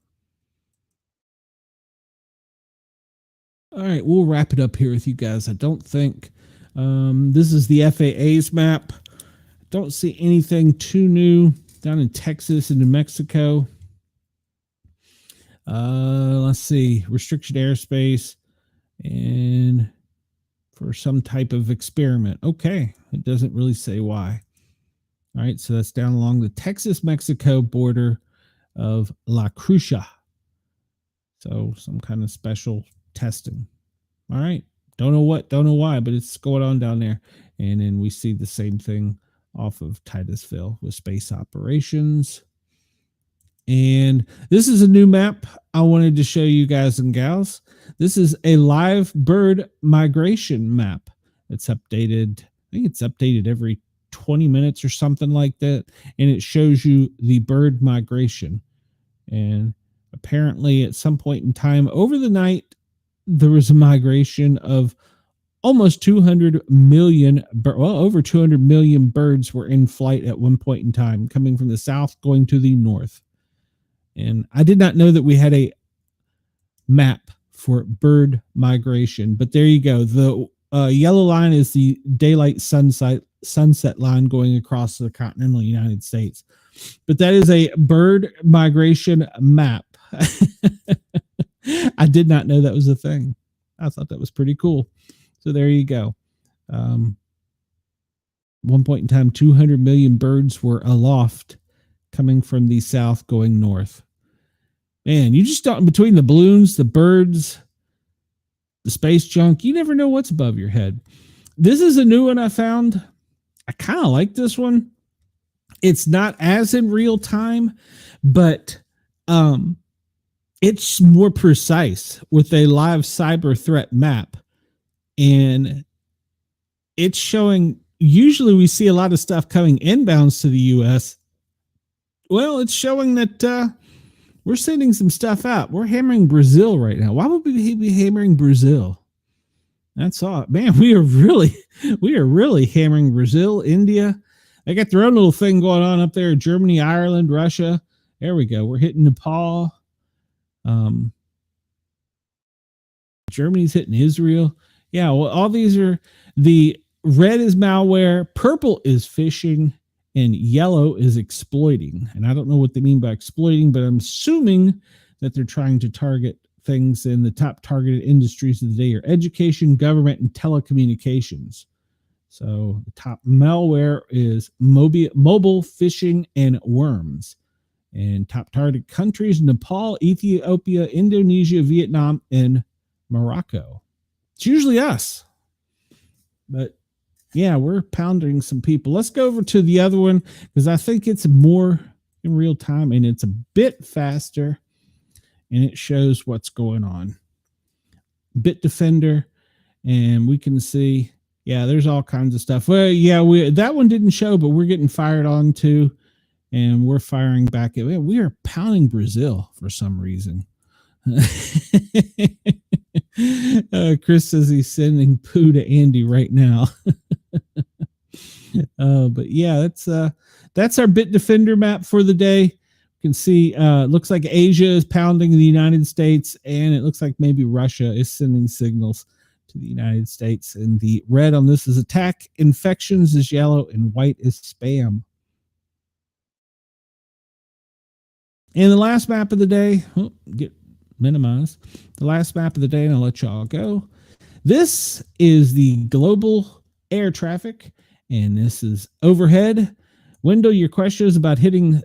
All right. We'll wrap it up here with you guys. I don't think this is the FAA's map. Don't see anything too new down in Texas and New Mexico. Let's see. Restriction airspace and for some type of experiment. Okay. It doesn't really say why. All right. So that's down along the Texas-Mexico border of La Crucia. So some kind of special testing. All right. Don't know why, but it's going on down there. And then we see the same thing off of Titusville with space operations. And this is a new map I wanted to show you guys and gals. This is a live bird migration map. It's updated. I think it's updated every 20 minutes or something like that. And it shows you the bird migration. And apparently at some point in time over the night, there was a migration of almost 200 million, well, over 200 million birds were in flight at one point in time, coming from the south, going to the north. And I did not know that we had a map for bird migration, but there you go. The yellow line is the daylight sunset line going across the continental United States. But that is a bird migration map. I did not know that was a thing. I thought that was pretty cool. So there you go. One point in time, 200 million birds were aloft coming from the south going north. Man, you just don't, between the balloons, the birds, the space junk, you never know what's above your head. This is a new one I found. I kind of like this one. It's not as in real time, but it's more precise with a live cyber threat map. And it's showing, usually we see a lot of stuff coming inbounds to the U.S. Well, it's showing that we're sending some stuff out. We're hammering Brazil right now. Why would we be hammering Brazil? That's all. Man, we are really hammering Brazil, India. They got their own little thing going on up there. Germany, Ireland, Russia. There we go. We're hitting Nepal. Germany's hitting Israel. Yeah, well, all these are, the red is malware, purple is phishing, and yellow is exploiting. And I don't know what they mean by exploiting, but I'm assuming that they're trying to target things in the top targeted industries of the day are education, government, and telecommunications. So the top malware is mobile phishing and worms. And top targeted countries, Nepal, Ethiopia, Indonesia, Vietnam, and Morocco. It's usually us. But yeah, we're pounding some people. Let's go over to the other one because I think it's more in real time and it's a bit faster and it shows what's going on. Bitdefender, and we can see, yeah, there's all kinds of stuff. Well, yeah, that one didn't show, but we're getting fired on too, and we're firing back. We are pounding Brazil for some reason. Chris says he's sending poo to Andy right now. But yeah, that's our Bitdefender map for the day. You can see looks like Asia is pounding the United States, and it looks like maybe Russia is sending signals to the United States. And the red on this is attack, infections is yellow, and white is spam. And the last map of the day, get minimized. The last map of the day, and I'll let y'all go. This is the global air traffic, and this is overhead. Wendell, your question is about hitting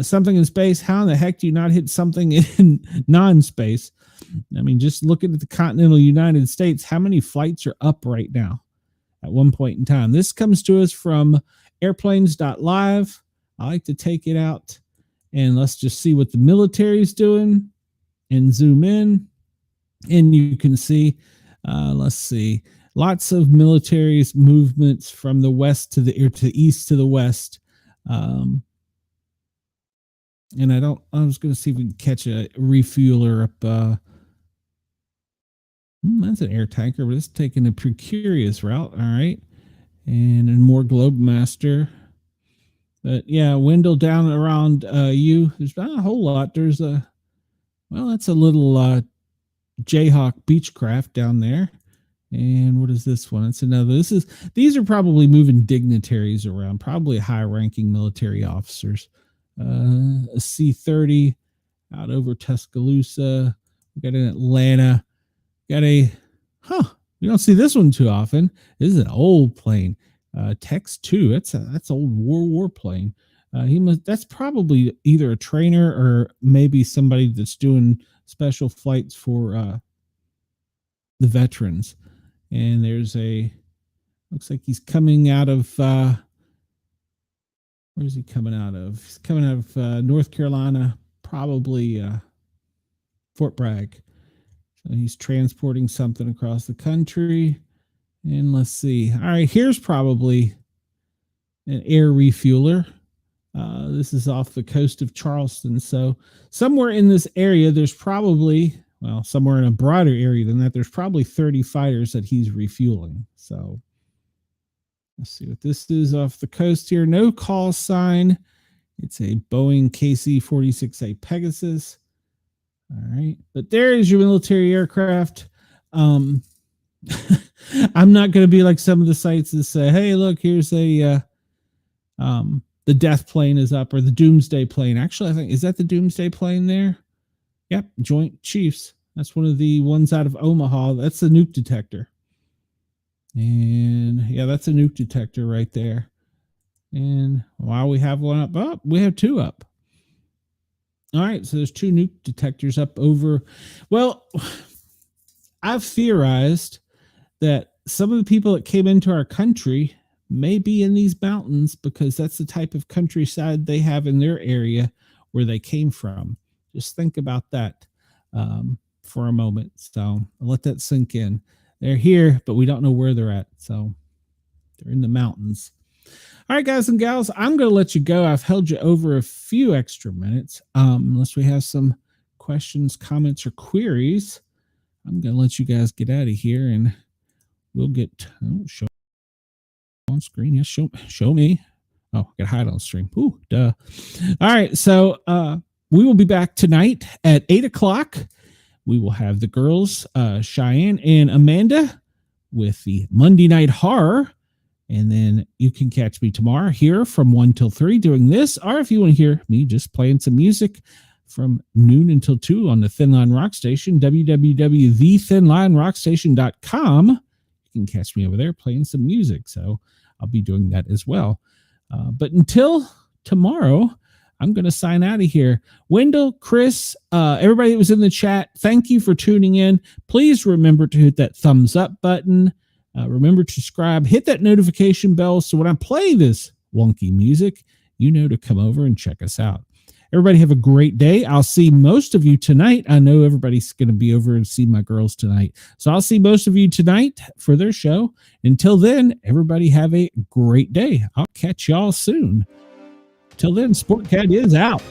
something in space. How in the heck do you not hit something in non-space? I mean, just looking at the continental United States, how many flights are up right now at one point in time? This comes to us from airplanes.live. I like to take it out, and let's just see what the military is doing and zoom in. And you can see, let's see, lots of military's movements from the west to the east to the west. And I was going to see if we can catch a refueler up. That's an air tanker, but it's taking a precarious route. All right. And more Globemaster. But yeah, Wendell down around you. There's not a whole lot. There's that's a little Jayhawk Beechcraft down there. And what is this one? It's another. These are probably moving dignitaries around, probably high-ranking military officers. A C-30 out over Tuscaloosa. We got an Atlanta. Got we don't see this one too often. This is an old plane. Tex 2. That's old war plane. That's probably either a trainer or maybe somebody that's doing special flights for the veterans. And there's looks like he's coming out of Where's he coming out of? He's coming out of North Carolina, probably Fort Bragg. So he's transporting something across the country. And let's see. All right, here's probably an air refueler. This is off the coast of Charleston. So somewhere in this area, there's probably, well, somewhere in a broader area than that, there's probably 30 fighters that he's refueling. So let's see what this is off the coast here. No call sign. It's a Boeing KC-46A Pegasus. All right. But there is your military aircraft. I'm not going to be like some of the sites that say, hey, look, here's a, the death plane is up, or the doomsday plane. Actually, I think, is that the doomsday plane there? Yep. Joint Chiefs. That's one of the ones out of Omaha. That's the nuke detector. And yeah, that's a nuke detector right there. And while we have one up, oh, we have two up. All right, so there's two nuke detectors up over. Well, I've theorized that some of the people that came into our country may be in these mountains because that's the type of countryside they have in their area where they came from. Just think about that for a moment. So I'll let that sink in. They're here, but we don't know where they're at. So they're in the mountains. All right, guys and gals, I'm going to let you go. I've held you over a few extra minutes. Unless we have some questions, comments, or queries, I'm going to let you guys get out of here, and we'll get show on screen. Yes, show me. Oh, I got to hide on stream. Ooh, duh. All right, so we will be back tonight at 8 o'clock. We will have the girls, Cheyenne and Amanda, with the Monday Night Horror. And then you can catch me tomorrow here from 1 till 3 doing this. Or if you want to hear me just playing some music from noon until 2 on the Thin Line Rock Station, www.thethinlinerockstation.com. You can catch me over there playing some music. So I'll be doing that as well. But until tomorrow, I'm going to sign out of here. Wendell, Chris, everybody that was in the chat, thank you for tuning in. Please remember to hit that thumbs up button. Remember to subscribe, hit that notification bell so when I play this wonky music, you know to come over and check us out. Everybody have a great day. I'll see most of you tonight. I know everybody's going to be over and see my girls tonight. So I'll see most of you tonight for their show. Until then, everybody have a great day. I'll catch y'all soon. Till then, Sportcat is out.